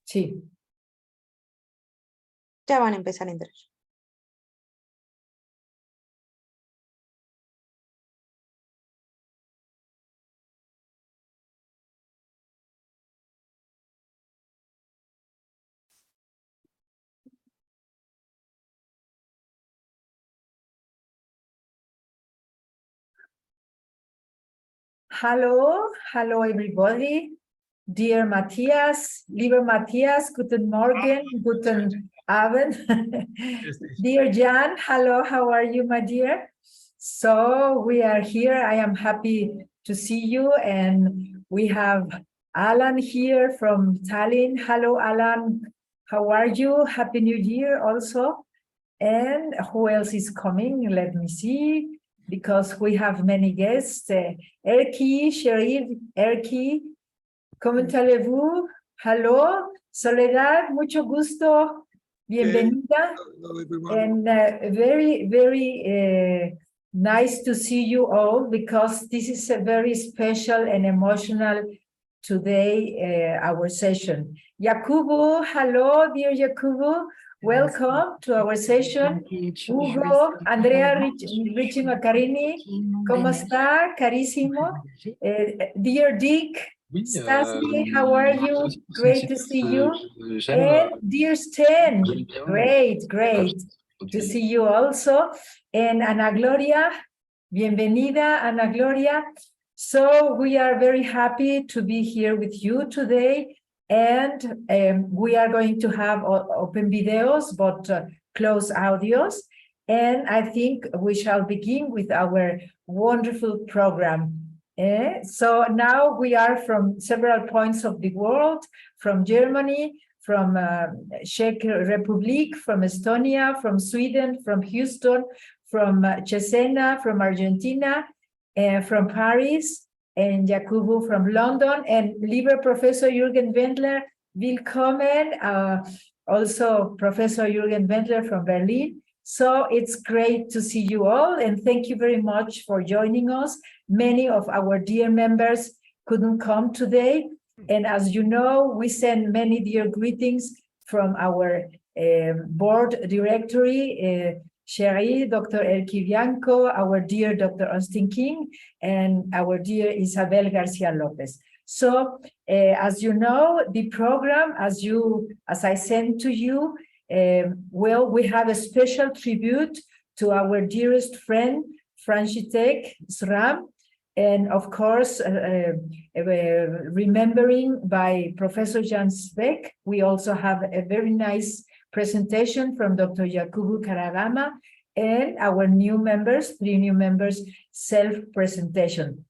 Sí. Ya van a empezar a entrar. Hello everybody. Dear Matthias, lieber Matthias, guten Morgen, guten Abend. Dear Jan, hello, how are you, my dear? So we are here. I am happy to see you, and we have Alan here from Tallinn. Hello, Alan. How are you? Happy New Year also. And who else is coming? Let me see, because we have many guests. Erki, Sherif, Erki, comment allez-vous? Hello, Soledad, mucho gusto. Bienvenida. And very nice to see you all, because this is a very special and emotional today, our session. Jacobo, hello, dear Jacobo. Welcome to our session. Hugo, Andrea Ricci Maccarini, ¿cómo está? Carísimo. Dear Dick, Stasny, how are you? Great to see you. And dear Sten, great to see you also. And Ana Gloria, bienvenida, Ana Gloria. So we are very happy to be here with you today. And we are going to have open videos, but closed audios. And I think we shall begin with our wonderful program. So now we are from several points of the world, from Germany, from Czech Republic, from Estonia, from Sweden, from Houston, from Cesena, from Argentina, from Paris, and Jacobo from London, and lieber Professor Jürgen Wendler, willkommen, also Professor Jürgen Wendler from Berlin. So it's great to see you all, and thank you very much for joining us. Many of our dear members couldn't come today, and as you know, we send many dear greetings from our board directory, Sherry, Dr. Erki Bianco, our dear Dr. Austin King, and our dear Isabel Garcia Lopez. So, as you know, the program, as I sent to you, well, we have a special tribute to our dearest friend, František Sram, and of course, remembering by Professor Jan Svek. We also have a very nice presentation from Dr. Jacobo Karagama, and our new members, 3 new members, self-presentation.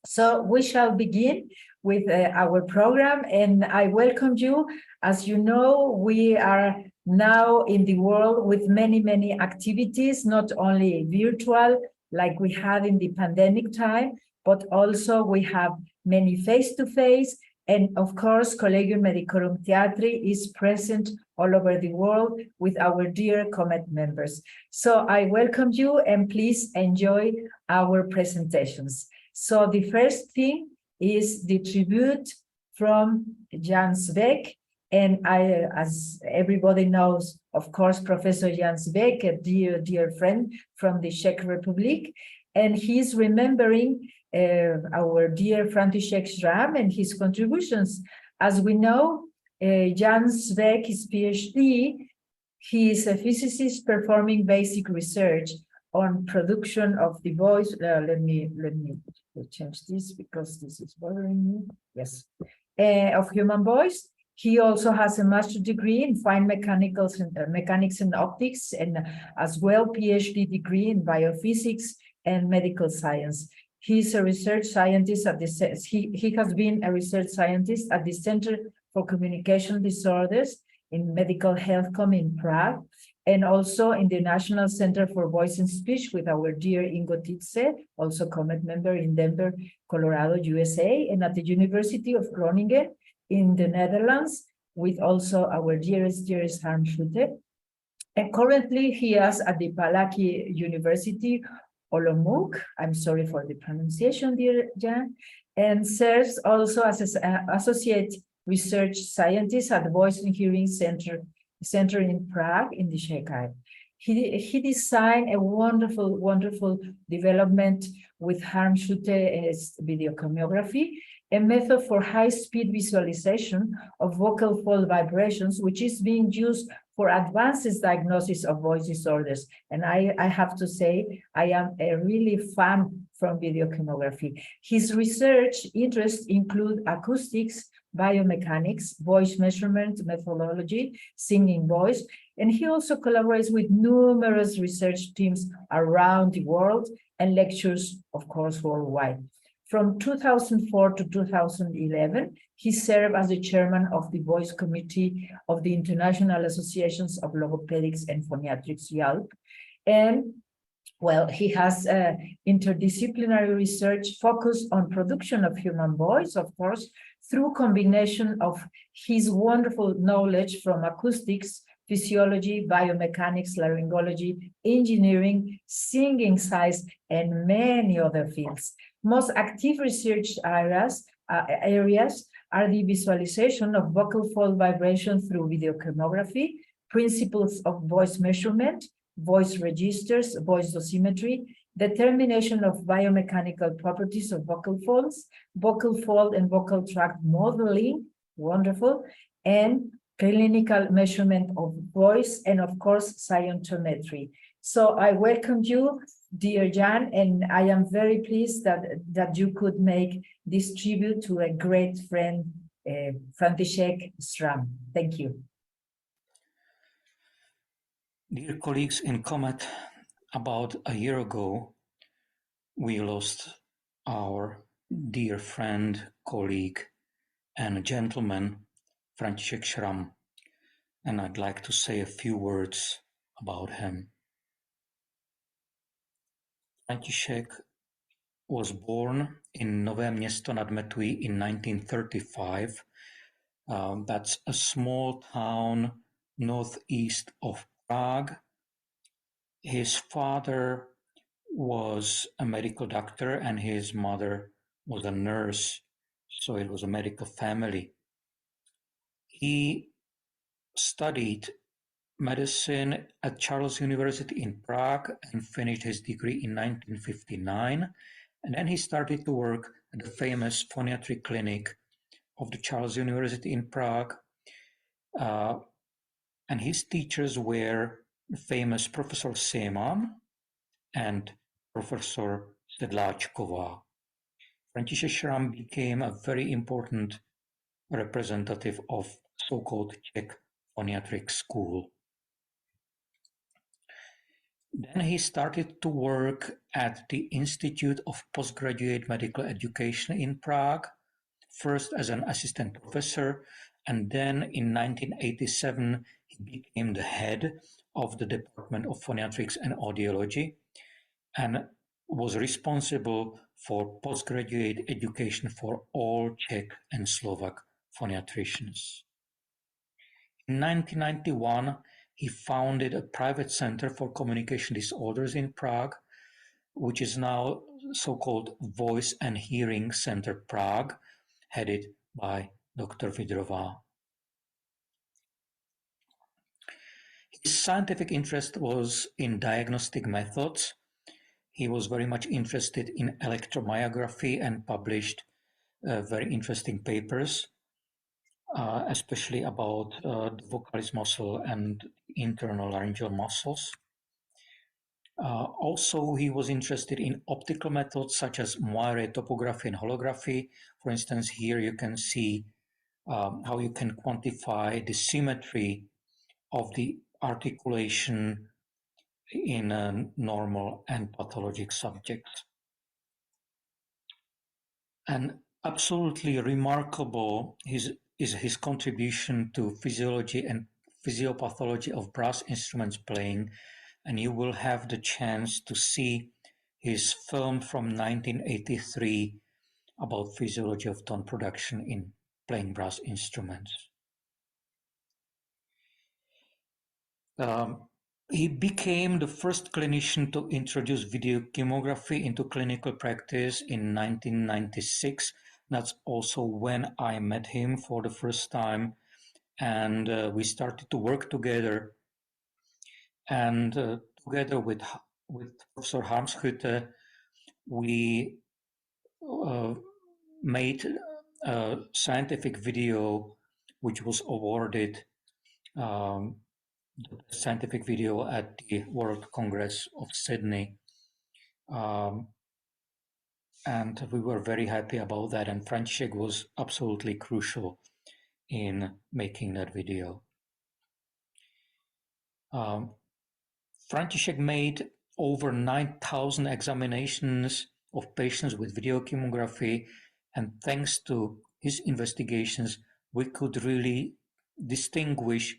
So we shall begin with our program, and I welcome you. As you know, we are now in the world with many activities, not only virtual, like we had in the pandemic time, but also we have many face-to-face, and of course, Collegium Medicorum Theatri is present all over the world with our dear CoMeT members. So I welcome you, and please enjoy our presentations. So the first thing is the tribute from Jan Svek, and I, as everybody knows, of course, Professor Jan Svek, a dear friend from the Czech Republic, and he's remembering our dear František Schramm and his contributions. As we know, Jan Svek is PhD. He is a physicist performing basic research on production of the voice. Let me change this because this is bothering me. Yes, of human voice. He also has a master's degree in fine mechanics and optics, and as well PhD degree in biophysics and medical science. He's a research scientist at he has been a research scientist at the Center for Communication Disorders in Medical Health in Prague, and also in the National Center for Voice and Speech with our dear Ingo Titze, also CoMeT member in Denver, Colorado, USA, and at the University of Groningen in the Netherlands, with also our dearest Harm Schutte. And currently he is at the Palaki University, Olomouc, I'm sorry for the pronunciation, dear Jan, and serves also as an associate research scientist at the Voice and Hearing Center in Prague, in the Czech. He designed a wonderful development with Harmschute video chromatography, a method for high-speed visualization of vocal fold vibrations, which is being used for advanced diagnosis of voice disorders. And I have to say, I am a really fan from video chromatography. His research interests include acoustics, biomechanics, voice measurement methodology, singing voice, and he also collaborates with numerous research teams around the world and lectures, of course, worldwide. From 2004 to 2011, he served as the chairman of the Voice Committee of the International Associations of Logopedics and Phoniatrics, YALP. And well, he has interdisciplinary research focused on production of human voice, of course, through combination of his wonderful knowledge from acoustics, physiology, biomechanics, laryngology, engineering, singing science, and many other fields. Most active research areas are the visualization of vocal fold vibration through video chromatography, principles of voice measurement, voice registers, voice dosimetry, determination of biomechanical properties of vocal folds, vocal fold and vocal tract modeling, wonderful, and clinical measurement of voice, and of course, scientometry. So I welcome you, dear Jan, and I am very pleased that you could make this tribute to a great friend, František Stram. Thank you. Dear colleagues in CoMeT, about a year ago, we lost our dear friend, colleague, and gentleman, František Schramm, and I'd like to say a few words about him. František was born in Nové Město nad Metují in 1935. That's a small town northeast of Prague. His father was a medical doctor and his mother was a nurse, so it was a medical family. He studied medicine at Charles University in Prague and finished his degree in 1959. And then he started to work at the famous phoniatry clinic of the Charles University in Prague. And his teachers were the famous Professor Seemann and Professor Sedláčková. František Schramm became a very important representative of so-called Czech phoniatric school. Then he started to work at the Institute of Postgraduate Medical Education in Prague, first as an assistant professor, and then in 1987 he became the head of the Department of Phoniatrics and Audiology and was responsible for postgraduate education for all Czech and Slovak phoniatricians. In 1991, he founded a private center for communication disorders in Prague, which is now so-called Voice and Hearing Center Prague, headed by Dr. Vidrová. His scientific interest was in diagnostic methods. He was very much interested in electromyography and published very interesting papers, especially about the vocalis muscle and internal laryngeal muscles. Also, he was interested in optical methods such as Moiré topography and holography. For instance, here you can see how you can quantify the symmetry of the articulation in normal and pathologic subjects. And absolutely remarkable is his contribution to physiology and physiopathology of brass instruments playing, and you will have the chance to see his film from 1983 about physiology of tone production in playing brass instruments. He became the first clinician to introduce video chemography into clinical practice in 1996 That's also when I met him for the first time, and we started to work together. And together with Professor Harmschutte, we made a scientific video which was awarded um, the scientific video at the World Congress of Sydney. And we were very happy about that. And František was absolutely crucial in making that video. František made over 9,000 examinations of patients with video chemography, and thanks to his investigations, we could really distinguish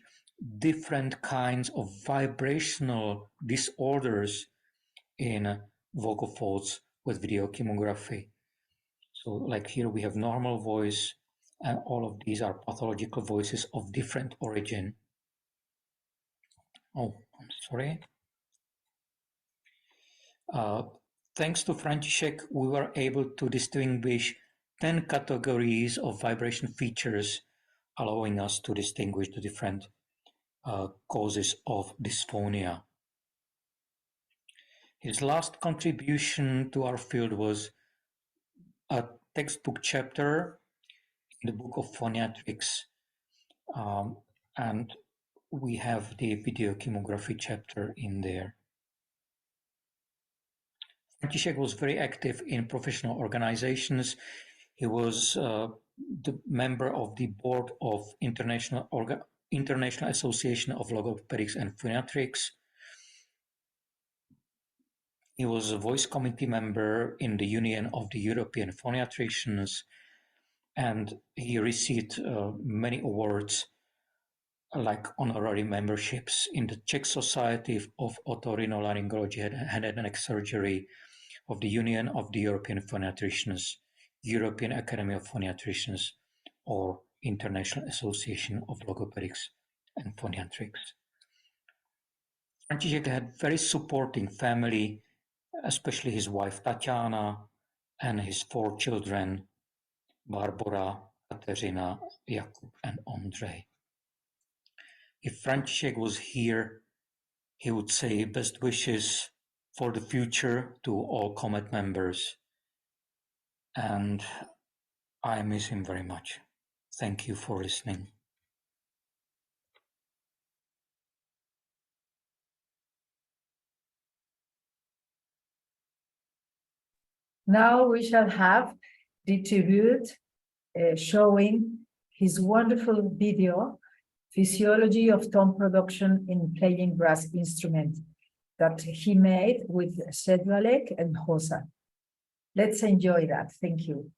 different kinds of vibrational disorders in vocal folds with video chemography. So like here we have normal voice, and all of these are pathological voices of different origin. Oh, I'm sorry. Thanks to František, we were able to distinguish 10 categories of vibration features, allowing us to distinguish the different causes of dysphonia. His last contribution to our field was a textbook chapter in the book of phoniatrics, and we have the video chemography chapter in there. František was very active in professional organizations. He was the member of the board of International Association of Logopedics and Phoniatrics. He was a voice committee member in the Union of the European Phoniatricians, and he received many awards like honorary memberships in the Czech Society of Otorhinolaryngology and Head and Neck Surgery, of the Union of the European Phoniatricians, European Academy of Phoniatricians, or International Association of Logopedics and Phoniatrics. František had very supporting family, especially his wife Tatiana and his 4 children, Barbara, Kateřina, Jakub, and Ondřej. If František was here, he would say best wishes for the future to all CoMeT members. And I miss him very much. Thank you for listening. Now we shall have the tribute showing his wonderful video, Physiology of Tone Production in Playing Brass Instrument, that he made with Sedlalek and Hosa. Let's enjoy that. Thank you.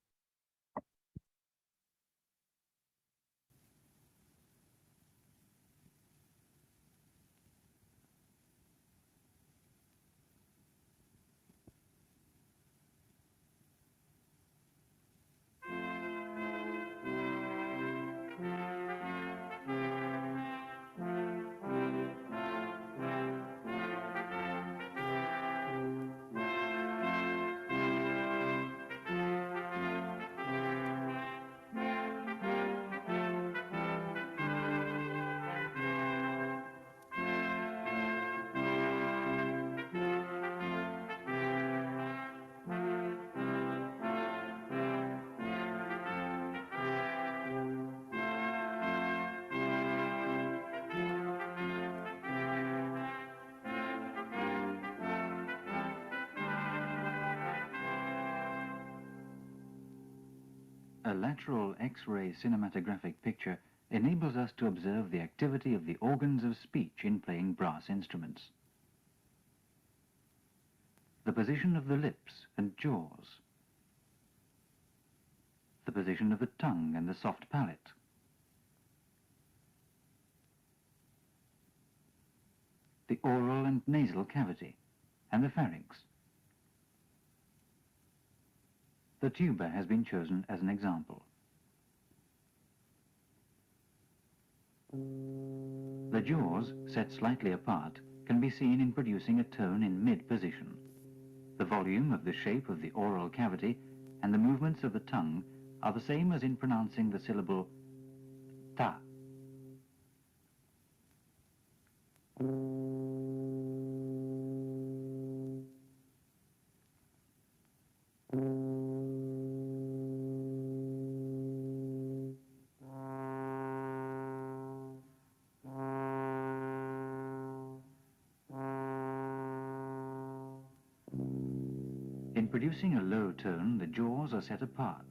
A lateral X-ray cinematographic picture enables us to observe the activity of the organs of speech in playing brass instruments. The position of the lips and jaws, the position of the tongue and the soft palate, the oral and nasal cavity, and the pharynx. The tuba has been chosen as an example. The jaws, set slightly apart, can be seen in producing a tone in mid-position. The volume of the shape of the oral cavity and the movements of the tongue are the same as in pronouncing the syllable ta. In producing a low tone, the jaws are set apart.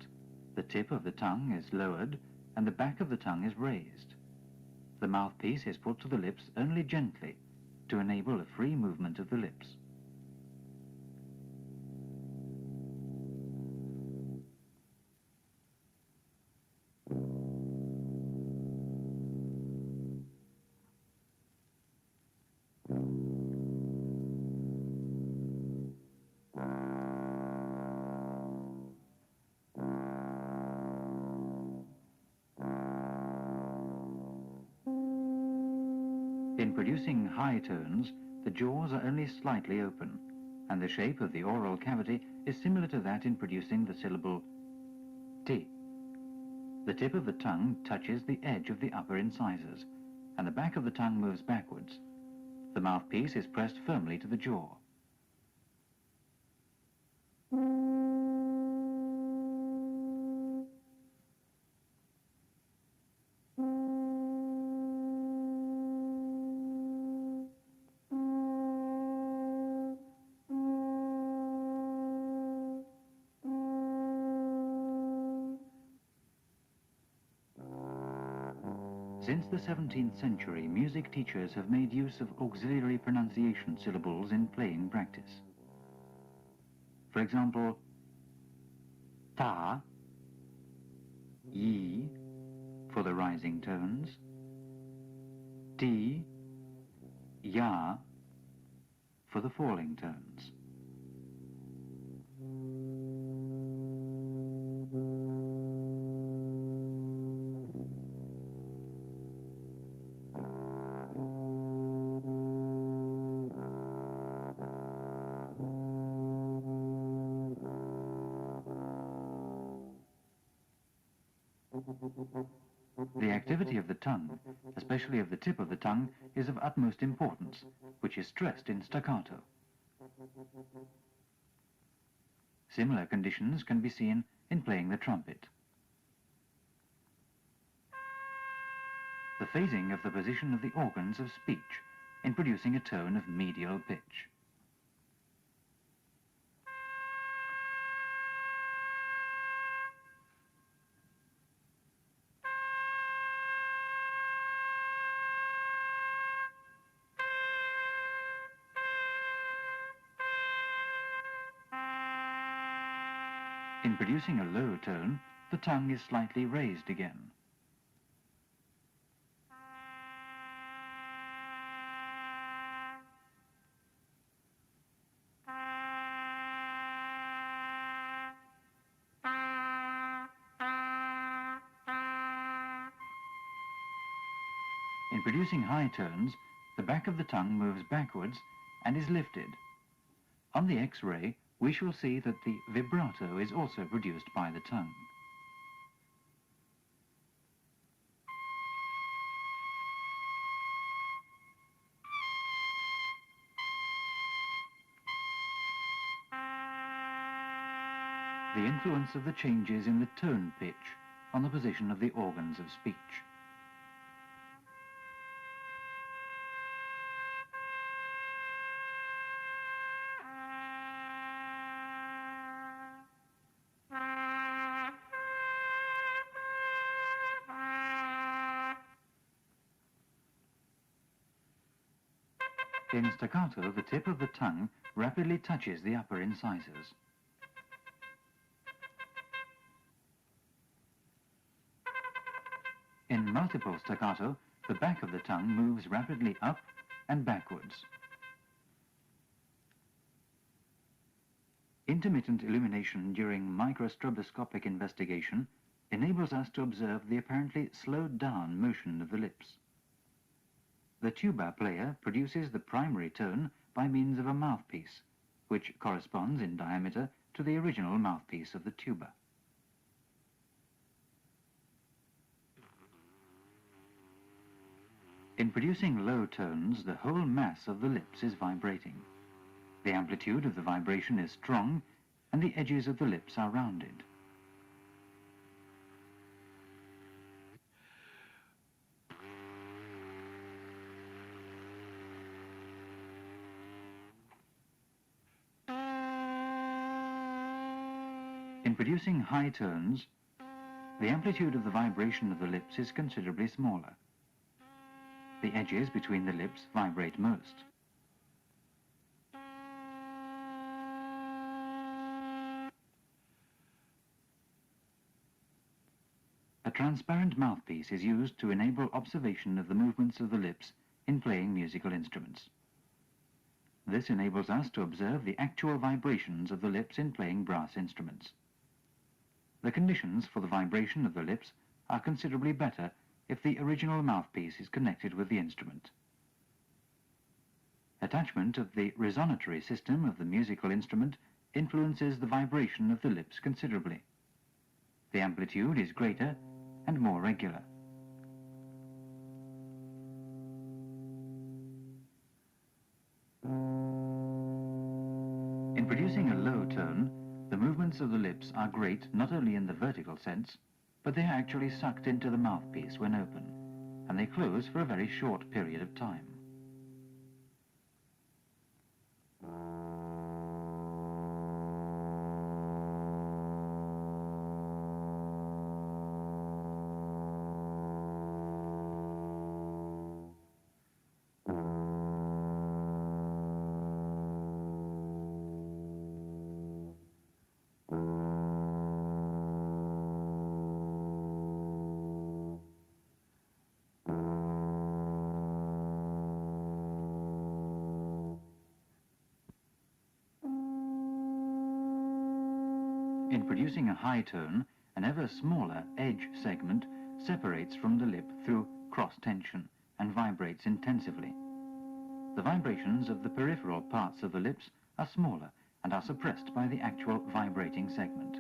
The tip of the tongue is lowered and the back of the tongue is raised. The mouthpiece is put to the lips only gently to enable a free movement of the lips. In producing high tones, the jaws are only slightly open, and the shape of the oral cavity is similar to that in producing the syllable T. The tip of the tongue touches the edge of the upper incisors, and the back of the tongue moves backwards. The mouthpiece is pressed firmly to the jaw. Since the 17th century, music teachers have made use of auxiliary pronunciation syllables in playing practice. For example, ta, yi for the rising tones, ti, ya for the falling tones. The activity of the tongue, especially of the tip of the tongue, is of utmost importance, which is stressed in staccato. Similar conditions can be seen in playing the trumpet. The phasing of the position of the organs of speech in producing a tone of medial pitch. In producing a low tone, the tongue is slightly raised again. In producing high tones, the back of the tongue moves backwards and is lifted. On the X-ray, we shall see that the vibrato is also produced by the tongue. The influence of the changes in the tone pitch on the position of the organs of speech. In staccato, the tip of the tongue rapidly touches the upper incisors. In multiple staccato, the back of the tongue moves rapidly up and backwards. Intermittent illumination during microstroboscopic investigation enables us to observe the apparently slowed down motion of the lips. The tuba player produces the primary tone by means of a mouthpiece, which corresponds in diameter to the original mouthpiece of the tuba. In producing low tones, the whole mass of the lips is vibrating. The amplitude of the vibration is strong, and the edges of the lips are rounded. In producing high tones, the amplitude of the vibration of the lips is considerably smaller. The edges between the lips vibrate most. A transparent mouthpiece is used to enable observation of the movements of the lips in playing musical instruments. This enables us to observe the actual vibrations of the lips in playing brass instruments. The conditions for the vibration of the lips are considerably better if the original mouthpiece is connected with the instrument. Attachment of the resonatory system of the musical instrument influences the vibration of the lips considerably. The amplitude is greater and more regular. In producing a low tone, the movements of the lips are great not only in the vertical sense, but they are actually sucked into the mouthpiece when open, and they close for a very short period of time. In producing a high tone, an ever smaller edge segment separates from the lip through cross-tension and vibrates intensively. The vibrations of the peripheral parts of the lips are smaller and are suppressed by the actual vibrating segment.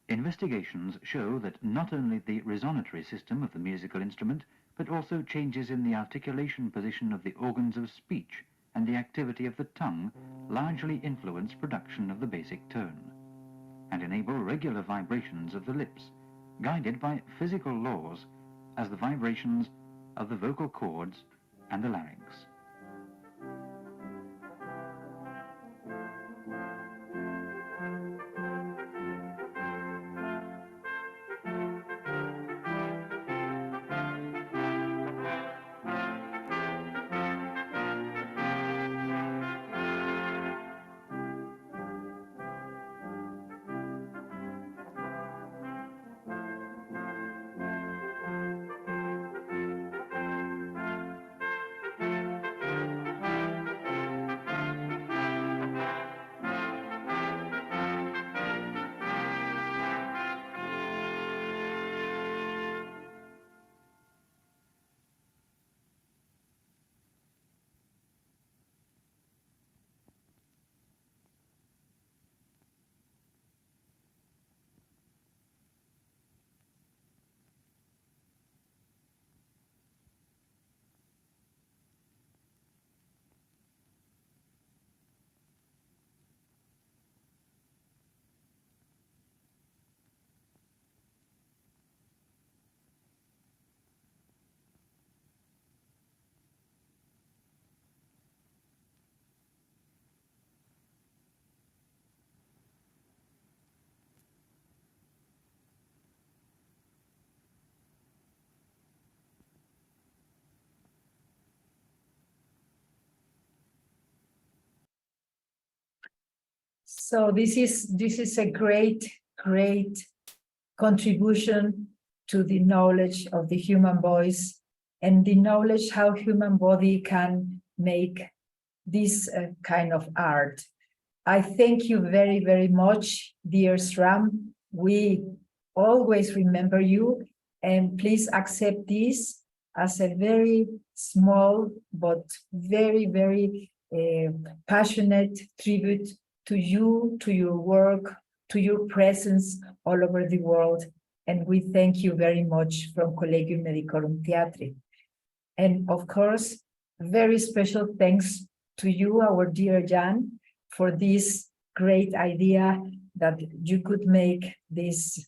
Investigations show that not only the resonatory system of the musical instrument, but also changes in the articulation position of the organs of speech and the activity of the tongue largely influence production of the basic tone, and enable regular vibrations of the lips, guided by physical laws as the vibrations of the vocal cords and the larynx. So this is a great contribution to the knowledge of the human voice and the knowledge how human body can make this kind of art. I thank you very, very much, dear SRAM. We always remember you, and please accept this as a very small but very, very passionate tribute to you, to your work, to your presence all over the world. And we thank you very much from Collegium Medicorum Theatri. And of course, very special thanks to you, our dear Jan, for this great idea that you could make this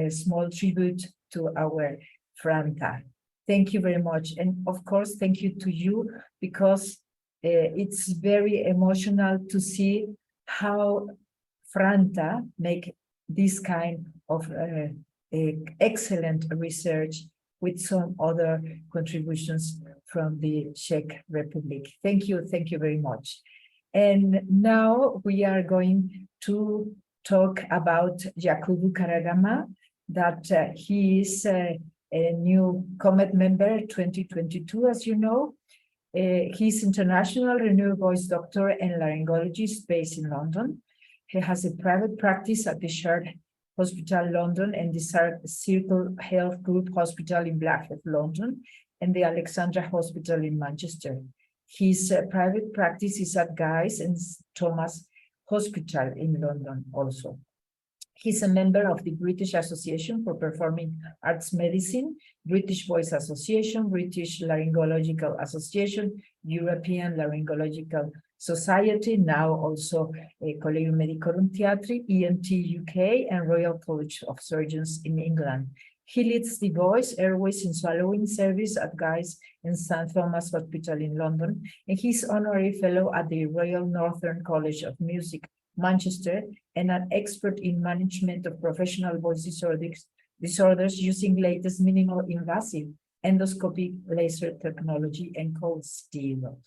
small tribute to our Franta. Thank you very much. And of course, thank you to you, because it's very emotional to see how Franta make this kind of excellent research with some other contributions from the Czech Republic. Thank you very much. And now we are going to talk about Jakubu Karagama, that he is a new CoMeT member 2022, as you know. He's international renewed voice doctor and laryngologist based in London. He has a private practice at the Shard Hospital London and the Circle Health Group Hospital in Blackheath, London, and the Alexandra Hospital in Manchester. His private practice is at Guy's and Thomas Hospital in London also. He's a member of the British Association for Performing Arts Medicine, British Voice Association, British Laryngological Association, European Laryngological Society, now also Collegium Medicorum Theatri, ENT UK, and Royal College of Surgeons in England. He leads the Voice, Airways, and Swallowing Service at Guy's and St. Thomas Hospital in London, and he's honorary fellow at the Royal Northern College of Music, Manchester, and an expert in management of professional voice disorders using latest minimal invasive endoscopic laser technology and cold steel.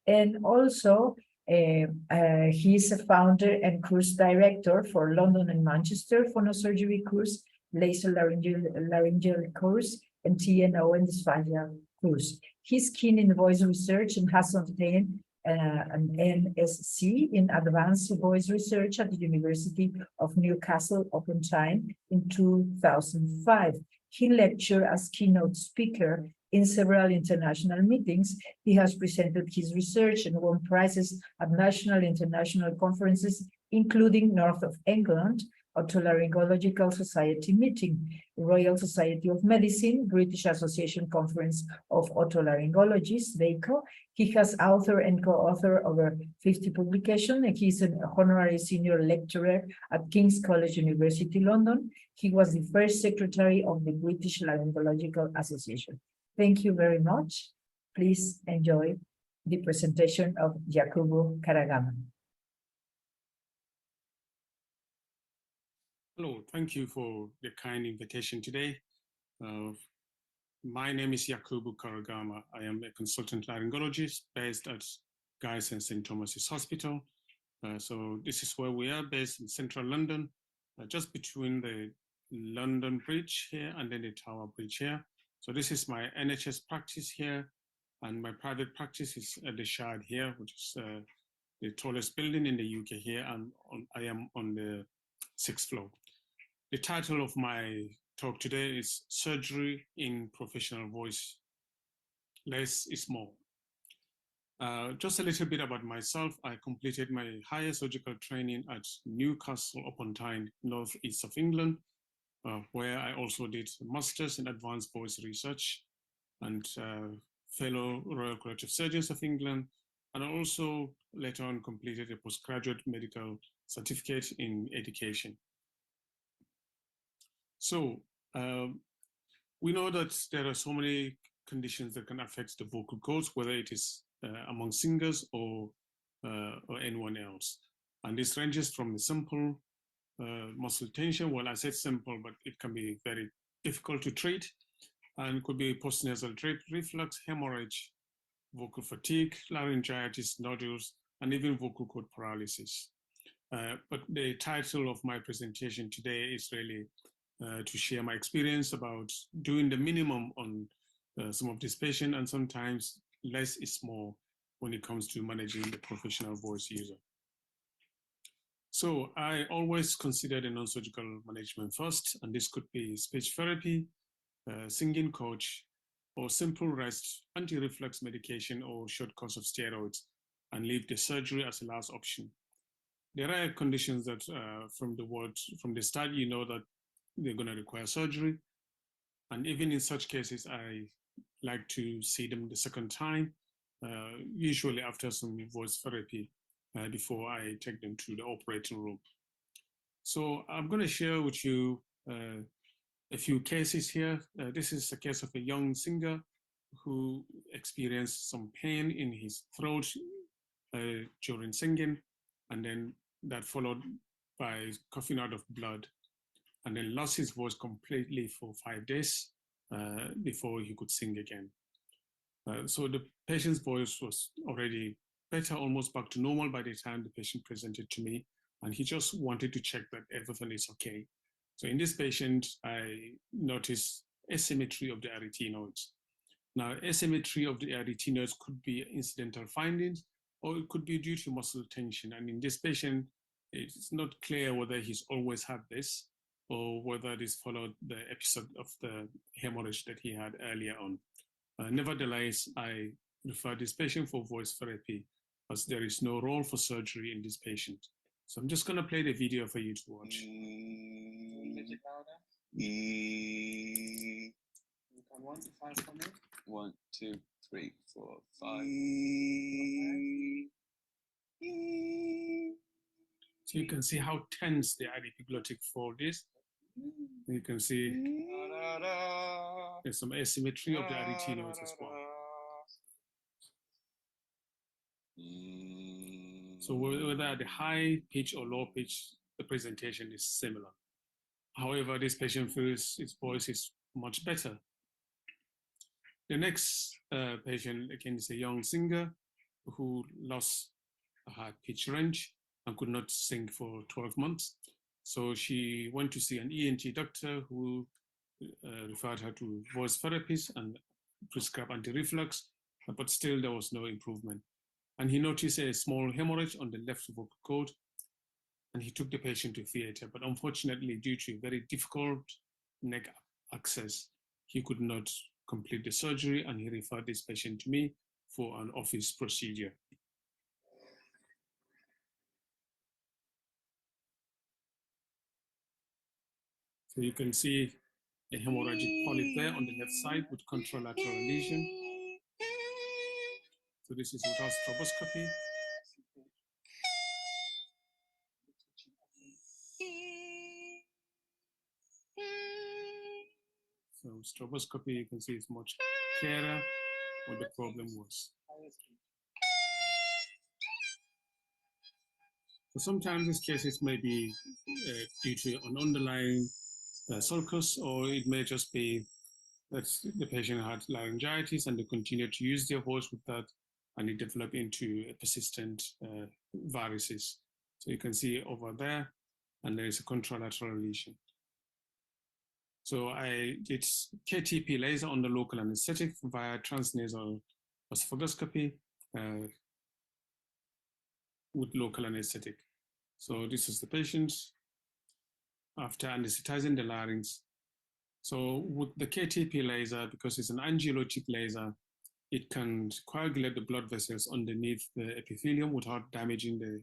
And also, he's a founder and course director for London and Manchester phonosurgery course, laser laryngeal course, and TNO and dysphagia course. He's keen in voice research and has obtained an NSc in advanced voice research at the University of Newcastle upon Tyne in 2005. He lectured as keynote speaker in several international meetings. He has presented his research and won prizes at national and international conferences, including North of England, Otolaryngological Society meeting, Royal Society of Medicine, British Association Conference of Otolaryngologists, VACO. He has authored and co-authored over 50 publications, and he's an honorary senior lecturer at King's College, University, London. He was the first secretary of the British Laryngological Association. Thank you very much. Please enjoy the presentation of Jakubu Karagama. Hello, thank you for the kind invitation today. My name is Jakubu Karagama. I am a consultant laryngologist based at Guy's and St. Thomas's Hospital. So this is where we are, based in central London, just between the London Bridge here and then the Tower Bridge here. So this is my NHS practice here, and my private practice is at the Shard here, which is the tallest building in the UK here, and I am on the 6th floor. The title of my talk today is Surgery in Professional Voice. Less is more. Just a little bit about myself. I completed my higher surgical training at Newcastle upon Tyne, northeast of England, where I also did masters in advanced voice research and fellow Royal College of Surgeons of England, and I also later on completed a postgraduate medical certificate in education. So we know that there are so many conditions that can affect the vocal cords, whether it is among singers or anyone else. And this ranges from the simple muscle tension. Well, I said simple, but it can be very difficult to treat, and could be postnasal drip, reflux, hemorrhage, vocal fatigue, laryngitis, nodules, and even vocal cord paralysis. But the title of my presentation today is really to share my experience about doing the minimum on some of these patients, and sometimes less is more when it comes to managing the professional voice user. So I always consider the non-surgical management first, and this could be speech therapy, singing coach, or simple rest, anti-reflux medication, or short course of steroids, and leave the surgery as a last option. There are conditions that from the start, you know that they're going to require surgery. And even in such cases, I like to see them the second time, usually after some voice therapy, before I take them to the operating room. So I'm going to share with you a few cases here. This is a case of a young singer who experienced some pain in his throat during singing, and then that followed by coughing out of blood, and then lost his voice completely for 5 days before he could sing again. So the patient's voice was already better, almost back to normal by the time the patient presented to me, and he just wanted to check that everything is okay. So in this patient, I noticed asymmetry of the arytenoids. Now, asymmetry of the arytenoids could be incidental findings, or it could be due to muscle tension. And in this patient, it's not clear whether he's always had this or whether this followed the episode of the hemorrhage that he had earlier on. Nevertheless, I refer this patient for voice therapy as there is no role for surgery in this patient. So I'm just going to play the video for you to watch. Music louder. You count 1 to 5 for me. 1, 2, 3, 4, 5. So you can see how tense the epiglottic fold is. You can see there's some asymmetry of the arytenoids as well. So whether at the high pitch or low pitch, the presentation is similar. However, this patient feels his voice is much better. The next patient, again, is a young singer who lost a high pitch range and could not sing for 12 months. So she went to see an ENT doctor who referred her to voice therapists and prescribed anti-reflux, but still there was no improvement. And he noticed a small hemorrhage on the left vocal cord, and he took the patient to theater. But unfortunately, due to very difficult neck access, he could not complete the surgery, and he referred this patient to me for an office procedure. So you can see a hemorrhagic polyp there on the left side with contralateral lesion. So this is without stroboscopy. So stroboscopy, you can see it's much clearer what the problem was. So sometimes these cases may be due to an underlying sulcus, or it may just be that the patient had laryngitis and they continued to use their voice with that, and it developed into a persistent varices. So you can see over there, and there is a contralateral lesion. So I did KTP laser on the local anesthetic via transnasal oesophagostomy with local anesthetic. So this is the patient after anesthetizing the larynx. So with the KTP laser, because it's an angiolytic laser, it can coagulate the blood vessels underneath the epithelium without damaging the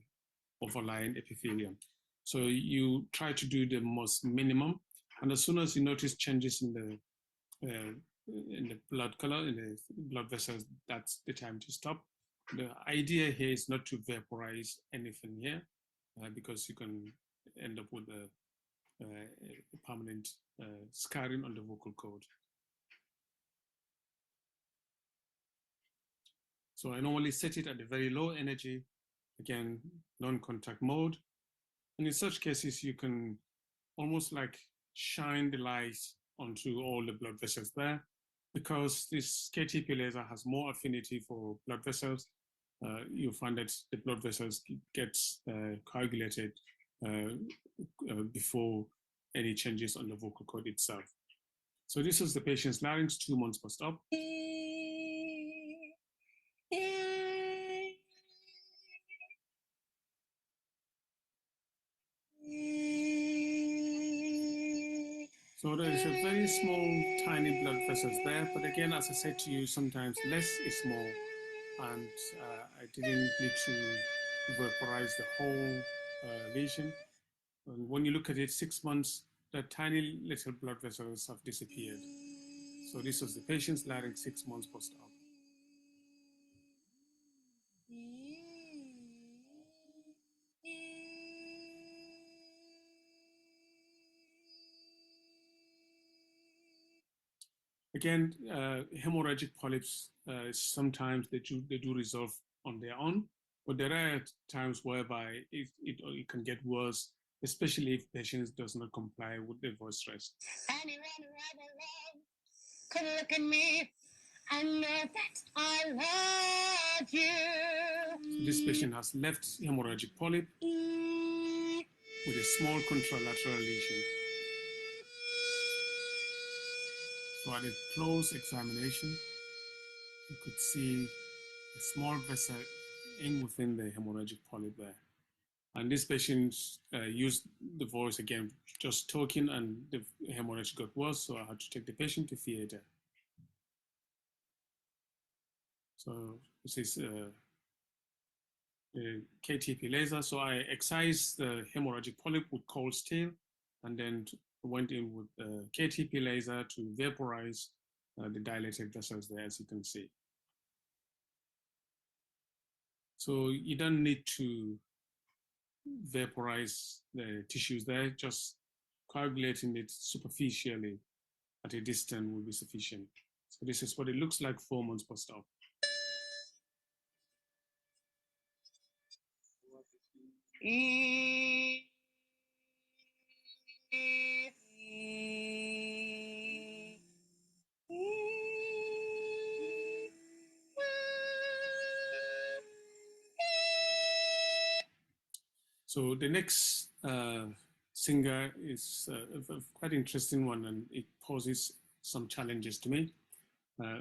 overlying epithelium. So you try to do the most minimum, and as soon as you notice changes in the blood color, in the blood vessels, that's the time to stop. The idea here is not to vaporize anything here, because you can end up with a permanent scarring on the vocal cord. So I normally set it at a very low energy, again, non-contact mode. And in such cases, you can almost like shine the light onto all the blood vessels there. Because this KTP laser has more affinity for blood vessels, you find that the blood vessels get coagulated before any changes on the vocal cord itself. So this is the patient's larynx 2 months post-op. So there is a very small, tiny blood vessels there. But again, as I said to you, sometimes less is more. And I didn't need to vaporize the whole lesion. And when you look at it, 6 months, the tiny little blood vessels have disappeared. So this was the patient's larynx 6 months post-op. Again, hemorrhagic polyps, sometimes they do resolve on their own, but there are times whereby it can get worse, especially if patient does not comply with the voice rest. Come look at me, I know that I love you. So this patient has left hemorrhagic polyp with a small contralateral lesion. So at a close examination, you could see a small vessel in within the hemorrhagic polyp there. And this patient used the voice again, just talking, and the hemorrhage got worse, so I had to take the patient to theater. So this is the KTP laser. So I excised the hemorrhagic polyp with cold steel, and then went in with the KTP laser to vaporize the dilated vessels there, as you can see. So you don't need to vaporize the tissues there, just coagulating it superficially at a distance will be sufficient. So this is what it looks like 4 months post-op. So the next singer is a quite interesting one, and it poses some challenges to me.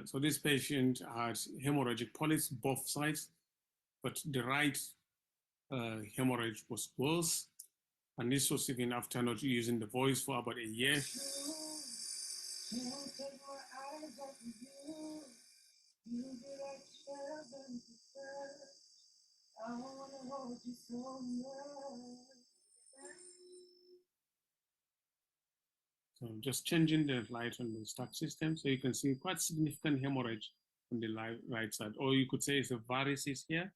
So this patient had hemorrhagic polyps both sides, but the right hemorrhage was worse, and this was even after not using the voice for about a year. So just changing the light on the stack system, so you can see quite significant hemorrhage on the right side, or you could say it's a varices here,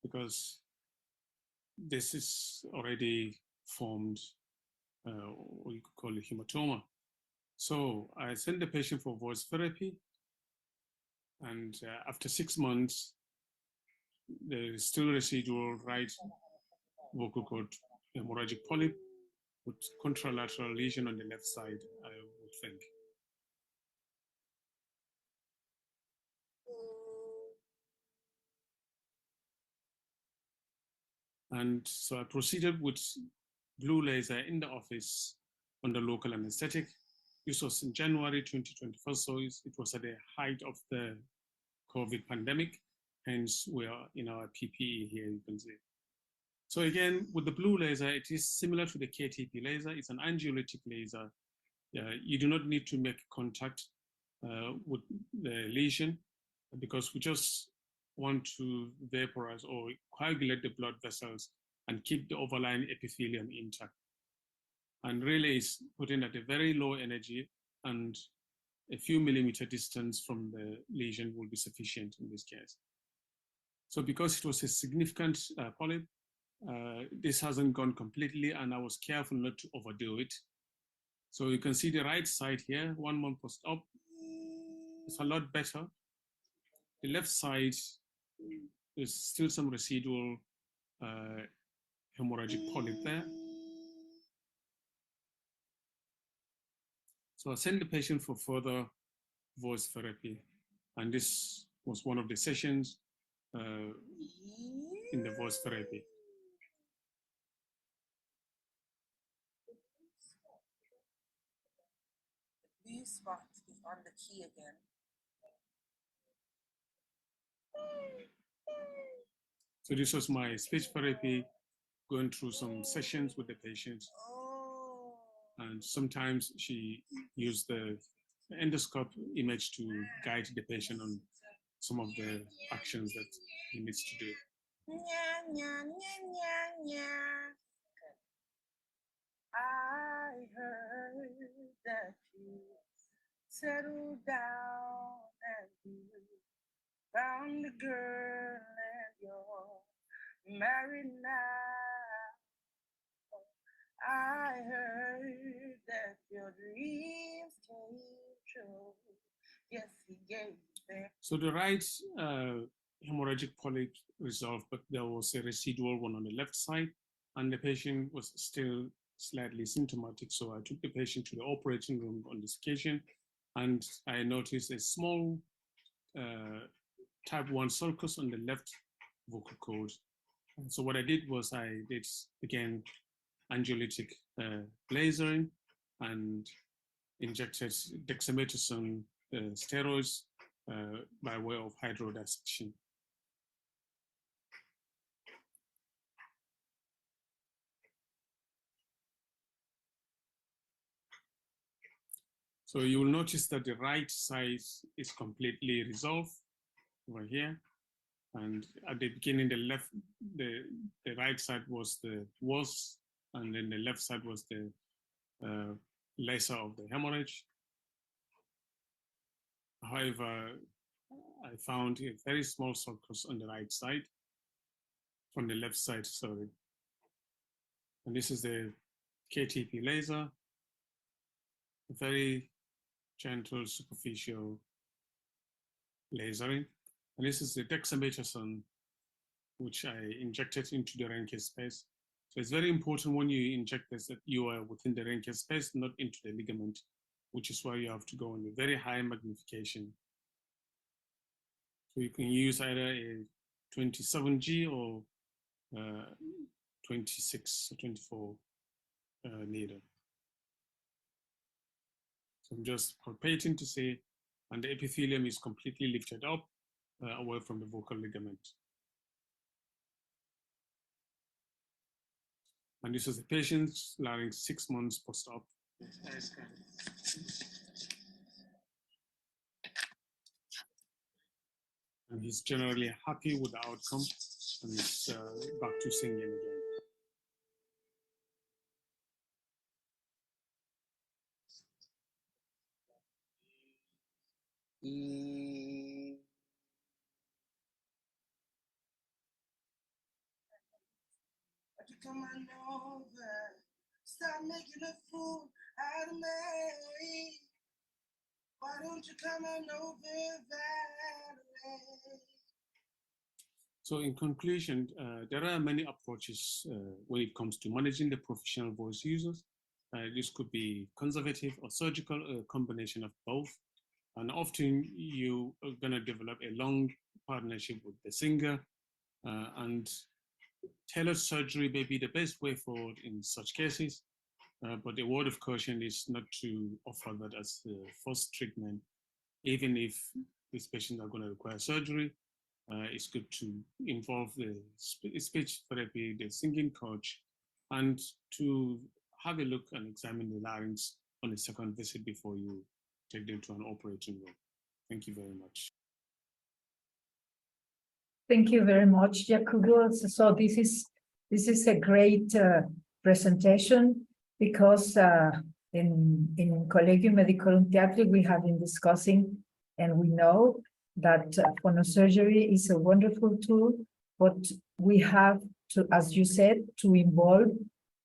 because this is already formed, or you could call it hematoma. So I sent the patient for voice therapy, and after 6 months, there is still residual right vocal cord hemorrhagic polyp with contralateral lesion on the left side, I would think. And so I proceeded with blue laser in the office under local anesthetic. This was in January 2021, so it was at the height of the COVID pandemic. Hence, we are in our PPE here, you can see. So again, with the blue laser, it is similar to the KTP laser. It's an angiolytic laser. You do not need to make contact with the lesion, because we just want to vaporize or coagulate the blood vessels and keep the overlying epithelium intact. And really it's putting at a very low energy, and a few millimeter distance from the lesion will be sufficient in this case. So because it was a significant polyp, this hasn't gone completely, and I was careful not to overdo it. So you can see the right side here, 1 month post-op, it's a lot better. The left side, there's still some residual hemorrhagic polyp there. So I sent the patient for further voice therapy, and this was one of the sessions in the voice therapy. The blue spot is on the key again. So this was my speech therapy, going through some sessions with the patients. Oh. And sometimes she used the endoscope image to guide the patient on some of the actions that he needs to do. I heard that you settled down and you found a girl and you're married now. I heard that your dreams came true. Yes, he gave them. So the right hemorrhagic polyp resolved, but there was a residual one on the left side, and the patient was still slightly symptomatic. So I took the patient to the operating room on this occasion, and I noticed a small type 1 sulcus on the left vocal cord. And so what I did was I did, again, angiolytic lasering and injected dexamethasone steroids by way of hydrodissection. So you will notice that the right side is completely resolved over here. And at the beginning, the right side was the worst, and then the left side was the lesser of the hemorrhage. However, I found a very small sulcus on the right side, on the left side, sorry. And this is the KTP laser, a very gentle superficial lasering. And this is the dexamethasone, which I injected into the Ranke space. So it's very important when you inject this that you are within the Ranke space, not into the ligament, which is why you have to go on a very high magnification. So you can use either a 27G or 26 or 24 needle. So I'm just palpating to see, and the epithelium is completely lifted up away from the vocal ligament. And this is the patient's larynx 6 months post-op. And he's generally happy with the outcome, and he's back to singing again. Come on over, stop making a fool out of me. Why don't you come on over, Valerie? So in conclusion, there are many approaches when it comes to managing the professional voice users. This could be conservative or surgical, a combination of both. And often you are going to develop a long partnership with the singer, and tailored surgery may be the best way forward in such cases. But a word of caution is not to offer that as the first treatment, even if these patients are going to require surgery. It's good to involve the speech therapy, the singing coach, and to have a look and examine the larynx on a second visit before you take them to an operating room. Thank you very much. Thank you very much, Jakubo. So this is a great presentation, because in Colegio Médico Teatro we have been discussing, and we know that phonosurgery is a wonderful tool, but we have to, as you said, to involve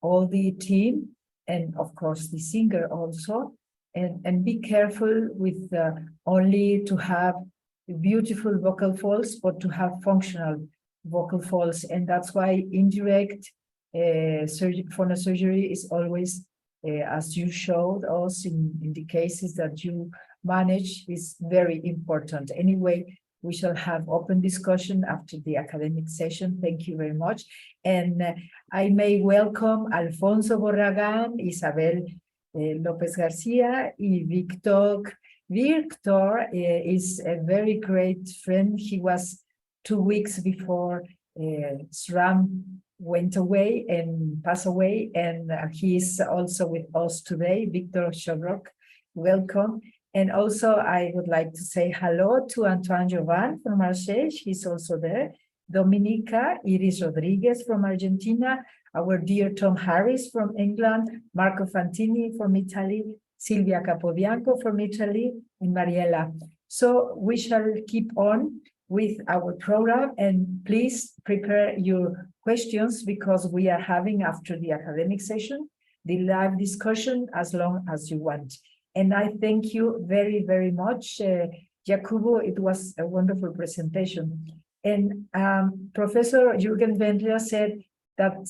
all the team, and of course the singer also, and be careful with only to have beautiful vocal folds, but to have functional vocal folds. And that's why indirect phonosurgery is always, as you showed us in the cases that you manage, is very important. Anyway, we shall have open discussion after the academic session. Thank you very much. And I may welcome Alfonso Borragan, Isabel Lopez Garcia, y Victor. Victor is a very great friend. He was 2 weeks before SRAM went away and passed away, and he is also with us today, Victor Shobrok. Welcome. And also, I would like to say hello to Antoine Jovan from Marseille. He's also there. Dominica Iris Rodriguez from Argentina, our dear Tom Harris from England, Marco Fantini from Italy, Silvia Capobianco from Italy, and Mariella. So we shall keep on with our program, and please prepare your questions, because we are having, after the academic session, the live discussion as long as you want. And I thank you very, very much, Jacobo. It was a wonderful presentation. And Professor Jürgen Wendler said that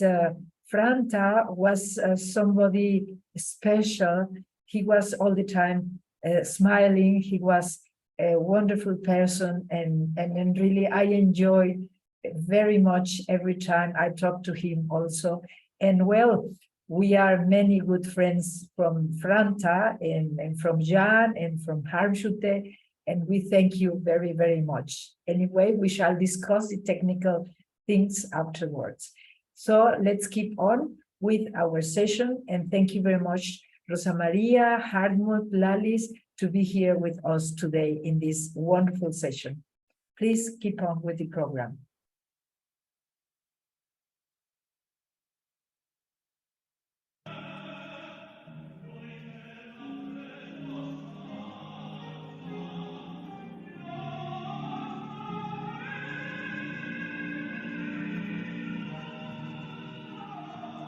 Franta was somebody special. He was all the time smiling. He was a wonderful person, and really I enjoy very much every time I talk to him also. And well, we are many good friends from Franta and from Jan and from Harmschute, and we thank you very, very much. Anyway, we shall discuss the technical things afterwards. So let's keep on with our session, and thank you very much, Rosa Maria, Hartmut, Lalis, to be here with us today in this wonderful session. Please keep on with the program.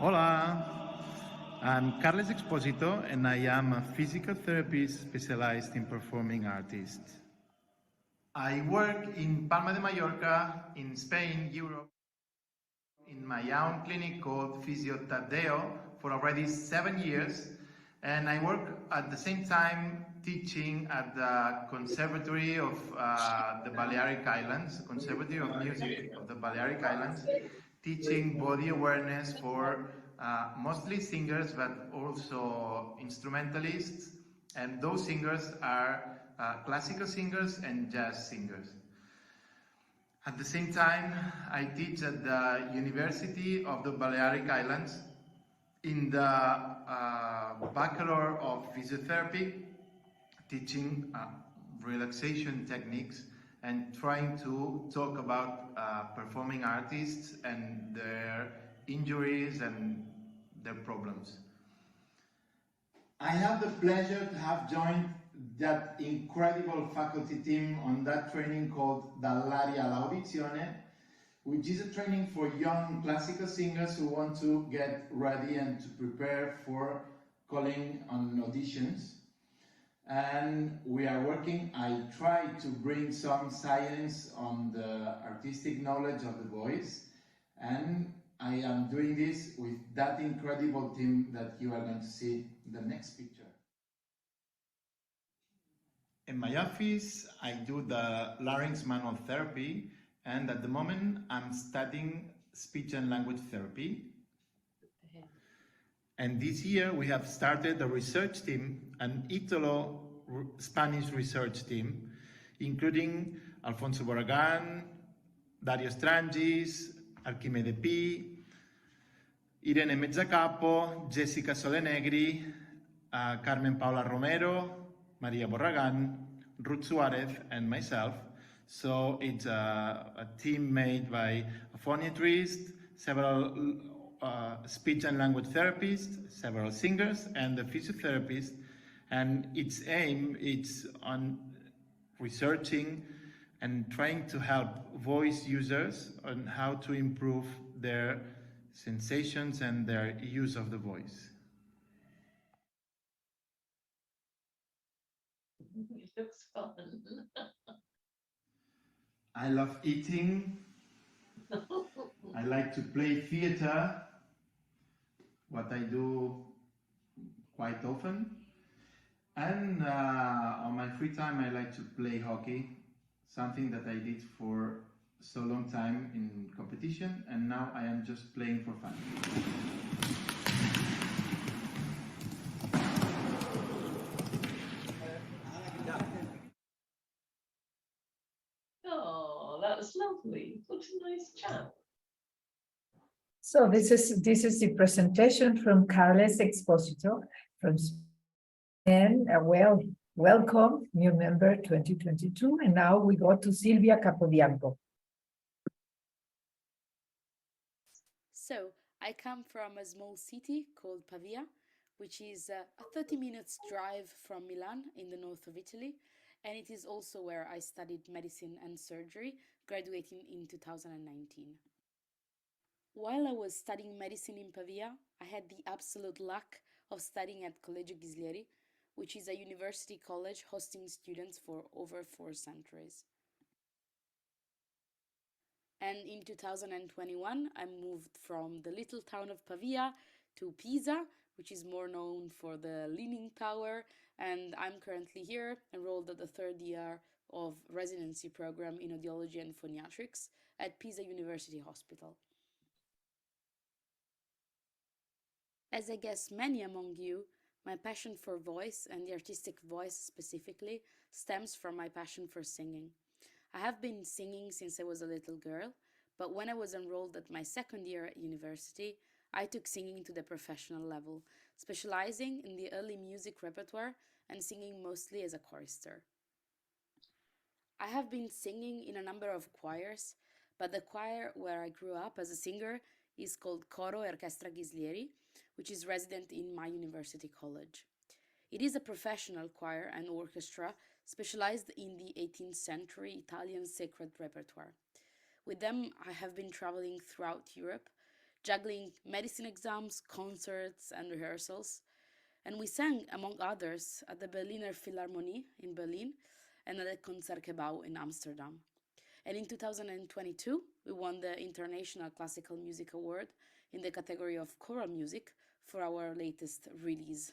Hola, I'm Carles Exposito, and I am a physical therapist specialized in performing artists. I work in Palma de Mallorca, in Spain, Europe, in my own clinic called Physio Tadeo for already 7 years, and I work at the same time teaching at the Conservatory of the Balearic Islands, Conservatory of Music of the Balearic Islands, teaching body awareness for mostly singers, but also instrumentalists, and those singers are classical singers and jazz singers. At the same time, I teach at the University of the Balearic Islands in the Bachelor of Physiotherapy, teaching relaxation techniques and trying to talk about performing artists and their injuries and their problems. I have the pleasure to have joined that incredible faculty team on that training called Dall'Aria all'Audizione, which is a training for young classical singers who want to get ready and to prepare for calling on auditions. And we are working, I try to bring some science on the artistic knowledge of the voice, and I am doing this with that incredible team that you are going to see in the next picture. In my office, I do the larynx manual therapy, and at the moment I'm studying speech and language therapy. And this year we have started a research team, an Italo-Spanish research team, including Alfonso Barragan, Dario Strangis, Archimede P, Irene Mezzacapo, Jessica Solenegri, Carmen Paula Romero, Maria Borragan, Ruth Suarez, and myself. So it's a team made by a phoniatrist, several speech and language therapists, several singers, and a physiotherapist. And its aim is on researching and trying to help voice users on how to improve their sensations and their use of the voice. It looks fun. I love eating. I like to play theater, what I do quite often. And on my free time, I like to play hockey, something that I did for so long time in competition, and now I am just playing for fun. Oh, that was lovely. What a nice chap. So this is the presentation from Carles Exposito from Spain. Welcome, new member 2022. And now we go to Silvia Capodiampo. So I come from a small city called Pavia, which is a 30 minutes drive from Milan in the north of Italy. And it is also where I studied medicine and surgery, graduating in 2019. While I was studying medicine in Pavia, I had the absolute luck of studying at Collegio Ghislieri, which is a university college hosting students for over 4 centuries. And in 2021, I moved from the little town of Pavia to Pisa, which is more known for the Leaning Tower, and I'm currently here, enrolled at the 3rd year of residency program in audiology and phoniatrics at Pisa University Hospital. As I guess many among you, my passion for voice, and the artistic voice specifically, stems from my passion for singing. I have been singing since I was a little girl, but when I was enrolled at my 2nd year at university, I took singing to the professional level, specializing in the early music repertoire and singing mostly as a chorister. I have been singing in a number of choirs, but the choir where I grew up as a singer is called Coro e Orchestra Ghislieri, which is resident in my university college. It is a professional choir and orchestra specialized in the 18th century Italian sacred repertoire. With them, I have been traveling throughout Europe, juggling medicine exams, concerts, and rehearsals. And we sang, among others, at the Berliner Philharmonie in Berlin and at the Concertgebouw in Amsterdam. And in 2022, we won the International Classical Music Award in the category of choral music for our latest release.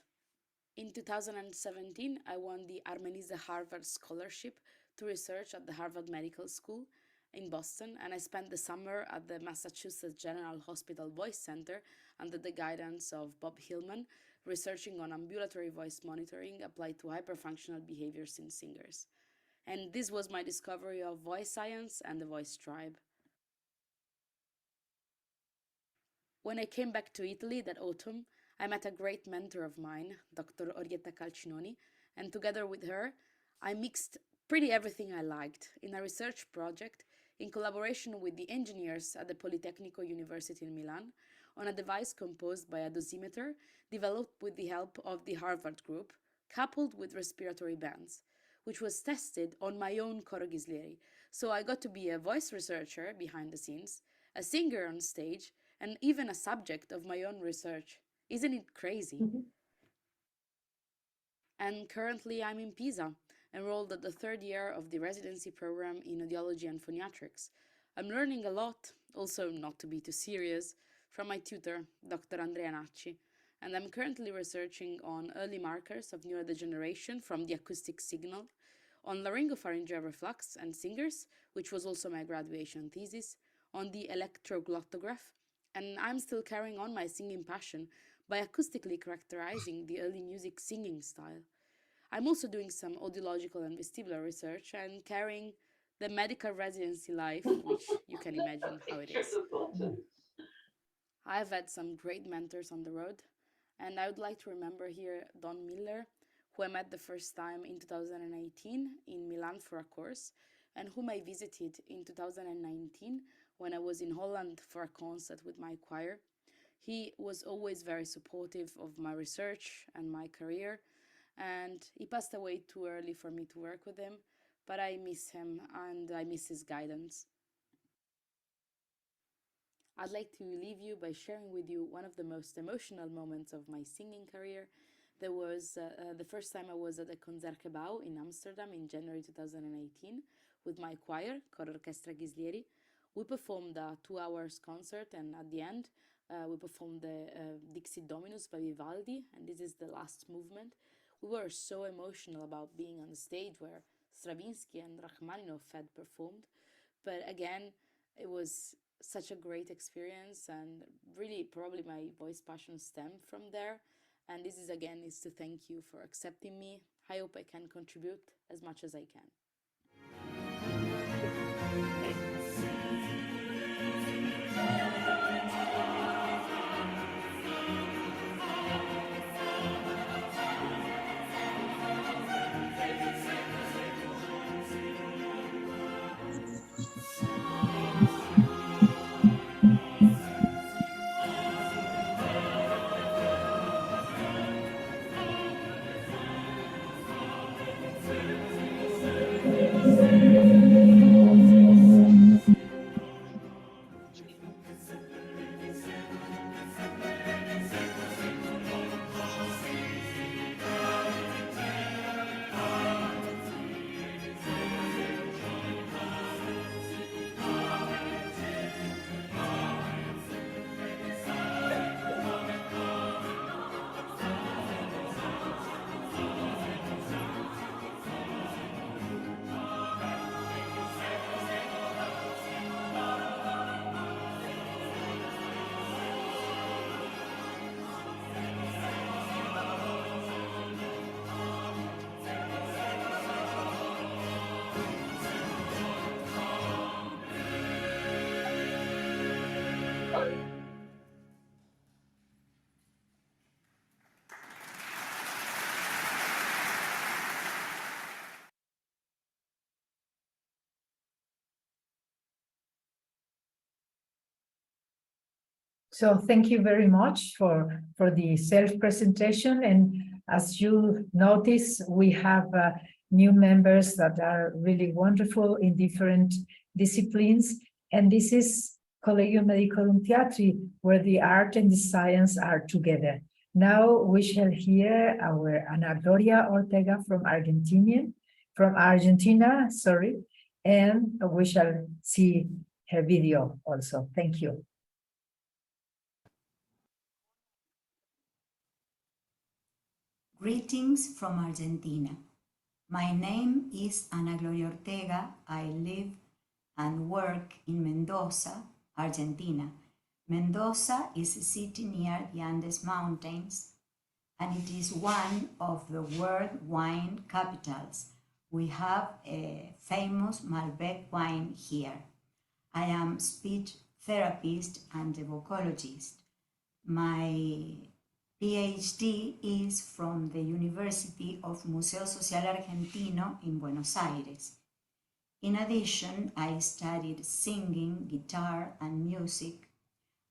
In 2017, I won the Armenise Harvard Scholarship to research at the Harvard Medical School in Boston, and I spent the summer at the Massachusetts General Hospital Voice Center under the guidance of Bob Hillman, researching on ambulatory voice monitoring applied to hyperfunctional behaviors in singers. And this was my discovery of voice science and the voice tribe. When I came back to Italy that autumn, I met a great mentor of mine, Dr. Orietta Calcinoni, and together with her, I mixed pretty everything I liked in a research project in collaboration with the engineers at the Politecnico University in Milan on a device composed by a dosimeter developed with the help of the Harvard group, coupled with respiratory bands, which was tested on my own Coro Ghislieri. So I got to be a voice researcher behind the scenes, a singer on stage, and even a subject of my own research. Isn't it crazy? And currently I'm in Pisa, enrolled at the 3rd year of the residency program in audiology and phoniatrics. I'm learning a lot, also not to be too serious, from my tutor, Dr. Andrea Nacci, and I'm currently researching on early markers of neurodegeneration from the acoustic signal, on laryngopharyngeal reflux and singers, which was also my graduation thesis, on the electroglottograph, and I'm still carrying on my singing passion by acoustically characterizing the early music singing style. I'm also doing some audiological and vestibular research and carrying the medical residency life, which you can imagine how it is. I've had some great mentors on the road, and I would like to remember here Don Miller, who I met the first time in 2018 in Milan for a course, and whom I visited in 2019 when I was in Holland for a concert with my choir. He was always very supportive of my research and my career, and he passed away too early for me to work with him, but I miss him and I miss his guidance. I'd like to leave you by sharing with you one of the most emotional moments of my singing career. There was the first time I was at the Concertgebouw in Amsterdam in January 2018 with my choir, Coro Orchestra Ghislieri. We performed a 2 hours concert, and at the end we performed the Dixit Dominus by Vivaldi, and this is the last movement. We were so emotional about being on the stage where Stravinsky and Rachmaninoff had performed, but again, it was such a great experience, and really probably my voice passion stemmed from there. And this is again is to thank you for accepting me. I hope I can contribute as much as I can. So thank you very much for the self-presentation. And as you notice, we have new members that are really wonderful in different disciplines. And this is Collegium Medicum Theatri, where the art and the science are together. Now we shall hear our Ana Gloria Ortega from Argentina, sorry, and we shall see her video also. Thank you. Greetings from Argentina. My name is Ana Gloria Ortega. I live and work in Mendoza, Argentina. Mendoza is a city near the Andes Mountains, and it is one of the world wine capitals. We have a famous Malbec wine here. I am speech therapist and evocologist. My PhD is from the University of Museo Social Argentino in Buenos Aires. In addition, I studied singing, guitar, and music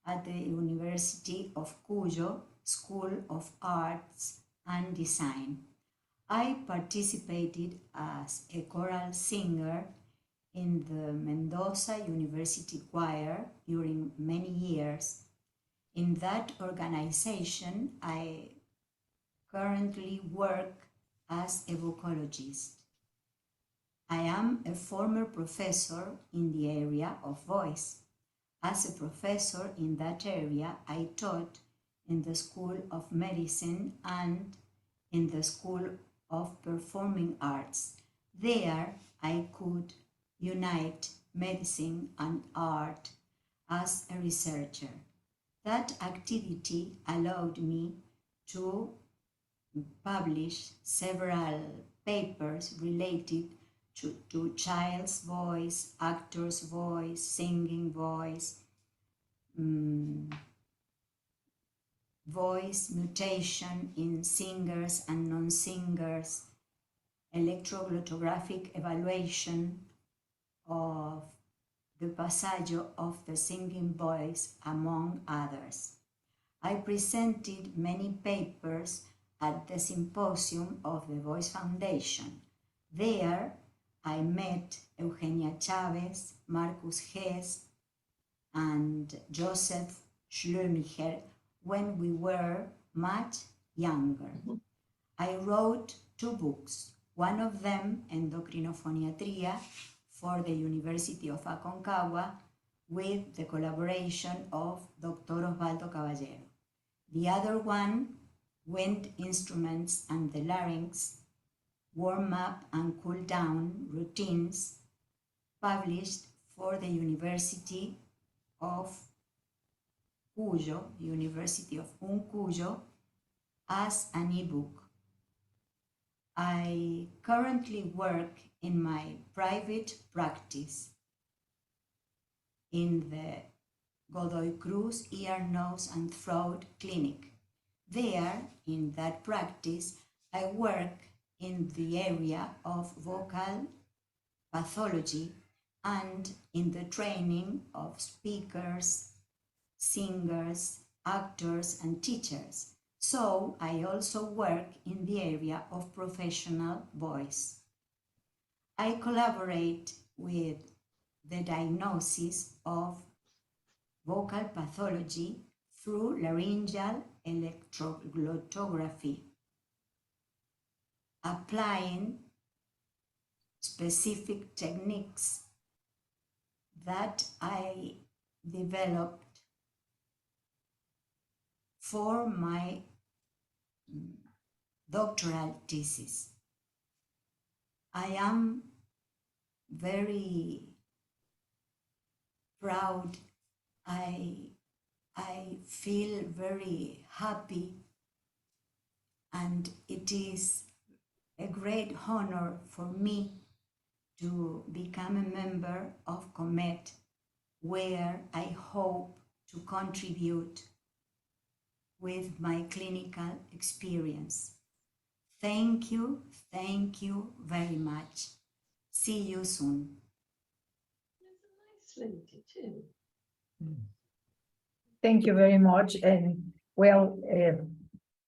at the University of Cuyo School of Arts and Design. I participated as a choral singer in the Mendoza University Choir during many years. In that organization, I currently work as a vocologist. I am a former professor in the area of voice. As a professor in that area, I taught in the School of Medicine and in the School of Performing Arts. There, I could unite medicine and art as a researcher. That activity allowed me to publish several papers related to child's voice, actor's voice, singing voice, voice mutation in singers and non-singers, electroglottographic evaluation of the passage of the singing voice, among others. I presented many papers at the symposium of the Voice Foundation. There, I met Eugenia Chavez, Marcus Hess, and Joseph Schlömicher when we were much younger. I wrote 2 books, one of them, Endocrinophoniatria, for the University of Aconcagua, with the collaboration of Dr. Osvaldo Caballero. The other one, Wind Instruments and the Larynx, Warm-up and Cool-down Routines, published for the University of Cuyo, University of Cuyo, as an ebook. I currently work in my private practice in the Godoy Cruz Ear, Nose and Throat Clinic. There, in that practice, I work in the area of vocal pathology and in the training of speakers, singers, actors, and teachers. So I also work in the area of professional voice. I collaborate with the diagnosis of vocal pathology through laryngeal electroglottography, applying specific techniques that I developed for my doctoral thesis. I am very proud. I feel very happy, and it is a great honor for me to become a member of CoMeT, where I hope to contribute with my clinical experience. Thank you very much. See you soon. There's a nice lady too. Thank you very much. And well,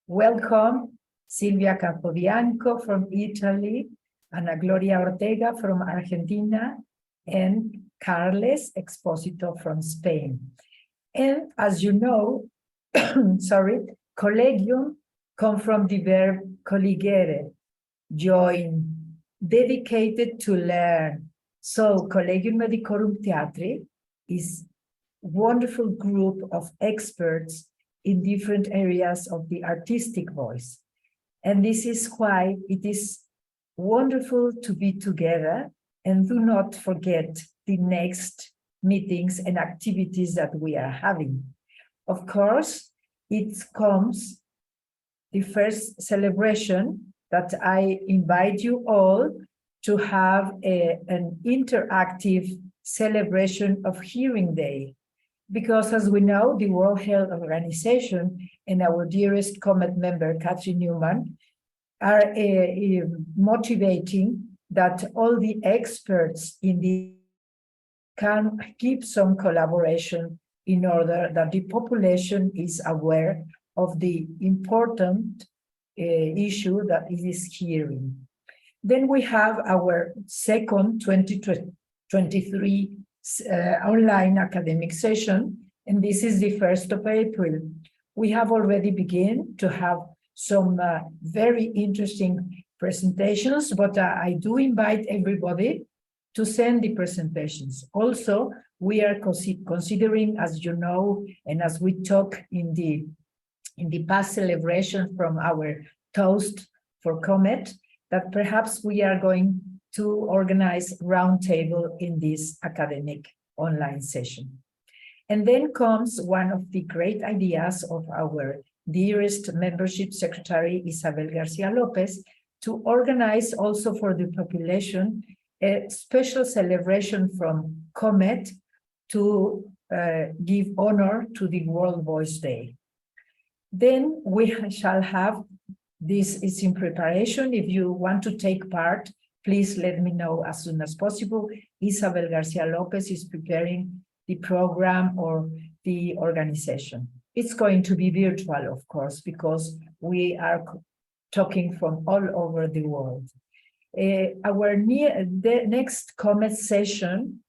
welcome Silvia Capobianco from Italy, Ana Gloria Ortega from Argentina, and Carles Exposito from Spain. And as you know, sorry, collegium come from the verb colligere, join, dedicated to learn. So Collegium Medicorum Theatri is wonderful group of experts in different areas of the artistic voice. And this is why it is wonderful to be together, and do not forget the next meetings and activities that we are having. Of course, it comes the first celebration that I invite you all to have an interactive celebration of Hearing Day. Because as we know, the World Health Organization and our dearest CoMeT member, Katrin Newman, are motivating that all the experts in the can keep some collaboration in order that the population is aware of the important issue that it is hearing. Then we have our second 2023 online academic session, and this is the 1st of April. We have already begun to have some very interesting presentations, but I do invite everybody to send the presentations. Also, we are considering, as you know, and as we talk in the past celebration from our toast for CoMeT, that perhaps we are going to organize roundtable in this academic online session. And then comes one of the great ideas of our dearest membership secretary, Isabel Garcia Lopez, to organize also for the population a special celebration from CoMeT to give honor to the World Voice Day. Then we shall have, this is in preparation. If you want to take part, please let me know as soon as possible. Isabel Garcia Lopez is preparing the program or the organization. It's going to be virtual, of course, because we are talking from all over the world. The next CoMeT session,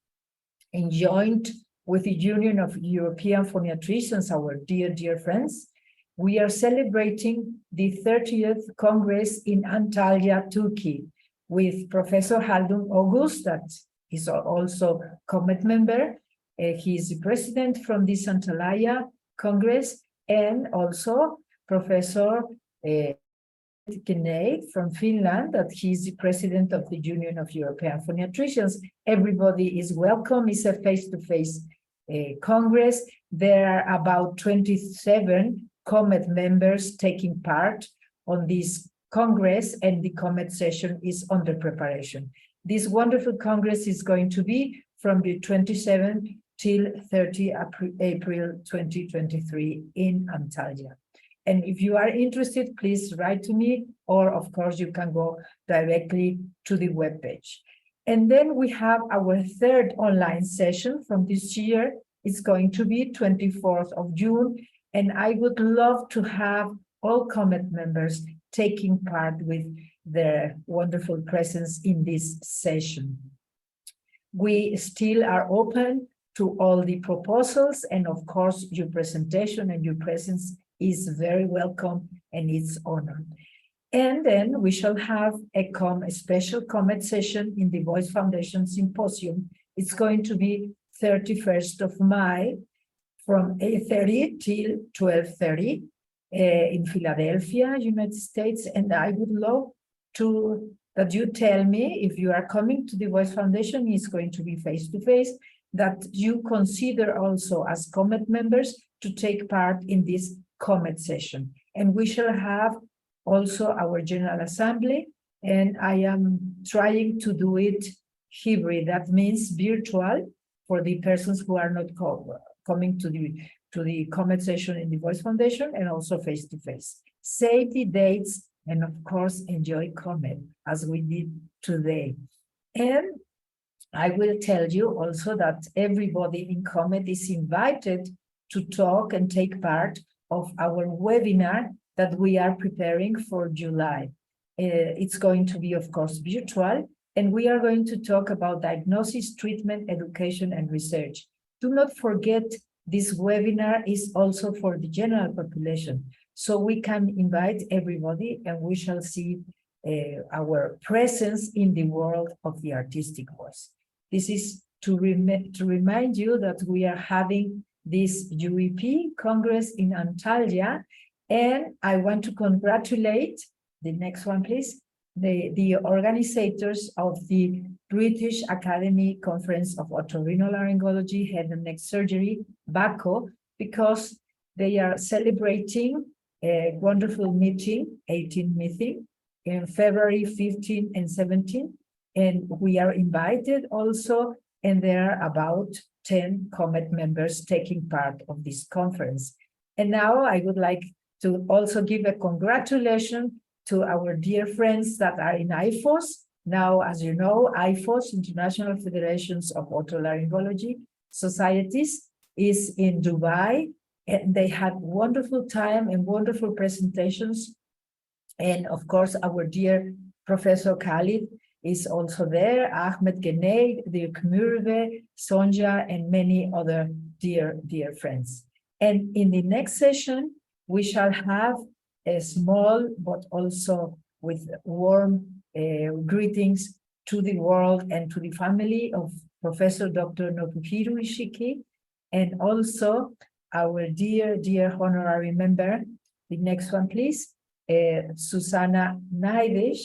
joined with the Union of European Phoniatricians, our dear friends, we are celebrating the 30th Congress in Antalya, Turkey, with Professor Haldun August, that is also CoMeT member. He is the president from this Antalya Congress, and also Professor CoMeT from Finland, that he's the president of the Union of European Phoniatricians. Everybody is welcome. It's a face-to-face Congress. There are about 27 CoMeT members taking part on this Congress, and the CoMeT session is under preparation. This wonderful Congress is going to be from the 27th till 30 April 2023 in Antalya. And if you are interested, please write to me, or of course you can go directly to the webpage. And then we have our third online session from this year. It's going to be 24th of June. And I would love to have all CoMeT members taking part with their wonderful presence in this session. We still are open to all the proposals, and of course your presentation and your presence is very welcome and it's honored. And then we shall have a special CoMeT session in the Voice Foundation Symposium. It's going to be 31st of May from 8:30 till 12:30 in Philadelphia, United States. And I would love that you tell me if you are coming to the Voice Foundation. It's going to be face-to-face, that you consider also as CoMeT members to take part in this CoMeT session. And we shall have also our General Assembly, and I am trying to do it hybrid. That means virtual for the persons who are not coming to the CoMeT session in the Voice Foundation, and also face-to-face. Save the dates, and of course, enjoy CoMeT as we did today. And I will tell you also that everybody in CoMeT is invited to talk and take part of our webinar that we are preparing for July. It's going to be, of course, virtual, and we are going to talk about diagnosis, treatment, education, and research. Do not forget, this webinar is also for the general population, so we can invite everybody and we shall see our presence in the world of the artistic voice. This is to remind you that we are having this UEP Congress in Antalya, and I want to congratulate, the next one please, the organizers of the British Academy Conference of Otorhinolaryngology, Head and Neck Surgery, BACO, because they are celebrating a wonderful meeting, 18th meeting, in February 15 and 17, and we are invited also, and there are about 10 CoMeT members taking part of this conference. And now I would like to also give a congratulation to our dear friends that are in IFOS. Now, as you know, IFOS, International Federations of Otolaryngology Societies, is in Dubai, and they had wonderful time and wonderful presentations. And of course, our dear Professor Khalid is also there, Ahmed Genei, Dirk Murve, Sonja, and many other dear friends. And in the next session, we shall have a small, but also with warm greetings to the world and to the family of Professor Dr. Nobuhiro Ishiki, and also our dear honorary member, the next one please, Susanna Naidesh,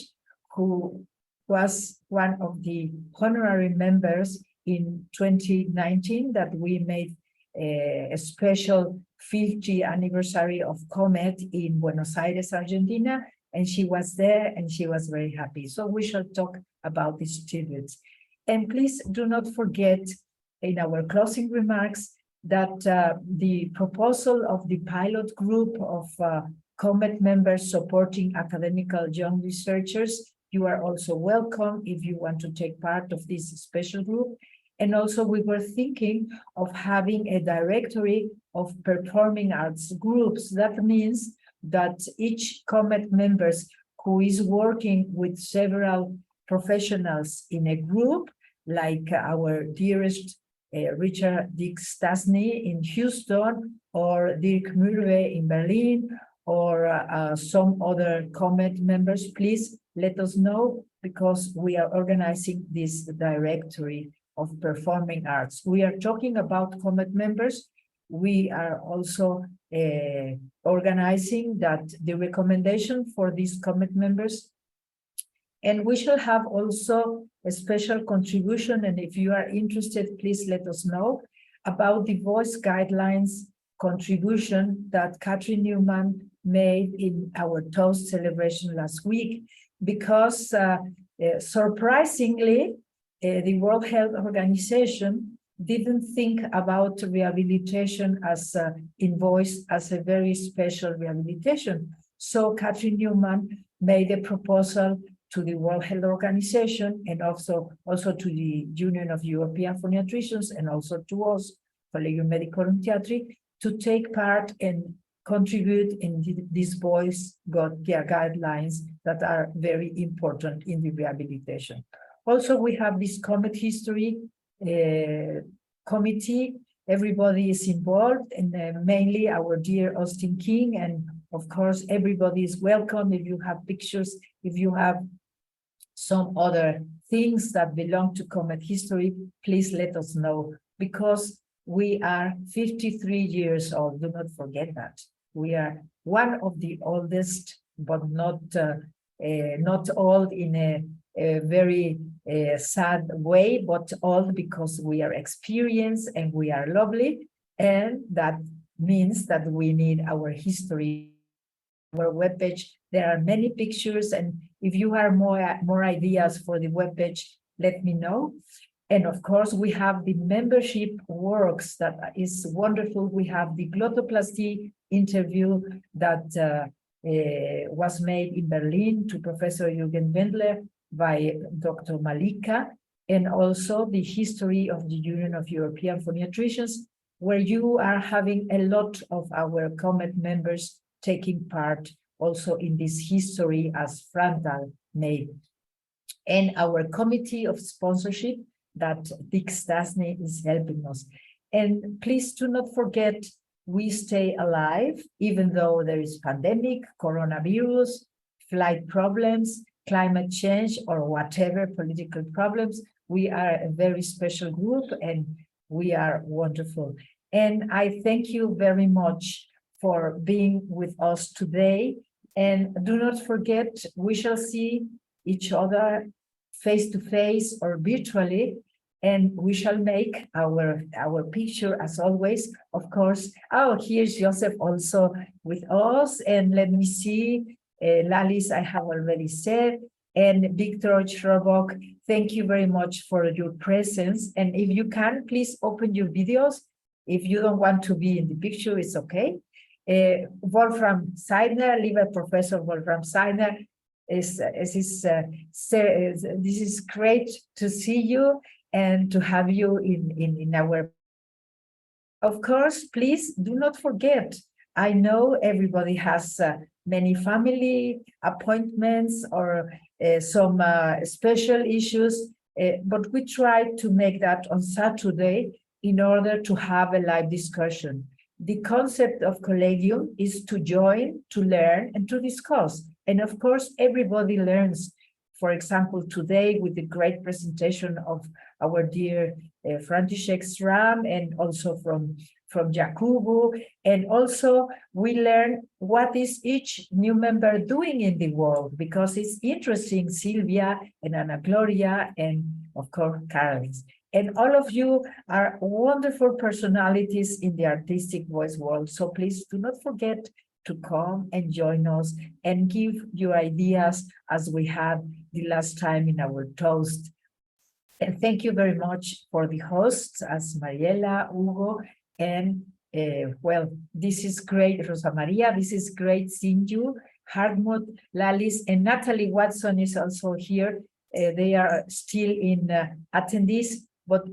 who was one of the honorary members in 2019 that we made a special 50th anniversary of CoMeT in Buenos Aires, Argentina, and she was there and she was very happy. So we shall talk about these tributes. And please do not forget in our closing remarks that the proposal of the pilot group of CoMeT members supporting academical young researchers, you are also welcome if you want to take part of this special group. And also we were thinking of having a directory of performing arts groups. That means that each CoMeT members who is working with several professionals in a group, like our dearest Richard Dick Stasny in Houston, or Dirk Murve in Berlin, or some other CoMeT members, please let us know, because we are organizing this directory of performing arts. We are talking about CoMeT members. We are also organizing that the recommendation for these CoMeT members, and we shall have also a special contribution, and if you are interested, please let us know about the voice guidelines contribution that Katrin Newman made in our toast celebration last week, because surprisingly, the World Health Organization didn't think about rehabilitation as in voice as a very special rehabilitation. So Katrin Newman made a proposal to the World Health Organization, and also to the Union of European Phoniatricians, and also to us, Collegium Medicorum Theatri, to take part and contribute in these voice guidelines that are very important in the rehabilitation. Also, we have this CoMeT history committee. Everybody is involved, and mainly our dear Austin King, and of course, everybody is welcome. If you have pictures, if you have some other things that belong to CoMeT history, please let us know, because we are 53 years old. Do not forget that. We are one of the oldest, but not old in a very sad way, but old because we are experienced and we are lovely, and that means that we need our history. Our webpage, there are many pictures, and if you have more ideas for the webpage, let me know. And of course, we have the membership works that is wonderful. We have the glottoplasty interview that was made in Berlin to Professor Jürgen Wendler by Dr. Malika, and also the history of the Union of European Phoniatricians where you are having a lot of our CoMeT members taking part also in this history as Frontal made. And our committee of sponsorship that Dick Stasny is helping us. And please do not forget, we stay alive, even though there is pandemic, coronavirus, flight problems, climate change, or whatever political problems. We are a very special group and we are wonderful. And I thank you very much for being with us today. And do not forget, we shall see each other face to face or virtually, and we shall make our picture as always, of course. Oh, here's Joseph also with us, and let me see, Lalis, I have already said, and Victor Schrobok, thank you very much for your presence. And if you can, please open your videos. If you don't want to be in the picture, it's okay. Wolfram Seidner, Lieber Professor Wolfram Seidner, this is great to see you and to have you in our. Of course, please do not forget, I know everybody has many family appointments or some special issues, but we try to make that on Saturday in order to have a live discussion. The concept of Collegium is to join, to learn, and to discuss. And of course, everybody learns. For example, today with the great presentation of our dear František Sram, and also from Jakubu. And also we learn what is each new member doing in the world, because it's interesting, Silvia and Ana Gloria, and of course, Carlos. And all of you are wonderful personalities in the artistic voice world. So please do not forget to come and join us and give your ideas as we had the last time in our toast. And thank you very much for the hosts as Mariela, Hugo, and well, this is great, Rosa Maria, this is great seeing you. Hartmut, Lalis, and Natalie Watson is also here. They are still in attendees, but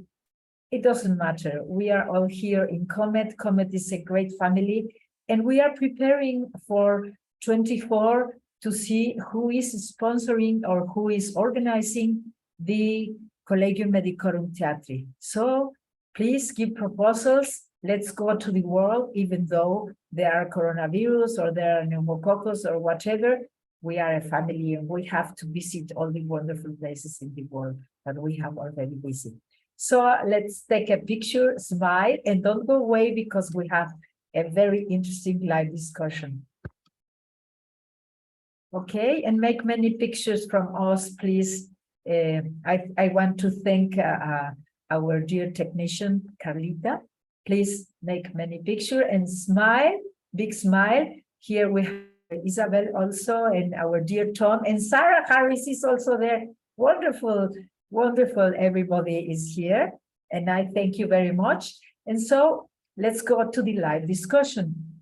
it doesn't matter. We are all here in CoMeT. CoMeT is a great family, and we are preparing for 24 to see who is sponsoring or who is organizing the Collegium Medicorum Theatri. So please give proposals. Let's go to the world, even though there are coronavirus or there are pneumococcus or whatever. We are a family and we have to visit all the wonderful places in the world that we have already visited. So let's take a picture, smile, and don't go away because we have a very interesting live discussion. Okay, and make many pictures from us, please. I want to thank our dear technician, Carlita. Please make many pictures and smile, big smile. Here we have Isabel also, and our dear Tom, and Sarah Harris is also there. Wonderful, wonderful, everybody is here, and I thank you very much. And so let's go to the live discussion.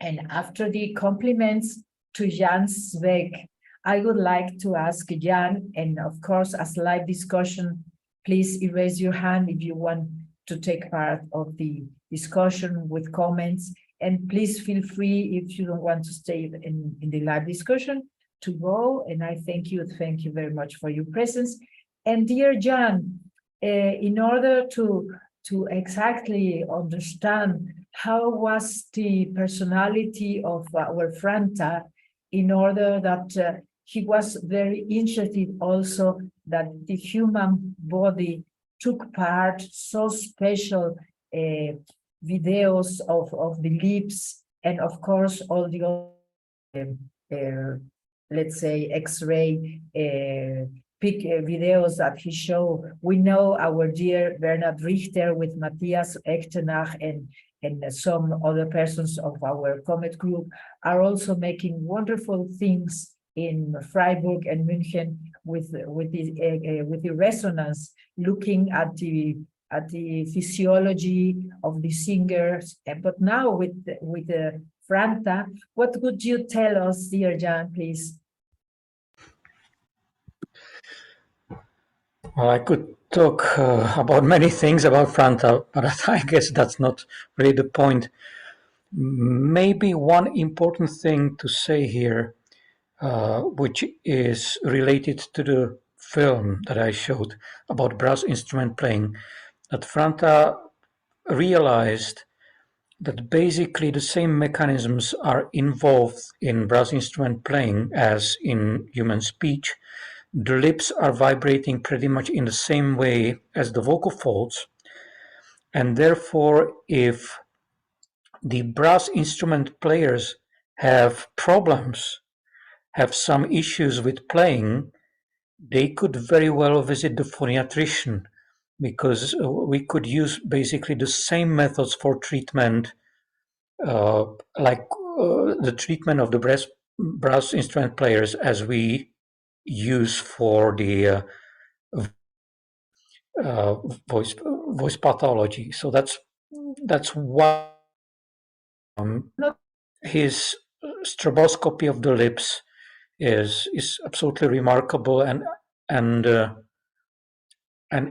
And after the compliments to Jan Zweig, I would like to ask Jan, and of course, as live discussion, please erase your hand if you want to take part of the discussion with comments. And please feel free, if you don't want to stay in the live discussion, to go. And I thank you very much for your presence. And dear Jan, in order to exactly understand how was the personality of our Franta, in order that he was very interested also that the human body took part so special videos of the lips, and of course all the let's say X-ray videos that he showed. We know our dear Bernhard Richter with Matthias Echtenach and some other persons of our CoMeT group are also making wonderful things in Freiburg and München with the resonance, looking at the physiology of the singers. But now with the Franta, what would you tell us, dear Jan, please? Well, I could talk about many things about Franta, but I guess that's not really the point. Maybe one important thing to say here, which is related to the film that I showed about brass instrument playing, that Franta realized that basically the same mechanisms are involved in brass instrument playing as in human speech. The lips are vibrating pretty much in the same way as the vocal folds, and therefore if the brass instrument players have problems, have some issues with playing, they could very well visit the phoniatrician, because we could use basically the same methods for treatment, uh, like the treatment of the brass instrument players as we use for the uh, voice pathology. So that's why his stroboscopy of the lips is absolutely remarkable, and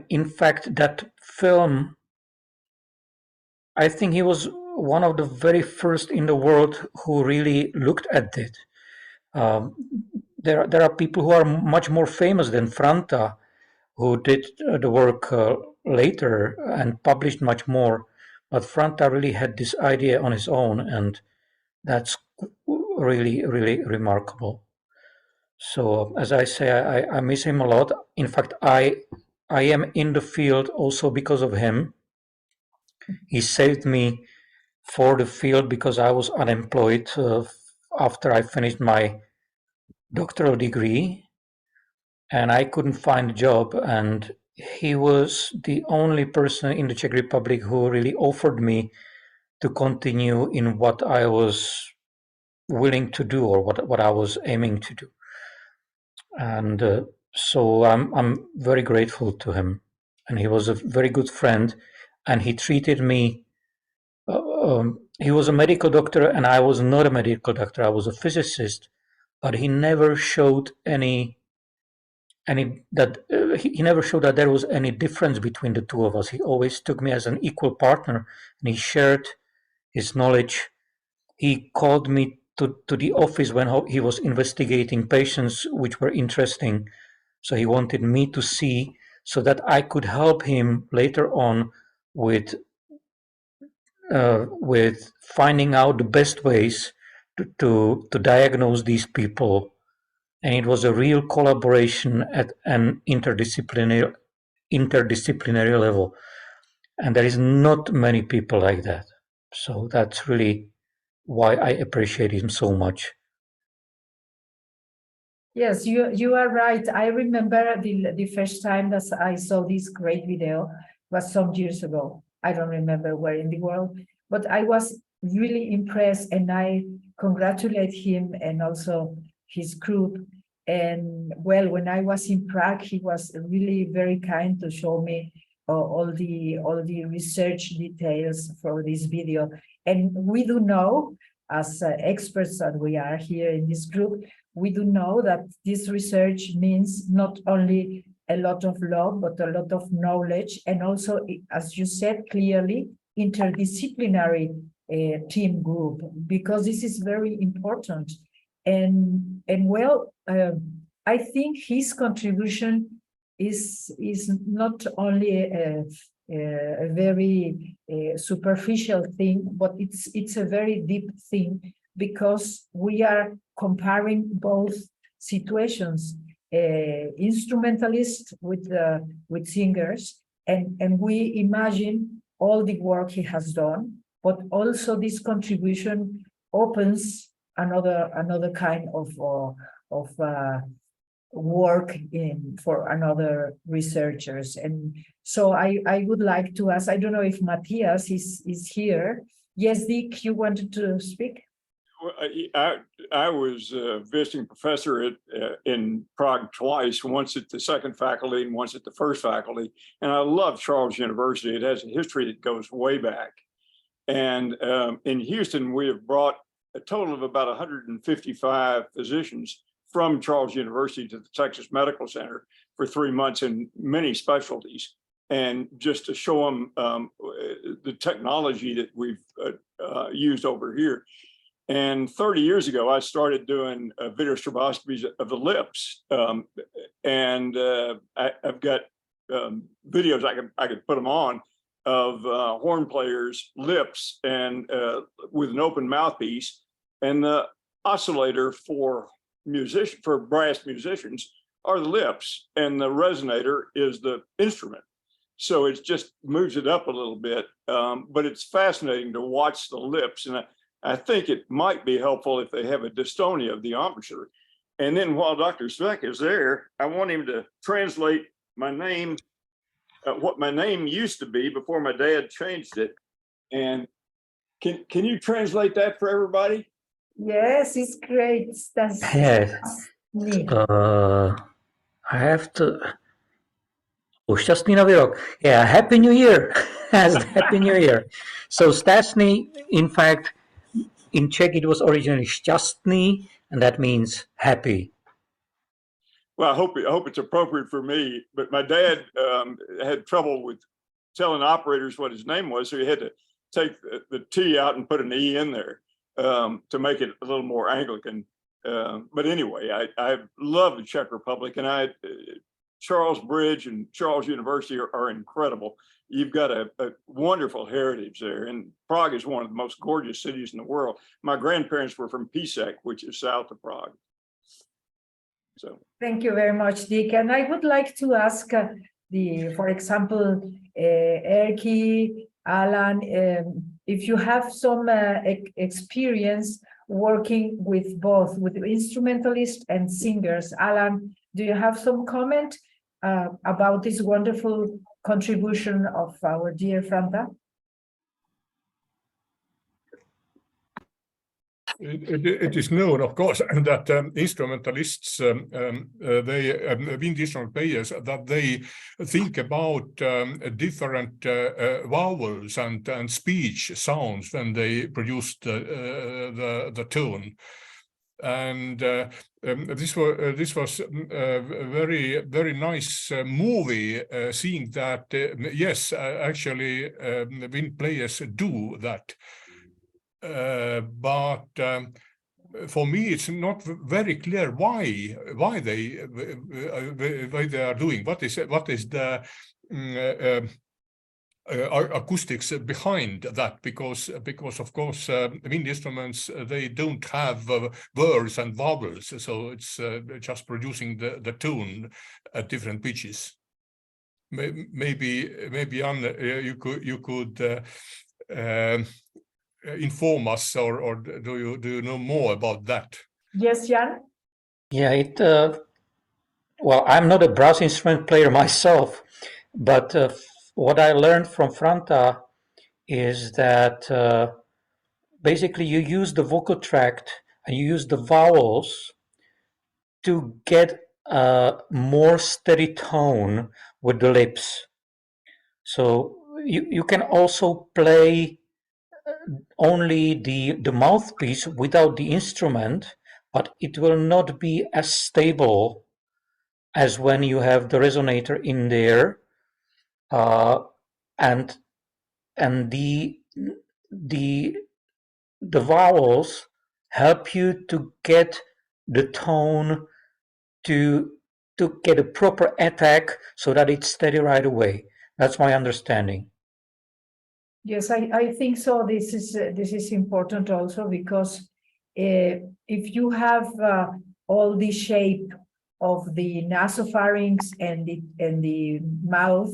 in fact that film, I think he was one of the very first in the world who really looked at it. Um, there are people who are much more famous than Franta who did the work later and published much more, but Franta really had this idea on his own, and that's really remarkable. So as I say, I miss him a lot. In fact, I am in the field also because of him. He saved me for the field because I was unemployed after I finished my doctoral degree, and I couldn't find a job. And he was the only person in the Czech Republic who really offered me to continue in what I was willing to do, or what I was aiming to do. And so I'm very grateful to him, and he was a very good friend, and he treated me. He was a medical doctor, and I was not a medical doctor. I was a physicist, but he never showed he never showed that there was any difference between the two of us. He always took me as an equal partner, and he shared his knowledge. He called me to the office when he was investigating patients which were interesting. So he wanted me to see so that I could help him later on with finding out the best ways to diagnose these people. And it was a real collaboration at an interdisciplinary level. And there is not many people like that. So that's really why I appreciate him so much. Yes, you are right. I remember the first time that I saw this great video was some years ago. I don't remember where in the world, but I was really impressed, and I congratulate him and also his group. And well, when I was in Prague, he was really very kind to show me all the research details for this video. And we do know, as experts that we are here in this group, we do know that this research means not only a lot of love, but a lot of knowledge, and also, as you said clearly, interdisciplinary team group, because this is very important. And well, I think his contribution is not only a very superficial thing, but it's a very deep thing, because we are comparing both situations, instrumentalists with singers, and we imagine all the work he has done, but also this contribution opens another kind of work for another researchers. And so I would like to ask, I don't know if Matthias is here. Yes, Dick, you wanted to speak? I was a visiting professor in Prague twice, once at the second faculty and once at the first faculty. And I love Charles University. It has a history that goes way back. And in Houston, we have brought a total of about 155 physicians from Charles University to the Texas Medical Center. for 3 months in many specialties, and just to show them the technology that we've used over here. And 30 years ago, I started doing video stroboscopies of the lips, and I've got videos I could put them on of horn players' lips and with an open mouthpiece, and the oscillator for brass musicians are the lips, and the resonator is the instrument. So it just moves it up a little bit, but it's fascinating to watch the lips, and I think it might be helpful if they have a dystonia of the embouchure. And then while Dr. Svek is there, I want him to translate my name, what my name used to be before my dad changed it. And can you translate that for everybody? Yes, it's great. That's neat. I have to. Šťastný nový rok. Yeah, Happy New Year. Happy New Year. So Stasny, in fact, in Czech it was originally šťastný, and that means happy. Well, I hope it's appropriate for me, but my dad had trouble with telling operators what his name was, so he had to take the T out and put an E in there to make it a little more Anglican. But anyway, I love the Czech Republic, and Charles Bridge and Charles University are incredible. You've got a wonderful heritage there, and Prague is one of the most gorgeous cities in the world. My grandparents were from Písek, which is south of Prague. So thank you very much, Dick. And I would like to ask for example, Erky, Alan, if you have some experience working with both, with instrumentalists and singers. Alan, do you have some comment about this wonderful contribution of our dear Franta? It is known, of course, that instrumentalists, wind instrument players, that they think about different vowels and speech sounds when they produce the tone. And this was a very nice movie, seeing that yes, actually wind players do that. But for me, it's not very clear why they are doing. What is the acoustics behind that? Because of course wind instruments, they don't have words and vowels, so it's just producing the tone at different pitches. Maybe Anne, you could inform us, or do you know more about that? Yes, Jan? Yeah, well, I'm not a brass instrument player myself, but what I learned from Franta is that basically you use the vocal tract and you use the vowels to get a more steady tone with the lips. So you can also play only the mouthpiece without the instrument, but it will not be as stable as when you have the resonator in there, and the vowels help you to get the tone to get a proper attack so that it's steady right away. That's my understanding. Yes, I think so. This is important also, because if you have all the shape of the nasopharynx and the mouth,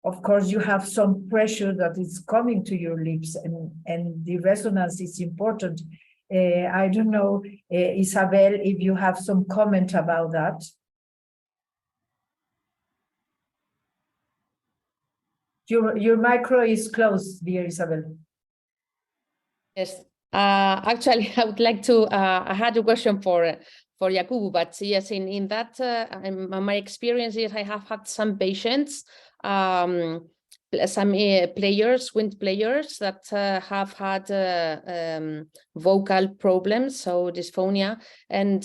of course you have some pressure that is coming to your lips, and the resonance is important. I don't know, Isabel, if you have some comment about that. Your micro is closed, dear Isabel. Yes, actually, I would like to. I had a question for Yakubu, but yes, in that, in my experience is I have had some patients players, wind players that have had vocal problems, so dysphonia. And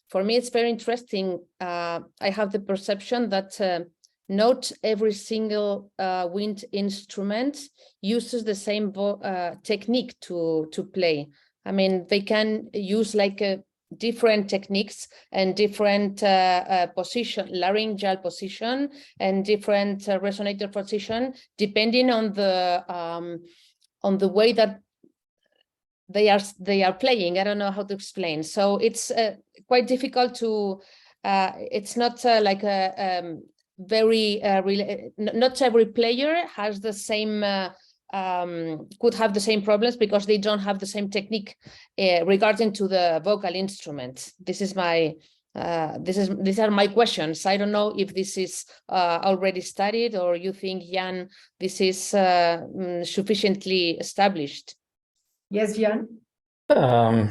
for me, it's very interesting. I have the perception that not every single wind instrument uses the same technique to play. I mean, they can use like different techniques and different position, laryngeal position, and different resonator position, depending on the way that they are playing. I don't know how to explain. So it's quite difficult to. It's not like a very not every player has the same. Could have the same problems because they don't have the same technique regarding to the vocal instrument. This is my these are my questions. I don't know if this is already studied, or you think, Jan, this is sufficiently established. Yes, Jan. I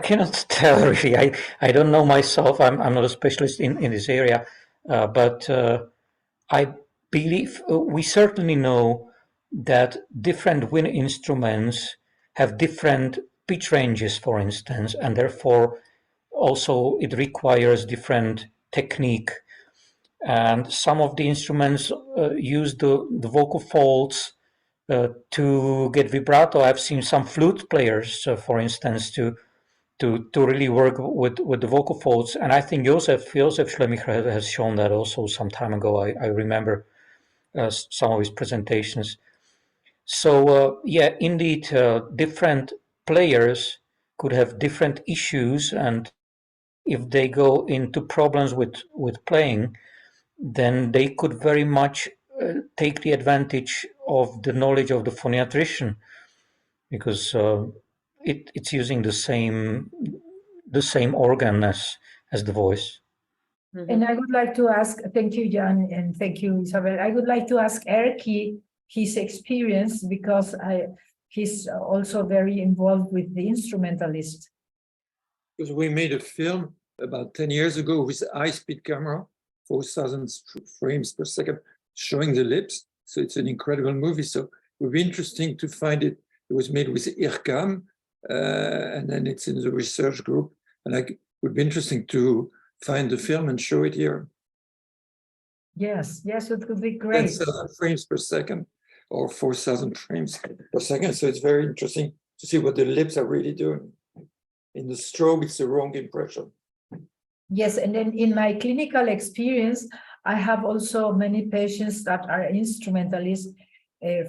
cannot tell really. I don't know myself. I'm not a specialist in this area, but I believe we certainly know that different wind instruments have different pitch ranges, for instance, and therefore also it requires different technique. And some of the instruments use the vocal folds to get vibrato. I've seen some flute players, for instance, to really work with the vocal folds. And I think Josef Schlemicher has shown that also some time ago. I remember some of his presentations. So yeah, indeed, different players could have different issues, and if they go into problems with playing, then they could very much take the advantage of the knowledge of the phoniatrician, because it's using the same organ as the voice. Mm-hmm. And I would like to ask, thank you, Jan, and thank you, Isabel. I would like to ask Erki his experience, because he's also very involved with the instrumentalist. Because we made a film about 10 years ago with high-speed camera, 4,000 frames per second, showing the lips. So it's an incredible movie. So it would be interesting to find it. It was made with IRCAM, and then it's in the research group. And it would be interesting to find the film and show it here. Yes, it would be great. 10,000 frames per second or 4,000 frames per second. So it's very interesting to see what the lips are really doing. In the strobe, it's the wrong impression. Yes, and then in my clinical experience, I have also many patients that are instrumentalists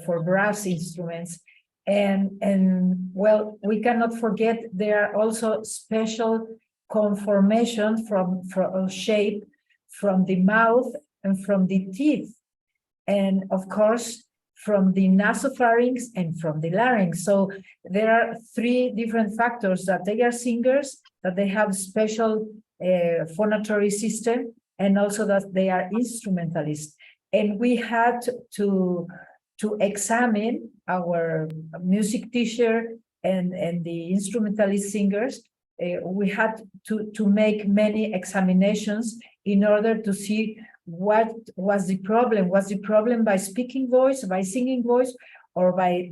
for brass instruments. And well, we cannot forget there are also special conformation from shape from the mouth and from the teeth, and of course from the nasopharynx and from the larynx. So there are three different factors: that they are singers, that they have special phonatory system, and also that they are instrumentalists. And we had to examine our music teacher and the instrumentalist singers. We had to make many examinations in order to see what was the problem. Was the problem by speaking voice, by singing voice, or by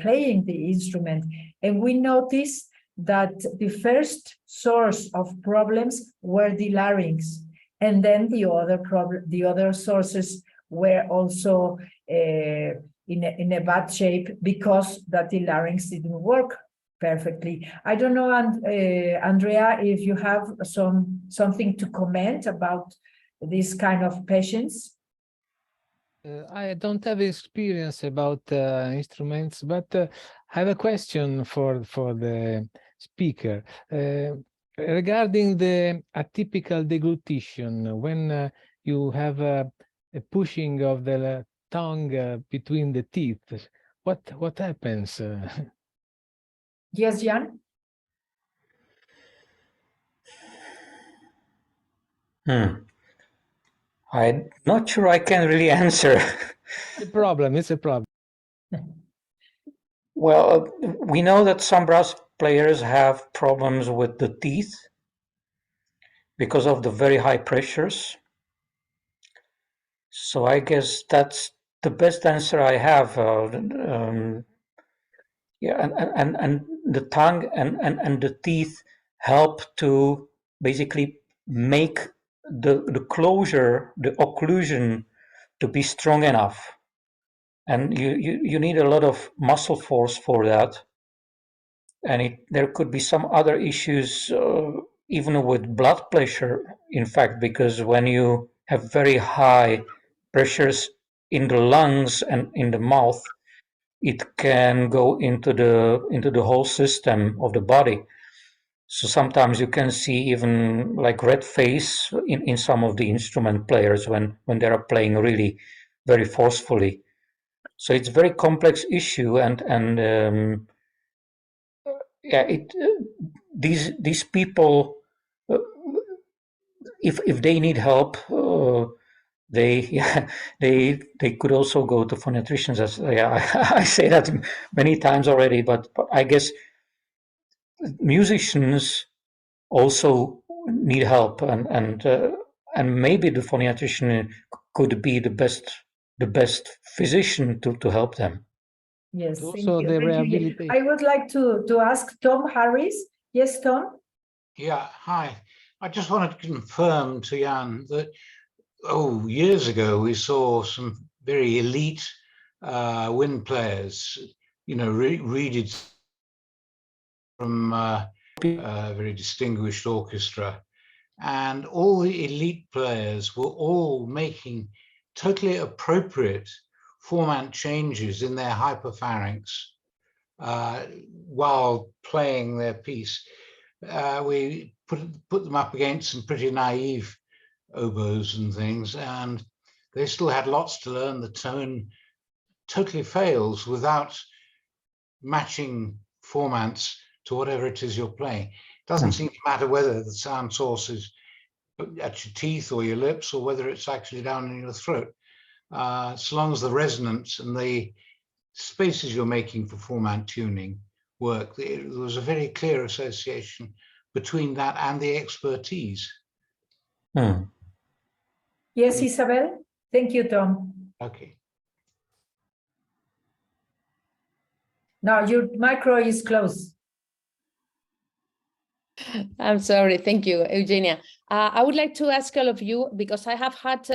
playing the instrument? And we noticed that the first source of problems were the larynx, and then the other sources were also in a bad shape because that the larynx didn't work perfectly. I don't know, Andrea, if you have something to comment about this kind of patients. I don't have experience about instruments, but I have a question for the speaker regarding the atypical deglutition. When you have a pushing of the tongue between the teeth, what happens? Yes, Jan? I'm not sure I can really answer. It's a problem. Well, we know that some brass players have problems with the teeth because of the very high pressures. So I guess that's the best answer I have. Yeah, and the tongue and the teeth help to basically make the closure, the occlusion, to be strong enough. And you need a lot of muscle force for that. And there could be some other issues, even with blood pressure, in fact, because when you have very high pressures in the lungs and in the mouth, it can go into the whole system of the body. So sometimes you can see even like red face in some of the instrument players when they are playing really very forcefully. So it's a very complex issue, and yeah, these people, if they need help, yeah, they could also go to phoniatricians. As yeah, I say that many times already, but I guess musicians also need help, and maybe the phoniatrician could be the best physician to help them. Yes, thank Also you. the Thank you. rehabilitation. I would like to ask Tom Harris. Yes, Tom? Yeah, hi. I just wanted to confirm to Jan that, years ago we saw some very elite wind players, reeded from a very distinguished orchestra. And all the elite players were all making totally appropriate format changes in their hyperpharynx while playing their piece. We put them up against some pretty naive oboes and things, and they still had lots to learn. The tone totally fails without matching formants to whatever it is you're playing. It doesn't seem to matter whether the sound source is at your teeth or your lips or whether it's actually down in your throat. So long as the resonance and the spaces you're making for formant tuning work, there was a very clear association between that and the expertise. Yes, Isabel? Thank you, Tom. Okay. Now your micro is closed. I'm sorry. Thank you, Eugenia. I would like to ask all of you, because I have had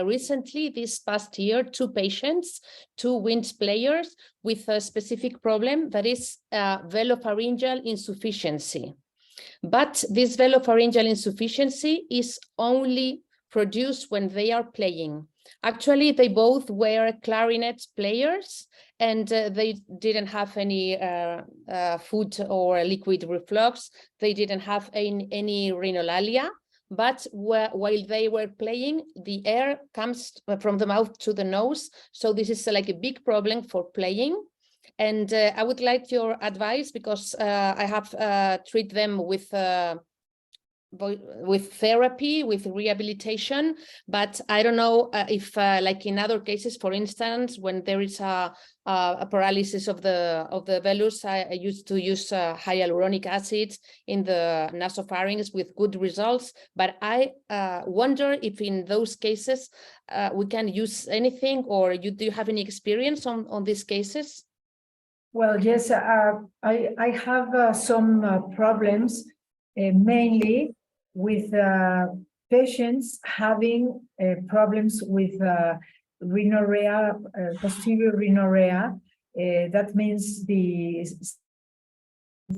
recently, this past year, 2 patients, 2 wind players with a specific problem that is velopharyngeal insufficiency. But this velopharyngeal insufficiency is only produced when they are playing. Actually, they both were clarinet players, and they didn't have any food or liquid reflux. They didn't have any rhinolalia, but while they were playing, the air comes from the mouth to the nose. So this is like a big problem for playing. And I would like your advice, because I have treated them with therapy, with rehabilitation, but I don't know if, like in other cases, for instance, when there is a paralysis of the velus, I used to use hyaluronic acid in the nasopharynx with good results. But I wonder if in those cases we can use anything, or do you have any experience on these cases? Well, yes, I have some problems, mainly with patients having problems with rhinorrhea, posterior rhinorrhea. That means the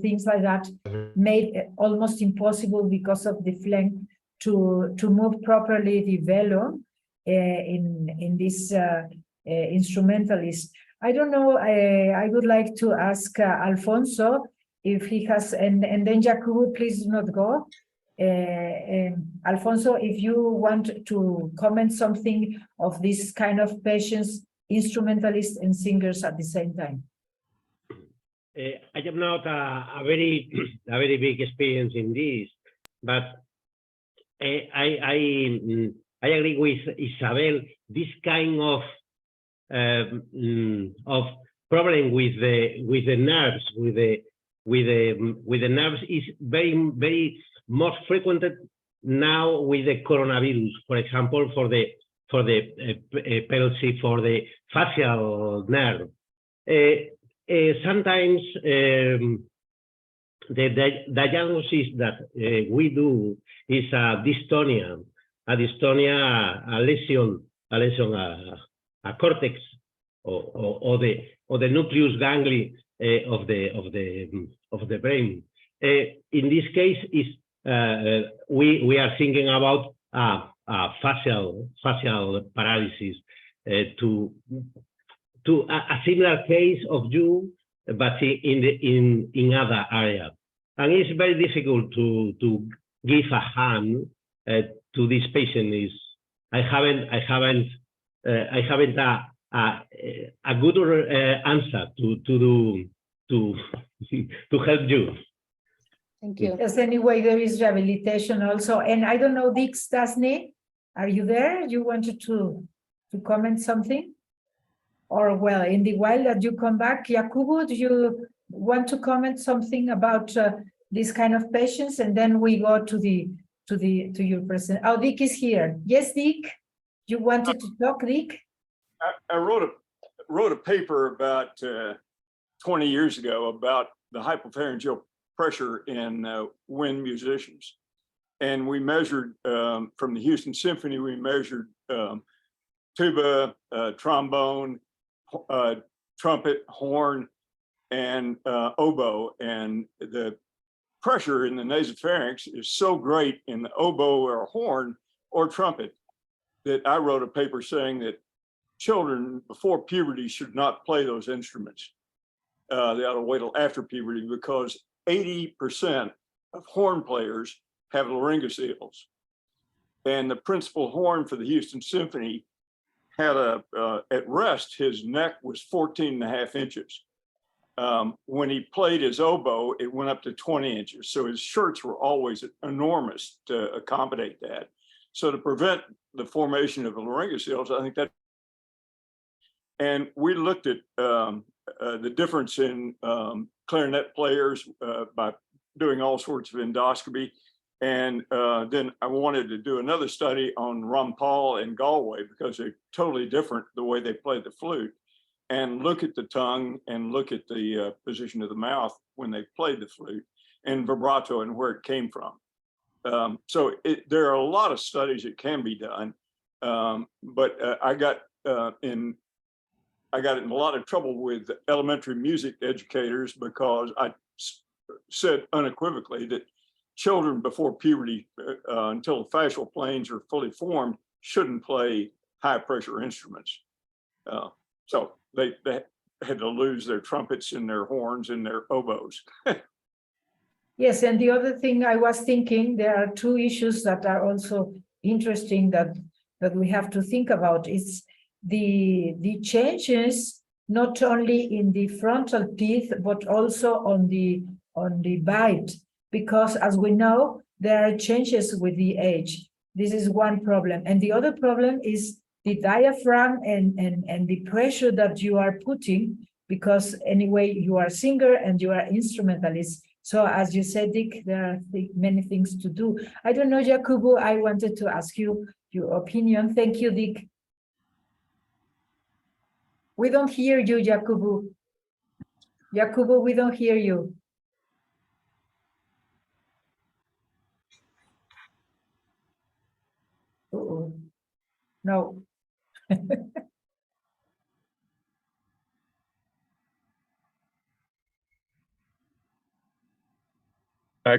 things like that made almost impossible because of the phlegm to move properly the velo in this instrumentalist. I don't know. I would like to ask Alfonso if he has, and then Jacobo, please do not go. Alfonso, if you want to comment something of this kind of patients, instrumentalists and singers at the same time. I have not a very big experience in this, but I agree with Isabel. This kind of problem with the nerves, with the nerves is very most frequent now with the coronavirus. For example, for the palsy for the facial nerve. Sometimes the diagnosis that we do is a dystonia, a lesion, a cortex or the nucleus ganglia of the brain. In this case, we are thinking about facial paralysis to a similar case of you, but in other area. And it's very difficult to give a hand to this patient. I haven't a good answer to help you. Thank you. Yes, anyway, there is rehabilitation also. And I don't know, Dick Stasny, are you there? You wanted to comment something? Or well, in the while that you come back, Jakubu, do you want to comment something about this kind of patients? And then we go to your person. Oh, Dick is here. Yes, Dick, you wanted to talk, Dick? I wrote a paper about 20 years ago about the hypopharyngeal pressure in wind musicians. And we measured from the Houston Symphony, we measured tuba, trombone, trumpet, horn, and oboe. And the pressure in the nasopharynx is so great in the oboe or horn or trumpet that I wrote a paper saying that children before puberty should not play those instruments. They ought to wait till after puberty, because 80% of horn players have laryngoceles. And the principal horn for the Houston Symphony had at rest, his neck was 14.5 inches. When he played his oboe, it went up to 20 inches. So his shirts were always enormous to accommodate that. So to prevent the formation of the laryngoceles, I think that, and we looked at the difference in clarinet players by doing all sorts of endoscopy. And then I wanted to do another study on Rampal and Galway, because they're totally different the way they play the flute, and look at the tongue and look at the position of the mouth when they played the flute, and vibrato and where it came from. So there are a lot of studies that can be done, but I got in a lot of trouble with elementary music educators, because I said unequivocally that children before puberty, until the fascial planes are fully formed, shouldn't play high pressure instruments. So they had to lose their trumpets and their horns and their oboes. Yes, and the other thing I was thinking, there are two issues that are also interesting that we have to think about. Is the changes not only in the frontal teeth, but also on the bite, because as we know, there are changes with the age. This is one problem. And the other problem is the diaphragm and the pressure that you are putting, because anyway, you are a singer and you are instrumentalist. So as you said, Dick, there are many things to do. I don't know, Jakubu, I wanted to ask you your opinion. Thank you, Dick. We don't hear you, Jakubu. Jakubu, we don't hear you. Uh-oh. No.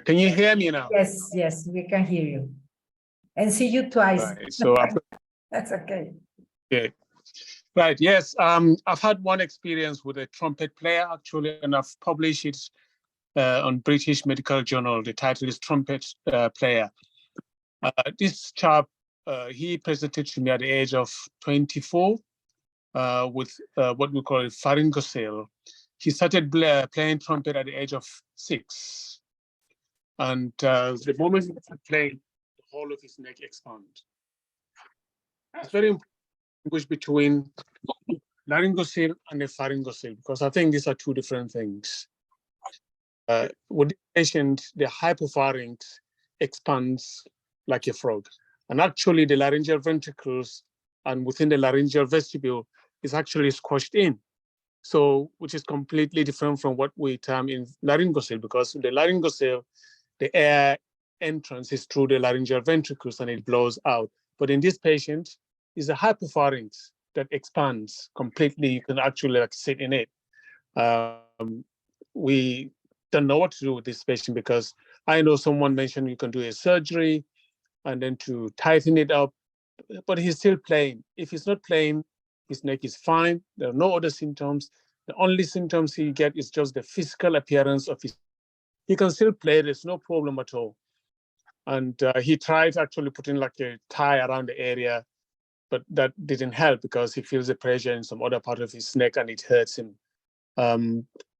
Can you hear me now? Yes, yes, we can hear you. And see you twice. Right, so that's okay. Okay. Right, yes. I've had one experience with a trumpet player, actually, and I've published it on British Medical Journal. The title is Trumpet Player. This chap, he presented to me at the age of 24 with what we call a pharyngocele. He started playing trumpet at the age of 6. And the moment he started playing, the whole of his neck expanded. It's very important to distinguish between laryngocele and a pharyngocele, because I think these are two different things. With the patient, the hypopharynx expands like a frog. And actually, the laryngeal ventricles and within the laryngeal vestibule is actually squashed in. So, which is completely different from what we term in laryngocele, because the laryngocele, the air entrance is through the laryngeal ventricles and it blows out. But in this patient, is a hypopharynx that expands completely. You can actually like sit in it. We don't know what to do with this patient, because I know someone mentioned you can do a surgery and then to tighten it up, but he's still playing. If he's not playing, his neck is fine. There are no other symptoms. The only symptoms he get is just the physical appearance of his. He can still play. There's no problem at all. And he tried actually putting like a tie around the area, but that didn't help because he feels the pressure in some other part of his neck and it hurts him.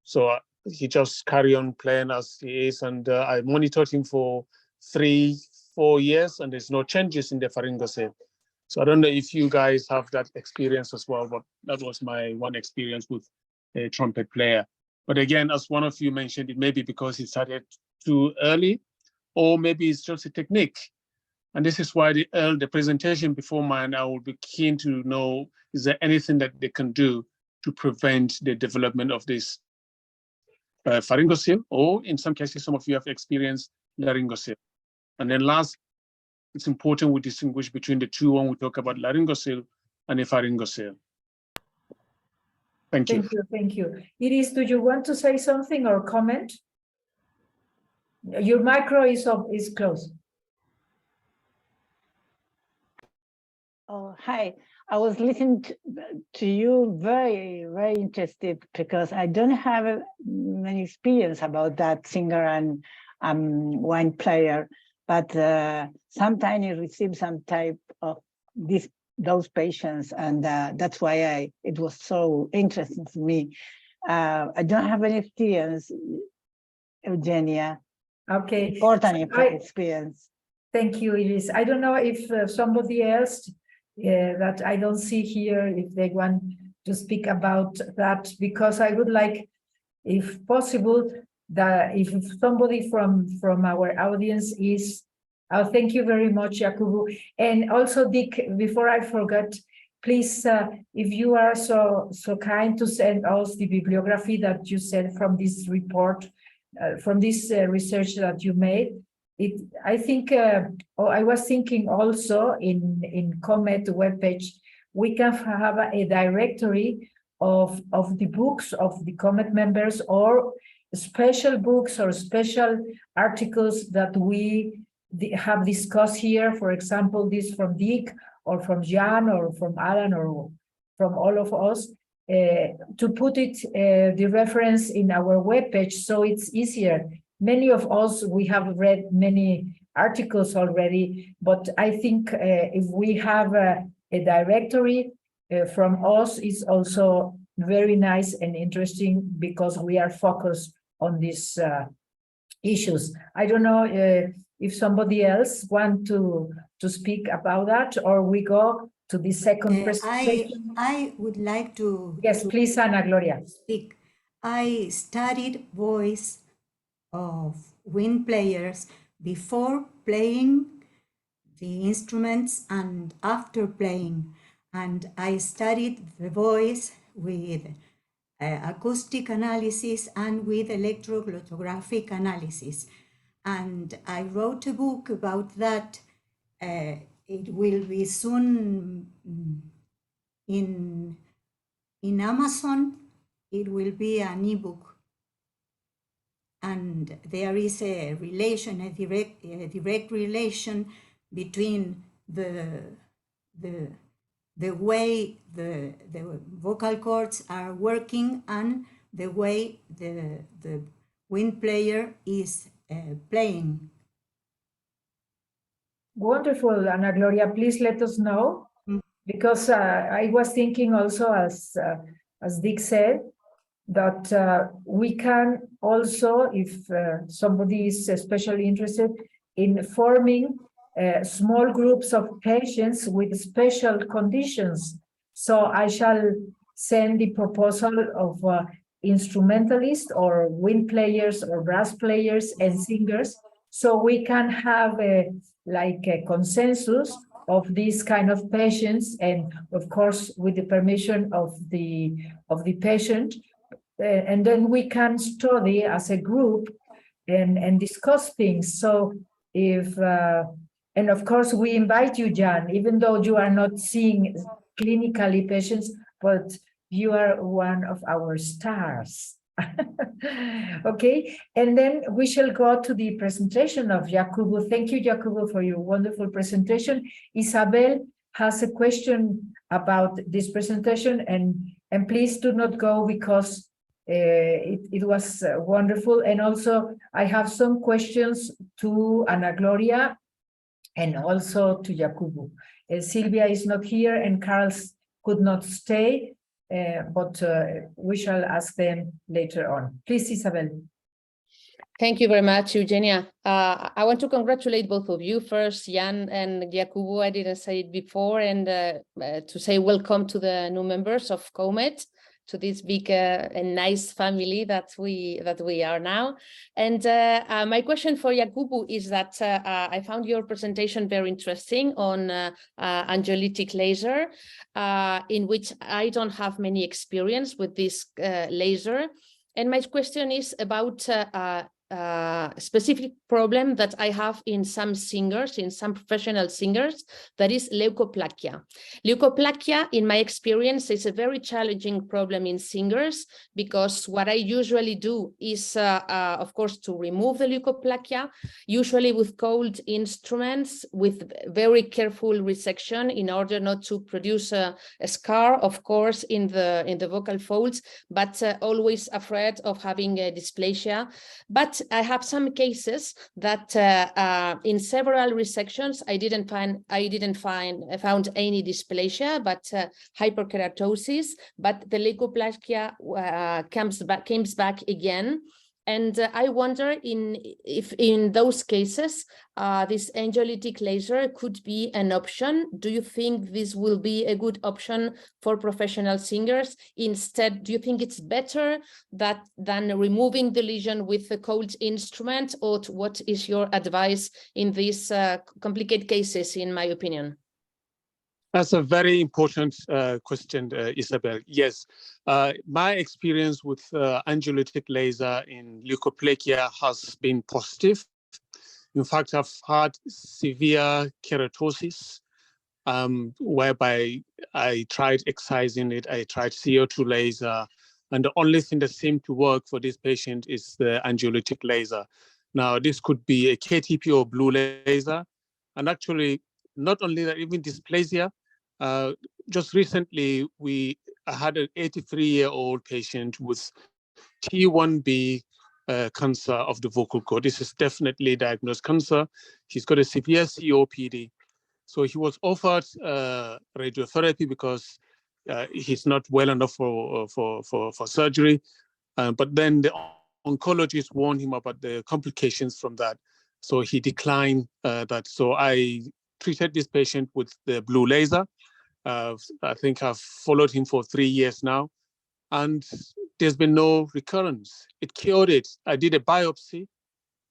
So he just carry on playing as he is, and I monitored him for 3-4 years, and there's no changes in the pharyngocele. So I don't know if you guys have that experience as well, but that was my one experience with a trumpet player. But again, as one of you mentioned, it may be because he started too early, or maybe it's just a technique. And this is why the presentation before mine, I would be keen to know, is there anything that they can do to prevent the development of this pharyngocele, or in some cases, some of you have experienced laryngocele. And then last, it's important we distinguish between the two when we talk about laryngocele and a pharyngocele. Thank you. Thank you. Iris, do you want to say something or comment? Your micro is closed. Oh, hi. I was listening to you, very, very interested, because I don't have many experience about that singer and wine player, but sometimes I receive some type of those patients, and that's why it was so interesting to me. I don't have any experience, Eugenia. Okay. Important experience. Thank you, Iris. I don't know if somebody else that I don't see here, if they want to speak about that, because I would like, if possible, that if somebody from our audience is, thank you very much, Jakubu. And also, Dick, before I forget, please, if you are so kind to send us the bibliography that you sent from this report, from this research that you made. I think, I was thinking also in CoMeT webpage, we can have a directory of the books of the CoMeT members, or special books or special articles that we have discussed here. For example, this from Dick or from Jan or from Alan or from all of us, to put it, the reference in our webpage, so it's easier. Many of us, we have read many articles already, but I think if we have a directory from us, is also very nice and interesting, because we are focused on these issues. I don't know if somebody else want to speak about that, or we go to the second presentation. I would like to... Yes, please, Ana Gloria. Speak. I studied voice of wind players before playing the instruments and after playing, and I studied the voice with acoustic analysis and with electroglottographic analysis, and I wrote a book about that. It will be soon in Amazon. It will be an ebook. And there is a relation, a direct relation between the way the vocal cords are working and the way the wind player is playing. Wonderful, Ana Gloria. Please let us know, because I was thinking also, as Dick said, that we can also, if somebody is especially interested in forming small groups of patients with special conditions. So I shall send the proposal of instrumentalists or wind players or brass players and singers, so we can have like a consensus of these kind of patients, and of course with the permission of the patient, and then we can study as a group and discuss things. So if and of course we invite you, Jan, even though you are not seeing clinically patients, but you are one of our stars. Okay, and then we shall go to the presentation of Jacobo. Thank you, Jacobo, for your wonderful presentation. Isabel has a question about this presentation, and please do not go, because it was wonderful. And also I have some questions to Ana Gloria and also to Jacobo. Sylvia is not here and Carl could not stay, but we shall ask them later on. Please, Isabel. Thank you very much, Eugenia. I want to congratulate both of you. First, Jan and Jacobo, I didn't say it before, and to say welcome to the new members of CoMeT, to this big and nice family that we are now. And my question for Jacobo is that I found your presentation very interesting on angiolytic laser, in which I don't have many experience with this laser. And my question is about specific problem that I have in some singers, in some professional singers, that is leukoplakia. Leukoplakia, in my experience, is a very challenging problem in singers, because what I usually do is, of course, to remove the leukoplakia, usually with cold instruments, with very careful resection in order not to produce a scar, of course, in the vocal folds, but always afraid of having a dysplasia. But I have some cases that in several resections I didn't found any dysplasia, but hyperkeratosis. But the leukoplakia comes back again. And I wonder if in those cases, this angiolytic laser could be an option. Do you think this will be a good option for professional singers? Instead, do you think it's better than removing the lesion with a cold instrument? Or what is your advice in these complicated cases, in my opinion? That's a very important question, Isabel. Yes, my experience with angiolytic laser in leukoplakia has been positive. In fact, I've had severe keratosis, whereby I tried excising it, I tried CO2 laser, and the only thing that seemed to work for this patient is the angiolytic laser. Now, this could be a KTP or blue laser, and actually, not only that, even dysplasia. Just recently, I had an 83-year-old patient with T1B cancer of the vocal cord. This is definitely diagnosed cancer. He's got a severe COPD. So he was offered radiotherapy because he's not well enough for surgery. But then the oncologist warned him about the complications from that. So he declined that. So I treated this patient with the blue laser. I think I've followed him for 3 years now, and there's been no recurrence. It cured it. I did a biopsy,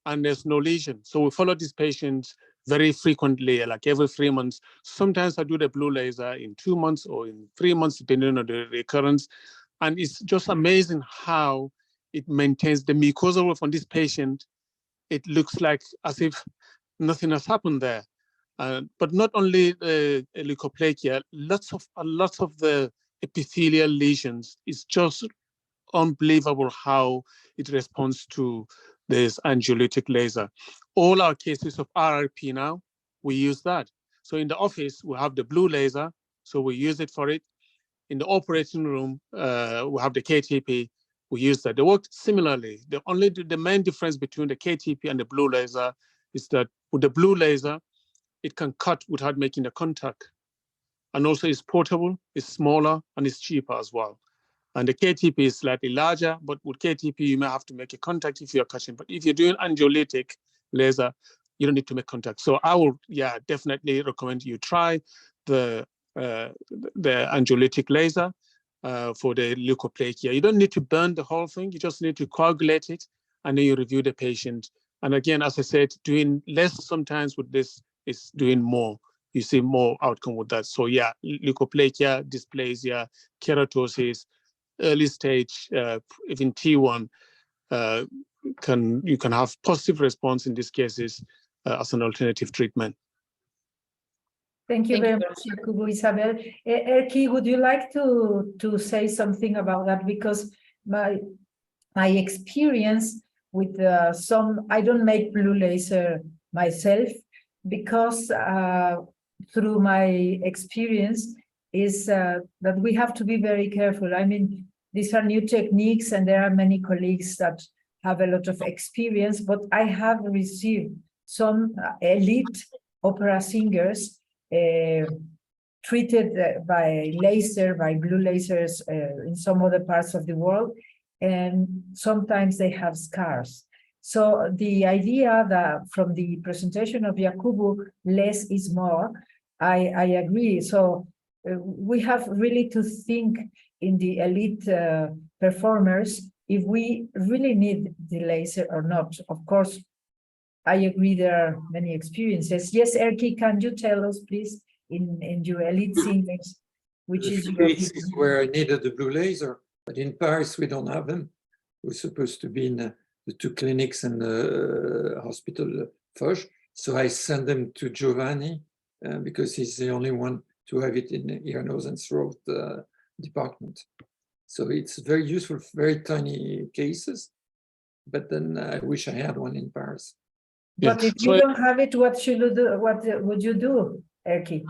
and there's no lesion. So we follow these patients very frequently, like every 3 months. Sometimes I do the blue laser in 2 months or in 3 months, depending on the recurrence. And it's just amazing how it maintains the mucosal wall on this patient. It looks like as if nothing has happened there. But not only leukoplakia, lots of the epithelial lesions. It's just unbelievable how it responds to this angiolytic laser. All our cases of RRP now, we use that. So in the office, we have the blue laser, so we use it for it. In the operating room, we have the KTP, we use that. They work similarly. The main difference between the KTP and the blue laser is that with the blue laser, it can cut without making the contact. And also it's portable, it's smaller, and it's cheaper as well. And the KTP is slightly larger, but with KTP, you may have to make a contact if you're cutting. But if you're doing angiolytic laser, you don't need to make contact. So I will, definitely recommend you try the angiolytic laser for the leukoplakia. You don't need to burn the whole thing. You just need to coagulate it, and then you review the patient. And again, as I said, doing less sometimes with this is doing more. you see more outcome with that. So yeah, leukoplakia, dysplasia, keratosis, early stage, even T1, you can have positive response in these cases as an alternative treatment. Thank you very much, Jacobo. Isabel. Erki, would you like to say something about that? Because my experience with I don't make blue laser myself, because through my experience is that we have to be very careful. I mean, these are new techniques and there are many colleagues that have a lot of experience, but I have received some elite opera singers treated by laser, by blue lasers in some other parts of the world, and sometimes they have scars. So the idea that from the presentation of Jacobo, less is more, I agree. So we have really to think in the elite performers if we really need the laser or not. Of course, I agree there are many experiences. Yes, Erki, can you tell us, please, in your elite singers, which is your cases where I needed the blue laser, but in Paris we don't have them. We're supposed to be in the two clinics and the hospital first. So I send them to Giovanni because he's the only one to have it in the ear, nose, and throat department. So it's very useful, very tiny cases. But then I wish I had one in Paris. But if you don't have it, what should you do? What would you do, Erki?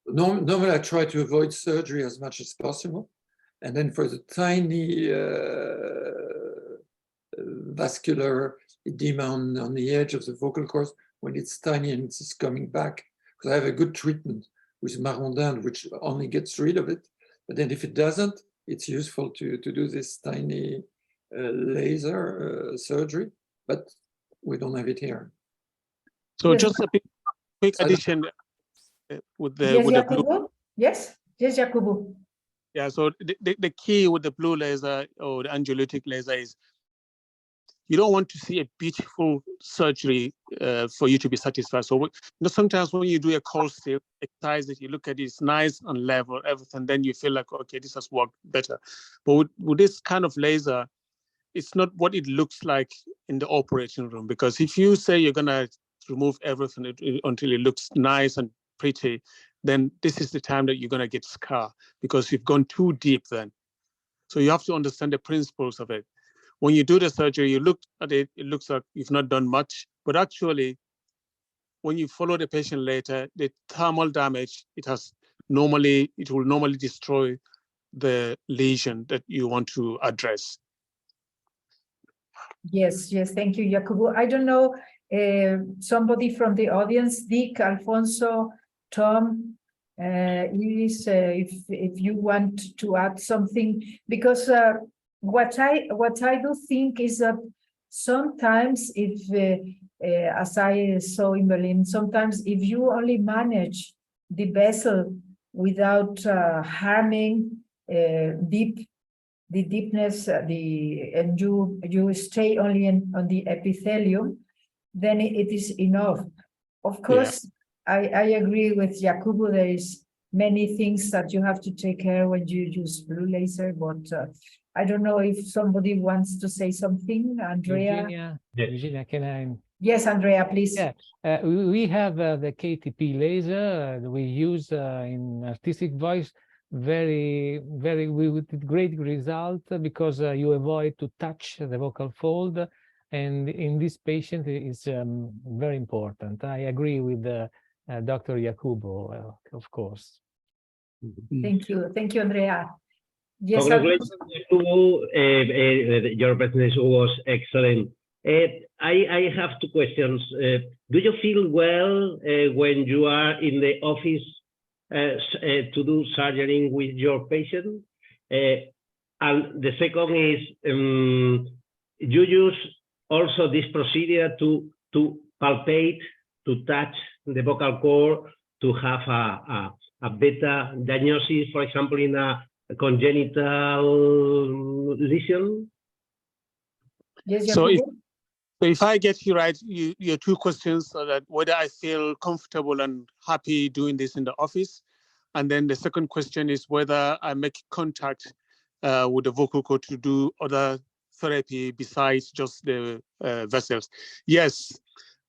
Normally, I try to avoid surgery as much as possible. And then for the tiny vascular edema on the edge of the vocal cords, when it's tiny and it's coming back, because I have a good treatment with Marondin, which only gets rid of it. But then if it doesn't, it's useful to do this tiny laser surgery, but we don't have it here. So yes, just a quick addition with the blue. Yes, Jacobo. Yeah, so the key with the blue laser or the angiolytic laser is you don't want to see a beautiful surgery for you to be satisfied. So sometimes when you do a cold still, excise it, you look at it, it's nice and level, everything, then you feel like, okay, this has worked better. But with this kind of laser, it's not what it looks like in the operating room, because if you say you're gonna remove everything until it looks nice and pretty, then this is the time that you're gonna get scar, because you've gone too deep then. So you have to understand the principles of it. When you do the surgery, you look at it, it looks like you've not done much, but actually, when you follow the patient later, the thermal damage, it will normally destroy the lesion that you want to address. Yes, thank you, Jacobo. I don't know, somebody from the audience, Dick, Alfonso, Tom, Iris, if you want to add something, because what I do think is that sometimes as I saw in Berlin, sometimes if you only manage the vessel without harming the deepness, and you stay only on the epithelium, then it is enough. Of course, yeah. I agree with Jacobo. There is many things that you have to take care when you use blue laser, but I don't know if somebody wants to say something. Andrea? Eugenia, can I? Yes, Andrea, please. Yeah, we have the KTP laser we use in artistic voice with great result, because you avoid to touch the vocal fold, and in this patient is very important. I agree with Dr. Jacobo, of course. Thank you, Andrea. Yes, congratulations, Jacobo. Your presentation was excellent. I have two questions. Do you feel well when you are in the office to do surgery with your patient? And the second is, you use also this procedure to palpate, to touch the vocal cord, to have a better diagnosis, for example, in a congenital lesion? Yes, so So if I get you right, your two questions are that whether I feel comfortable and happy doing this in the office. And then the second question is whether I make contact with the vocal cord to do other therapy besides just the vessels. Yes,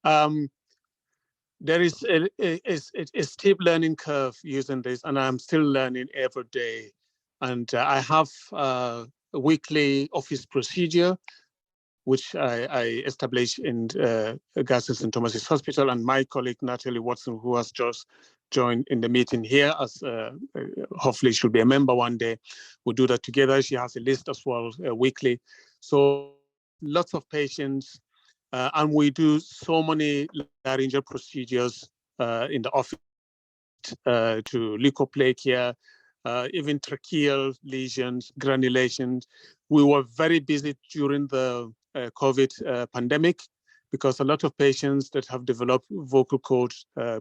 there is a steep learning curve using this, and I'm still learning every day. And I have a weekly office procedure, which I established in Gaza St. Thomas's Hospital, and my colleague Natalie Watson, who has just joined in the meeting here, as hopefully she'll be a member one day. We'll do that together. She has a list as well weekly. So lots of patients, and we do so many laryngeal procedures in the office to leukoplakia, even tracheal lesions, granulations. We were very busy during the COVID pandemic because a lot of patients that have developed vocal cord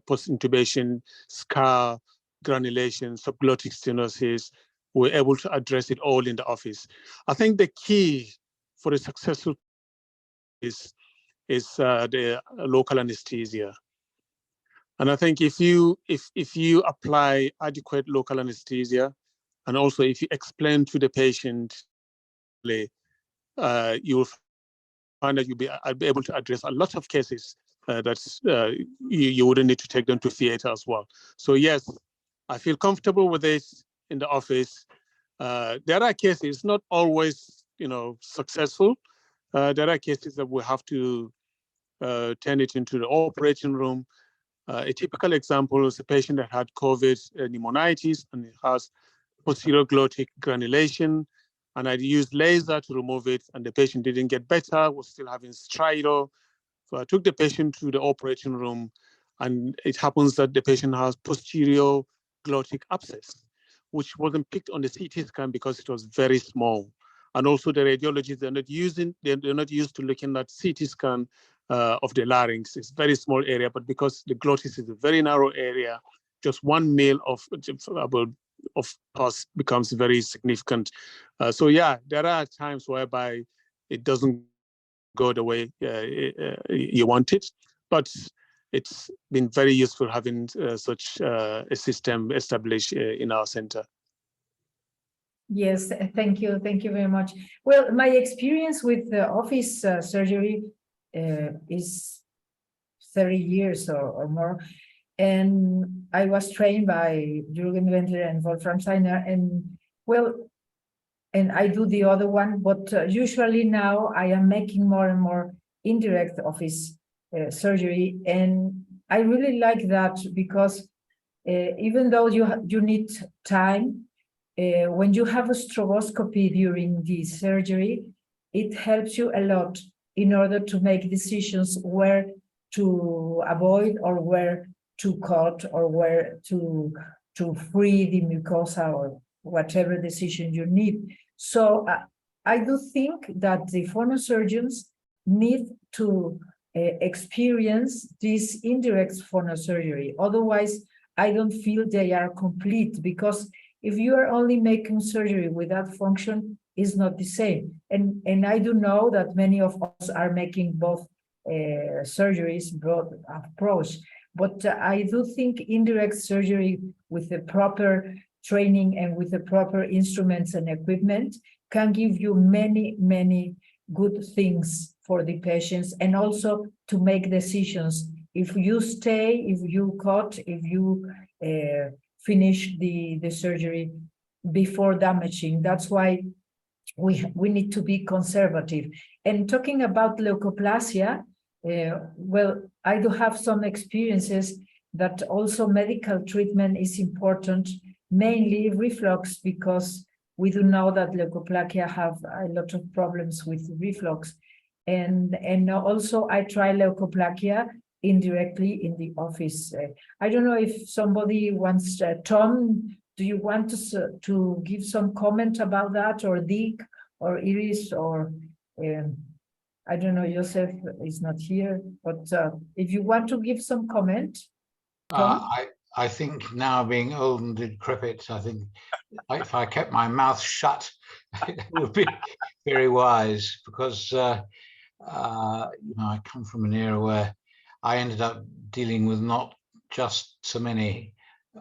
post-intubation, scar, granulation, subglottic stenosis, were able to address it all in the office. I think the key for a successful is the local anesthesia. And I think if you apply adequate local anesthesia, and also if you explain to the patient, you will find that you'll be able to address a lot of cases that you wouldn't need to take them to theater as well. So yes, I feel comfortable with this in the office. There are cases, not always, successful. There are cases that we have to turn it into the operating room. A typical example is a patient that had COVID pneumonitis and it has posterior glottic granulation, and I used laser to remove it, and the patient didn't get better, was still having stridor. So I took the patient to the operating room, and it happens that the patient has posterior glottic abscess, which wasn't picked on the CT scan because it was very small. And also the radiologists, they're not used to looking at CT scan of the larynx. It's a very small area, but because the glottis is a very narrow area, just 1 mil of pus becomes very significant. So yeah, there are times whereby it doesn't go the way you want it, but it's been very useful having such a system established in our center. Yes, thank you. Thank you very much. Well, my experience with office surgery is 30 years or more. And I was trained by Jürgen Wendler and Wolfram Seiner. And well, and I do the other one, but usually now I am making more and more indirect office surgery. And I really like that because even though you need time, when you have a stroboscopy during the surgery, it helps you a lot in order to make decisions where to avoid or where to cut or where to free the mucosa or whatever decision you need. So I do think that the phonosurgeons need to experience this indirect phonosurgery. Otherwise, I don't feel they are complete, because if you are only making surgery without function, is not the same. And I do know that many of us are making both surgeries, both approach. But I do think indirect surgery with the proper training and with the proper instruments and equipment can give you many, many good things for the patients, and also to make decisions. If you stay, if you cut, if you finish the surgery before damaging. That's why we need to be conservative. And talking about leukoplasia, well, I do have some experiences that also medical treatment is important, mainly reflux, because we do know that leukoplakia have a lot of problems with reflux. And also I try leukoplakia indirectly in the office. I don't know if somebody wants, Tom, do you want to give some comment about that, or Dick, or Iris, or I don't know, Joseph is not here, but if you want to give some comment, Tom? I think now, being old and decrepit, I think if I kept my mouth shut, it would be very wise, because you know, I come from an era where I ended up dealing with not just so many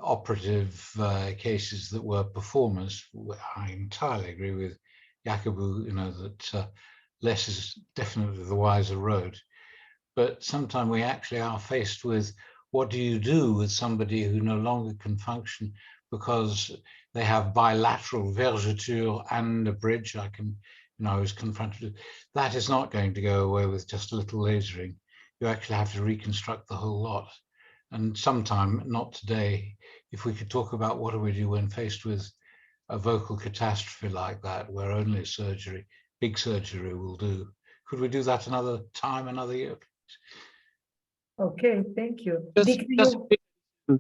operative cases that were performers. I entirely agree with Jacobu, you know, that less is definitely the wiser road. But sometimes we actually are faced with, what do you do with somebody who no longer can function because they have bilateral vergeture and a bridge? I was confronted with that. Is not going to go away with just a little lasering. You actually have to reconstruct the whole lot. And sometime, not today, if we could talk about what do we do when faced with a vocal catastrophe like that, where only surgery, big surgery will do. Could we do that another time, another year? Okay, thank you. Just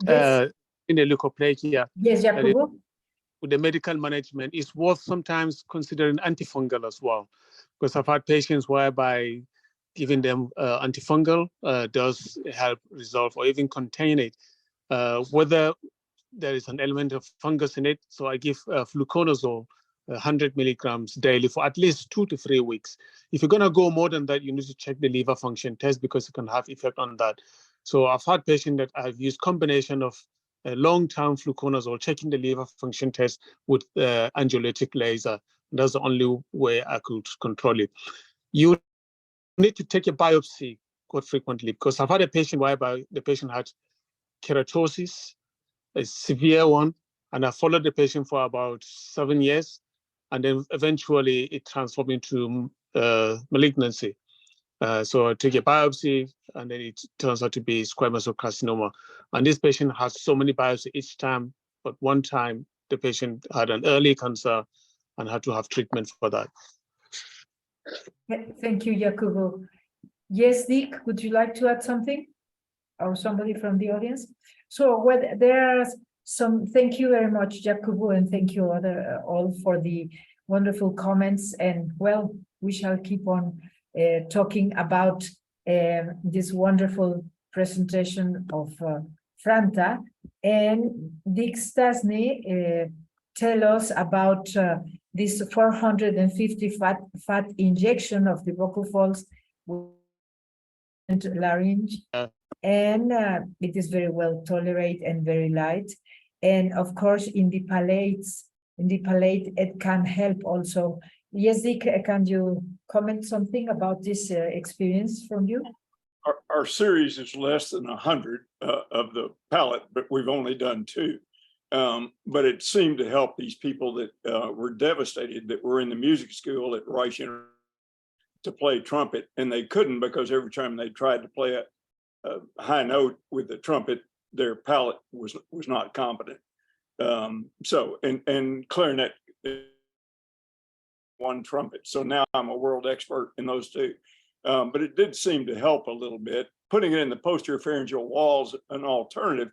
Yes. in a leukoplakia. Yes, Jacobo. With the medical management, it's worth sometimes considering antifungal as well, because I've had patients whereby giving them antifungal does help resolve or even contain it, whether there is an element of fungus in it. So I give fluconazole 100 milligrams daily for at least 2 to 3 weeks. If you're going to go more than that, you need to check the liver function test because it can have effect on that. So I've had patients that I've used combination of long-term fluconazole, checking the liver function test with angiolytic laser. That's the only way I could control it. You need to take a biopsy quite frequently, because I've had a patient whereby the patient had keratosis, a severe one, and I followed the patient for about 7 years, and then eventually it transformed into malignancy. So I take a biopsy, and then it turns out to be squamous cell carcinoma. And this patient has so many biopsies each time, but one time the patient had an early cancer and had to have treatment for that. Thank you, Jacobo. Yes, Dick, would you like to add something? Or somebody from the audience? So there are some, thank you very much, Jacobo, and thank you all for the wonderful comments. And well, we shall keep on talking about this wonderful presentation of Franta. And Dick Stasny tell us about this 450 fat injection of the vocal folds and larynx. And it is very well tolerated and very light. And of course, in the palate, it can help also. Yes, Dick, can you comment something about this experience from you? Our series is less than 100 of the palette, but we've only done 2. But it seemed to help these people that were devastated, that were in the music school at Rice University to play trumpet, and they couldn't because every time they tried to play a high note with the trumpet, their palate was not competent. So and clarinet, one trumpet. So now I'm a world expert in those 2. But it did seem to help a little bit. Putting it in the posterior pharyngeal walls, an alternative.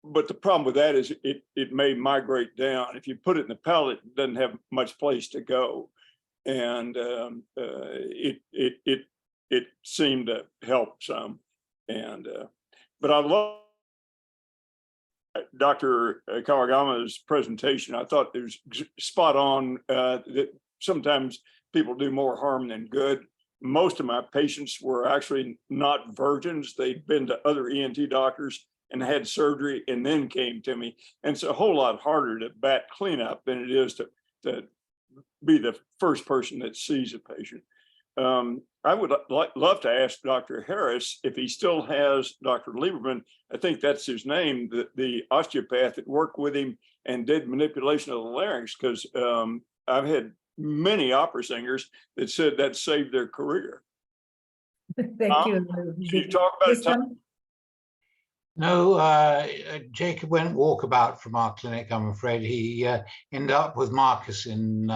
But the problem with that is it may migrate down. If you put it in the palate, it doesn't have much place to go, and it seemed to help some. And but I love Dr. Kawagama's presentation. I thought it was spot on. That sometimes people do more harm than good. Most of my patients were actually not virgins. They'd been to other ENT doctors and had surgery and then came to me. And it's a whole lot harder to bat cleanup than it is to be the first person that sees a patient. I would love to ask Dr. Harris if he still has Dr. Lieberman, I think that's his name, the osteopath that worked with him and did manipulation of the larynx, because I've had many opera singers that said that saved their career. Thank you. Can you talk about time? No, Jacob went walkabout from our clinic, I'm afraid. He ended up with Marcus in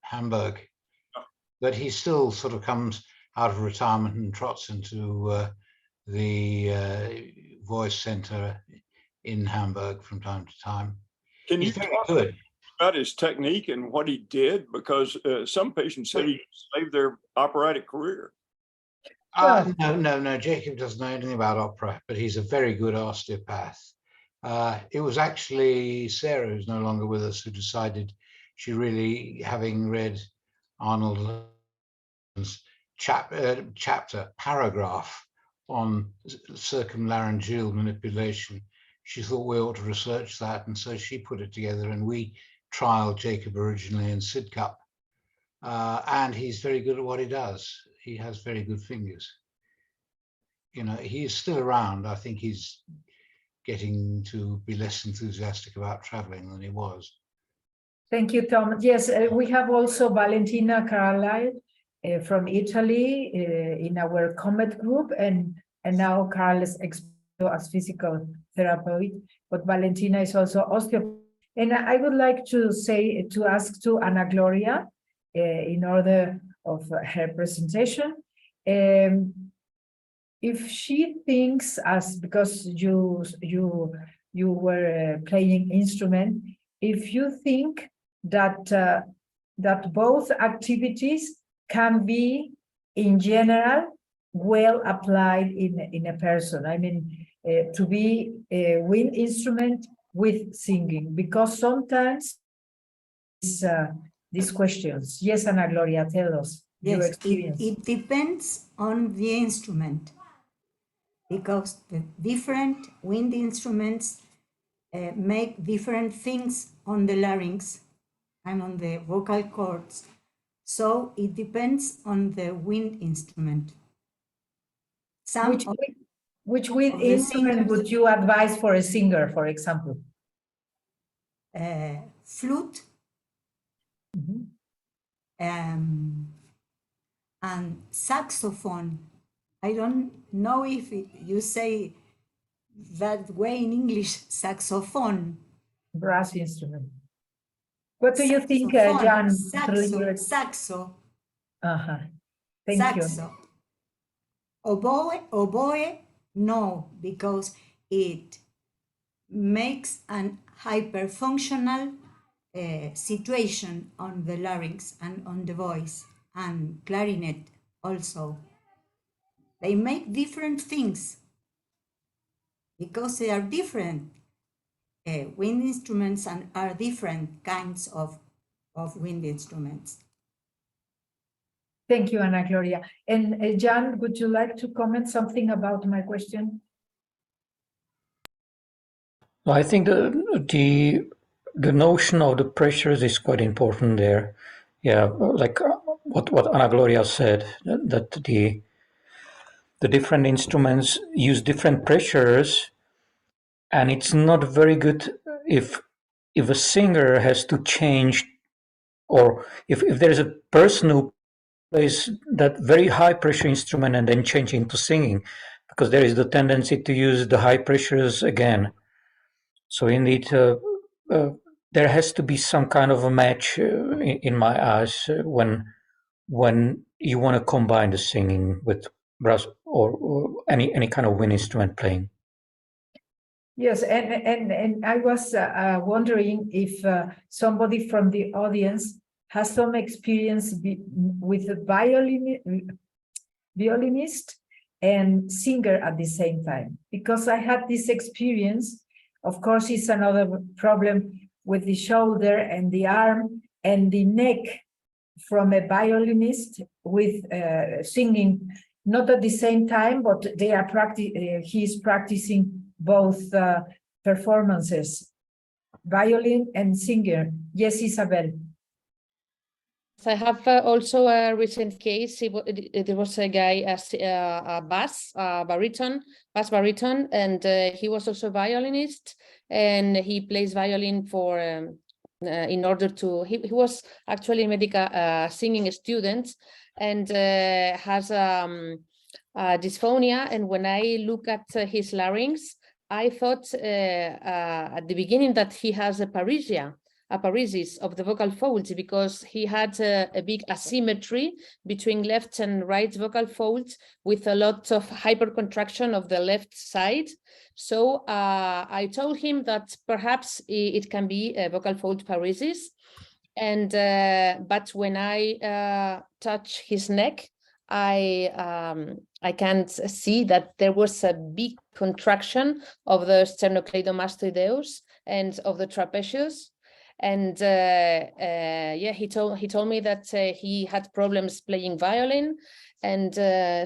Hamburg. But he still sort of comes out of retirement and trots into the voice center in Hamburg from time to time. Can you talk about his technique and what he did? Because some patients said he saved their operatic career. No, Jacob doesn't know anything about opera, but he's a very good osteopath. It was actually Sarah, who's no longer with us, who decided she really, having read Arnold chapter paragraph on circumlaryngeal manipulation. She thought we ought to research that, and so she put it together, and we trialed Jacob originally in SIDCUP, and he's very good at what he does. He has very good fingers. You know, he is still around. I think he's getting to be less enthusiastic about traveling than he was. Thank you, Tom. Yes, we have also Valentina Carlisle from Italy in our CoMeT group, and now Carl is as physical therapist, but Valentina is also osteopath. And I would like to ask to Ana Gloria, in order of her presentation, if she thinks, because you were playing instrument, if you think that that both activities can be in general well applied in a person. I mean, to be a wind instrument with singing, because sometimes these questions. Yes, Ana Gloria, tell us your experience. It depends on the instrument, because the different wind instruments make different things on the larynx and on the vocal cords. So it depends on the wind instrument. Which wind instrument would you advise for a singer, for example? Flute. And saxophone. I don't know if you say that way in English, saxophone. Brass instrument. What do you think, Jan? Saxo. Thank you. Oboe, no, because it makes an hyperfunctional situation on the larynx and on the voice, and clarinet also. They make different things because they are different wind instruments and are different kinds of wind instruments. Thank you, Ana Gloria. And Jan, would you like to comment something about my question? I think the notion of the pressures is quite important there. Yeah, like what Ana Gloria said, that the different instruments use different pressures, and it's not very good if a singer has to change, or if there's a person who plays that very high pressure instrument and then change into singing, because there is the tendency to use the high pressures again. So indeed, there has to be some kind of a match in my eyes when you want to combine the singing with brass or any kind of wind instrument playing. Yes, and I was wondering if somebody from the audience has some experience with a violinist and singer at the same time, because I had this experience. Of course, it's another problem with the shoulder and the arm and the neck from a violinist with singing, not at the same time, but they are he's practicing both performances, violin and singer. Yes, Isabel. I have also a recent case. There was a guy, a bass baritone, and he was also a violinist, and he plays violin for in order to. He was actually a medical singing student, and has dysphonia. And when I look at his larynx, I thought at the beginning that he has a paresis of the vocal folds, because he had a big asymmetry between left and right vocal folds with a lot of hypercontraction of the left side. So I told him that perhaps it can be a vocal fold paresis. And but when I touch his neck, I can't see that there was a big contraction of the sternocleidomastoideus and of the trapezius. And yeah, he told me that he had problems playing violin, and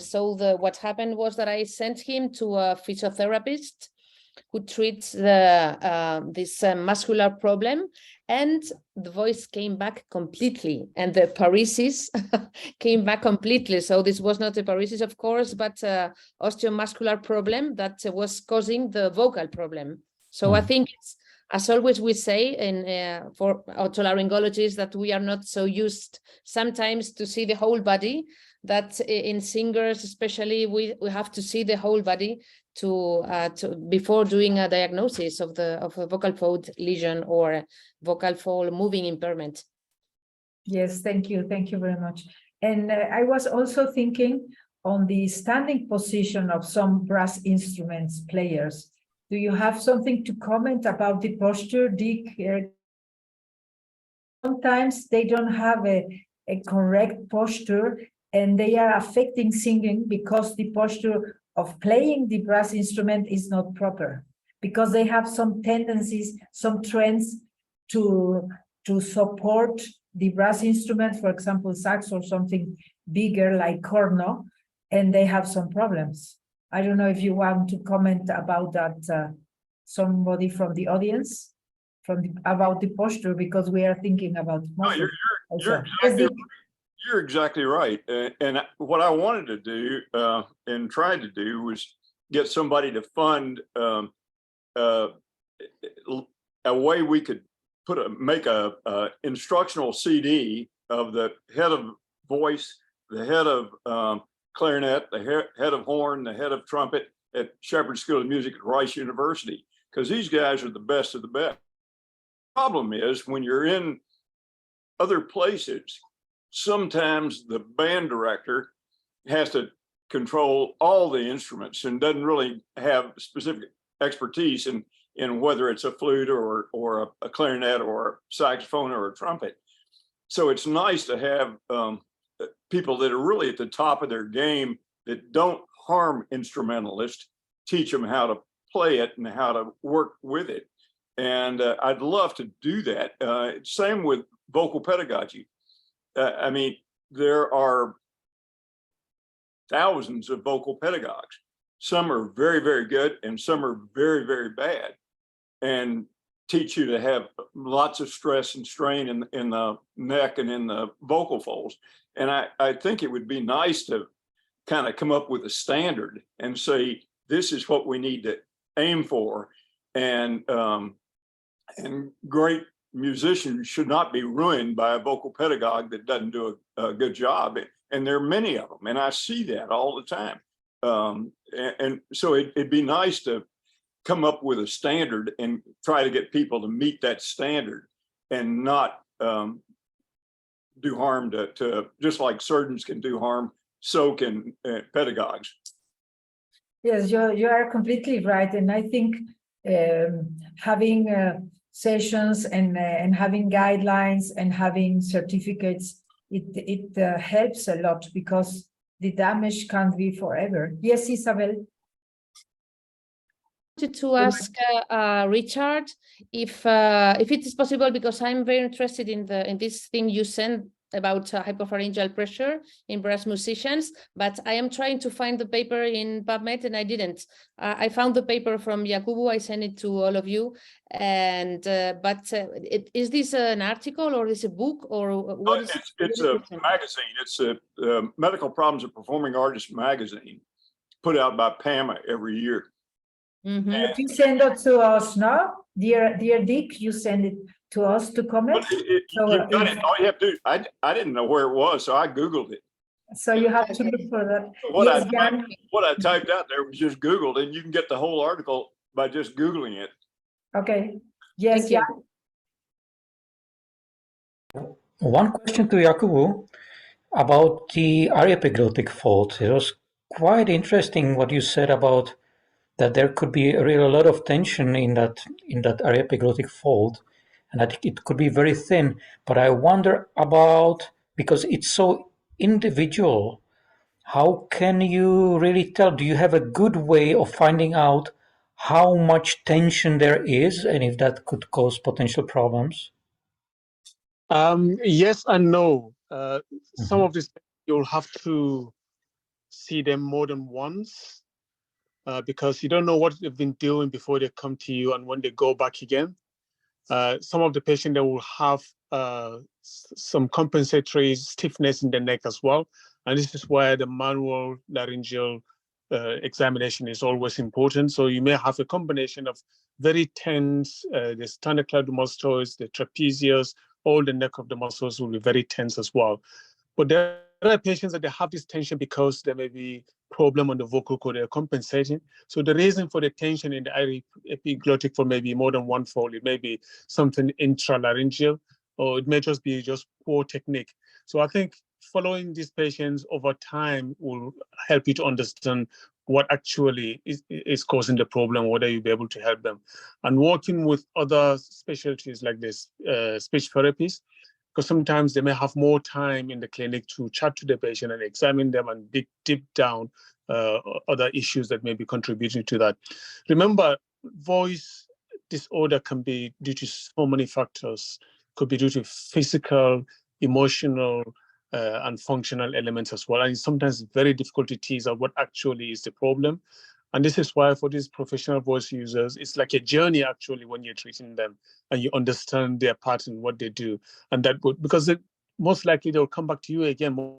so what happened was that I sent him to a physiotherapist who treats this muscular problem, and the voice came back completely, and the paresis came back completely. So this was not a paresis, of course, but osteomuscular problem that was causing the vocal problem. So I think it's, as always we say for otolaryngologists, that we are not so used sometimes to see the whole body, that in singers especially we have to see the whole body to before doing a diagnosis of a vocal fold lesion or vocal fold moving impairment. Yes, thank you very much. And I was also thinking on the standing position of some brass instruments players. Do you have something to comment about the posture, Dick? Sometimes they don't have a correct posture, and they are affecting singing because the posture of playing the brass instrument is not proper, because they have some tendencies, some trends to support the brass instrument, for example, sax or something bigger like corno, and they have some problems. I don't know if you want to comment about that, somebody from the audience, about the posture, because we are thinking about posture. No, you're exactly right. And what I wanted to do and tried to do was get somebody to fund a way we could make a instructional CD of the head of voice, the head of clarinet, the head of horn, the head of trumpet at Shepherd School of Music at Rice University, because these guys are the best of the best. The problem is when you're in other places, sometimes the band director has to control all the instruments and doesn't really have specific expertise in whether it's a flute or a clarinet or a saxophone or a trumpet. So it's nice to have people that are really at the top of their game that don't harm instrumentalists, teach them how to play it and how to work with it. And I'd love to do that. Same with vocal pedagogy. I mean, there are thousands of vocal pedagogues. Some are very, very good and some are very, very bad, and teach you to have lots of stress and strain in the neck and in the vocal folds. And I think it would be nice to kind of come up with a standard and say, this is what we need to aim for. And great musicians should not be ruined by a vocal pedagogue that doesn't do a good job. And there are many of them, and I see that all the time. And so it'd be nice to come up with a standard and try to get people to meet that standard and not do harm to just like surgeons can do harm, so can pedagogues. Yes, you are completely right. And I think having sessions and having guidelines and having certificates, it helps a lot, because the damage can't be forever. Yes, Isabel? To ask Richard if it is possible, because I'm very interested in this thing you sent about hypopharyngeal pressure in brass musicians, but I am trying to find the paper in PubMed and I didn't. I found the paper from Jakubu. I sent it to all of you, and is this an article or is it a book or what is it's a magazine. It's a Medical Problems of Performing Artists magazine, put out by PAMA every year. But you send it to us now, dear Dick. You send it to us to comment. All you have to do, I didn't know where it was, so I Googled it. So you have to look for that. What I typed out there was just Googled, and you can get the whole article by just Googling it. Okay. Yes, yeah. One question to Jakubu about the ariepiglottic fault. It was quite interesting what you said about that there could be a lot of tension in that ariepiglottic fold, and that it could be very thin. But I wonder about, because it's so individual, how can you really tell? Do you have a good way of finding out how much tension there is and if that could cause potential problems? Yes and no. Some of this you'll have to see them more than once because you don't know what they've been doing before they come to you and when they go back again. Some of the patients that will have some compensatory stiffness in the neck as well. And this is where the manual laryngeal examination is always important. So you may have a combination of very tense, the sternocleidomastoids, the trapezius, all the neck of the muscles will be very tense as well. But there are patients that they have this tension because there may be problem on the vocal cord, they're compensating. So the reason for the tension in the epiglottic fold may be more than one fold. It may be something intralaryngeal, or it may just be just poor technique. So I think following these patients over time will help you to understand what actually is causing the problem, whether you'll be able to help them. And working with other specialties like this, speech therapists, because sometimes they may have more time in the clinic to chat to the patient and examine them and dig deep down other issues that may be contributing to that. Remember, voice disorder can be due to so many factors. Could be due to physical, emotional, and functional elements as well. And sometimes it's very difficult to tease out what actually is the problem. And this is why for these professional voice users, it's like a journey actually when you're treating them and you understand their pattern, what they do. And that would, because most likely they'll come back to you again more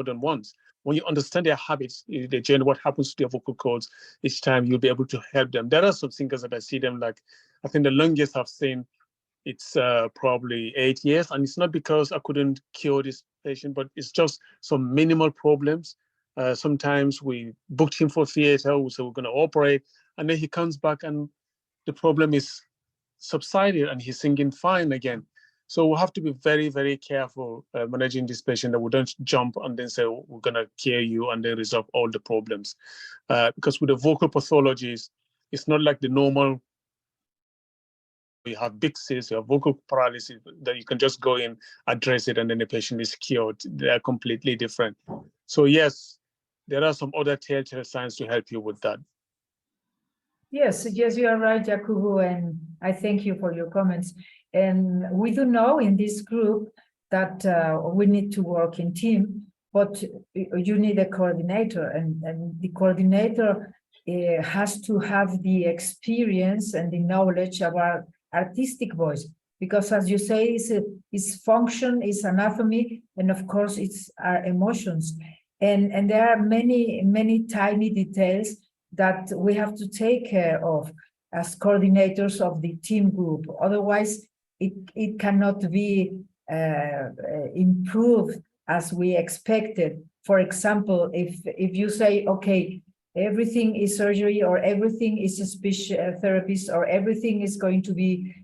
than once. When you understand their habits, the journey, what happens to their vocal cords each time, you'll be able to help them. There are some singers that I see them like, I think the longest I've seen, it's probably 8 years. And it's not because I couldn't cure this patient, but it's just some minimal problems. Sometimes we booked him for theater, we said we're going to operate, and then he comes back and the problem is subsided and he's singing fine again. So we'll have to be very, very careful managing this patient, that we don't jump and then say, we're going to cure you and then resolve all the problems. Because with the vocal pathologies, it's not like the normal. You have big cysts, you have vocal paralysis that you can just go in, address it, and then the patient is cured. They're completely different. So yes, there are some other telltale signs to help you with that. Yes, you are right, Jakubu, and I thank you for your comments. And we do know in this group that we need to work in team, but you need a coordinator, and the coordinator has to have the experience and the knowledge about artistic voice, because as you say, it's function, it's anatomy, and of course it's our emotions. And there are many tiny details that we have to take care of as coordinators of the team group. Otherwise, it cannot be improved as we expected. For example, if you say, okay, everything is surgery, or everything is a speech therapist, or everything is going to be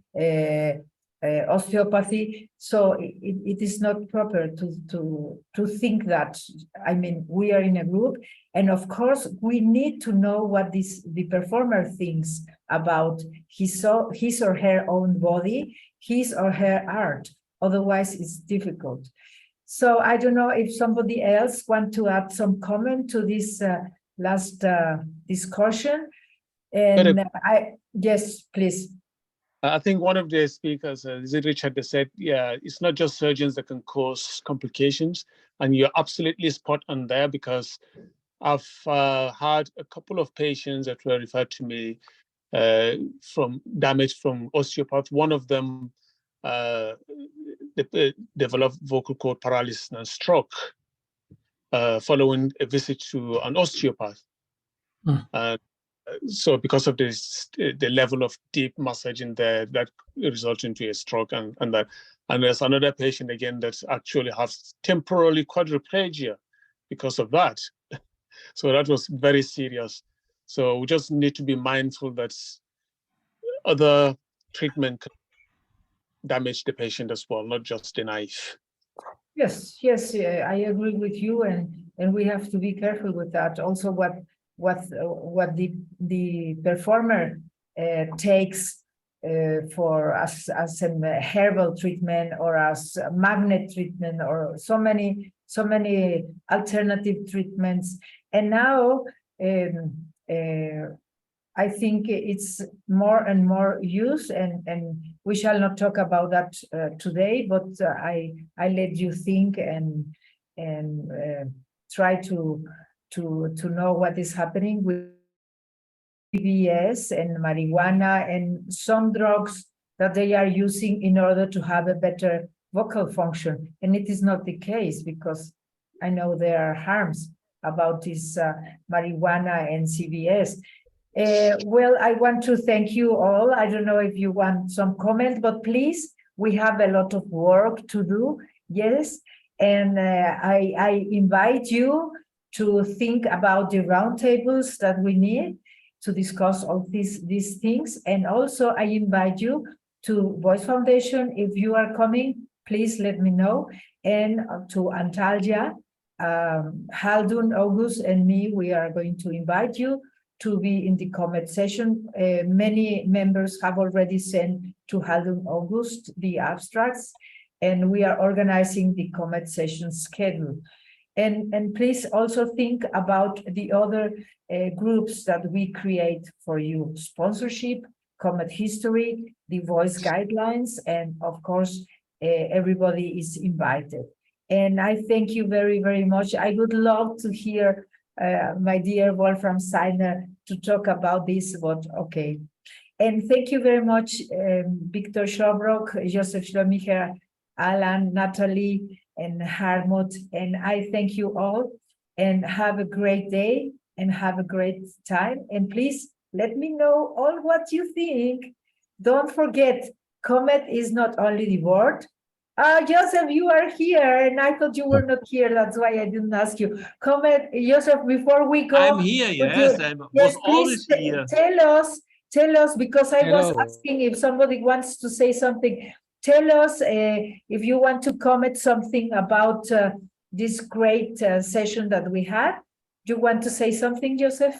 osteopathy, so it is not proper to think that. I mean, we are in a group, and of course we need to know what the performer thinks about his or her own body, his or her art. Otherwise, it's difficult. So I don't know if somebody else want to add some comment to this last discussion. And yes, please. I think one of the speakers, Richard, they said, yeah, it's not just surgeons that can cause complications. And you're absolutely spot on there, because I've had a couple of patients that were referred to me from damage from osteopath. One of them developed vocal cord paralysis and stroke following a visit to an osteopath. So because of this, the level of deep massage in there, that results into a stroke and that. And there's another patient again that actually has temporarily quadriplegia because of that. So that was very serious. So we just need to be mindful that other treatment can damage the patient as well, not just the knife. Yes, I agree with you, and we have to be careful with that. Also, what the performer takes for as a herbal treatment, or as a magnet treatment, or so many alternative treatments. And now I think it's more and more used, and we shall not talk about that today, but I let you think and try to know what is happening with CBS and marijuana and some drugs that they are using in order to have a better vocal function. And it is not the case, because I know there are harms about this marijuana and CBS. Well, I want to thank you all. I don't know if you want some comment, but please, we have a lot of work to do. Yes. And I invite you to think about the roundtables that we need to discuss all these things. And also I invite you to Voice Foundation. If you are coming, please let me know. And to Antalya, Haldun, August, and me, we are going to invite you to be in the CoMeT session. Many members have already sent to Haldun August the abstracts, and we are organizing the CoMeT session schedule. And please also think about the other groups that we create for you: sponsorship, CoMeT history, the voice guidelines, and of course, everybody is invited. And I thank you very, very much. I would love to hear my dear Wolfram Seiner to talk about this, but okay. And thank you very much, Victor Schobrock, Joseph Schlomicher, Alan, Natalie, and Harmut. And I thank you all, and have a great day and have a great time. And please let me know all what you think. Don't forget, CoMeT is not only the word. Joseph, you are here, and I thought you were not here. That's why I didn't ask you. CoMeT, Joseph, before we go. I'm here, yes. I was always here. Tell us, because I was asking if somebody wants to say something. Tell us if you want to comment something about this great session that we had. Do you want to say something, Joseph?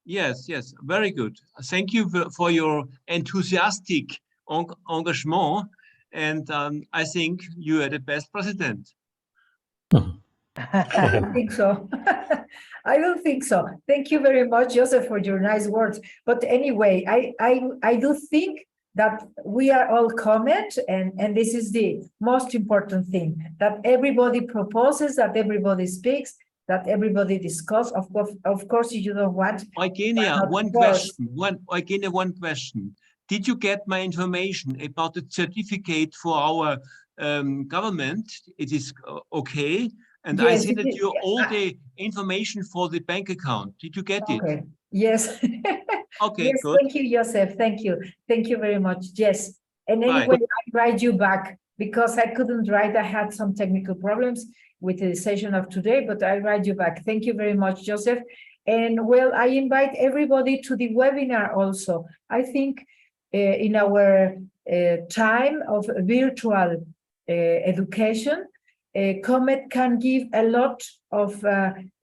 Yes, yes, very good. Thank you for your enthusiastic engagement. And I think you are the best president. I don't think so. I don't think so. Thank you very much, Joseph, for your nice words. But anyway, I do think that we are all CoMeT, and this is the most important thing, that everybody proposes, that everybody speaks, that everybody discuss. Of course, you don't want. Eugenia, one question. Did you get my information about the certificate for our government? It is okay. And yes, I sent you all the information for the bank account. Did you get it? Yes. Okay, yes, good. Thank you, Joseph. Thank you. Thank you very much. Yes. And anyway, I write you back because I couldn't write. I had some technical problems with the session of today, but I write you back. Thank you very much, Joseph. And well, I invite everybody to the webinar also. I think in our time of virtual education, CoMeT can give a lot of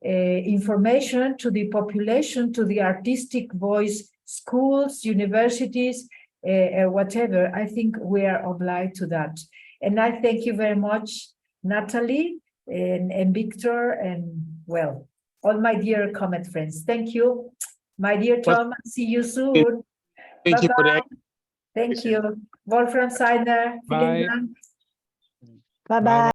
information to the population, to the artistic voice schools, universities, whatever. I think we are obliged to that. And I thank you very much, Natalie and Victor, and well, all my dear CoMeT friends. Thank you. My dear Tom, see you soon. Thank you for the. Thank you. Wolfram Seiner. Bye. Bye-bye.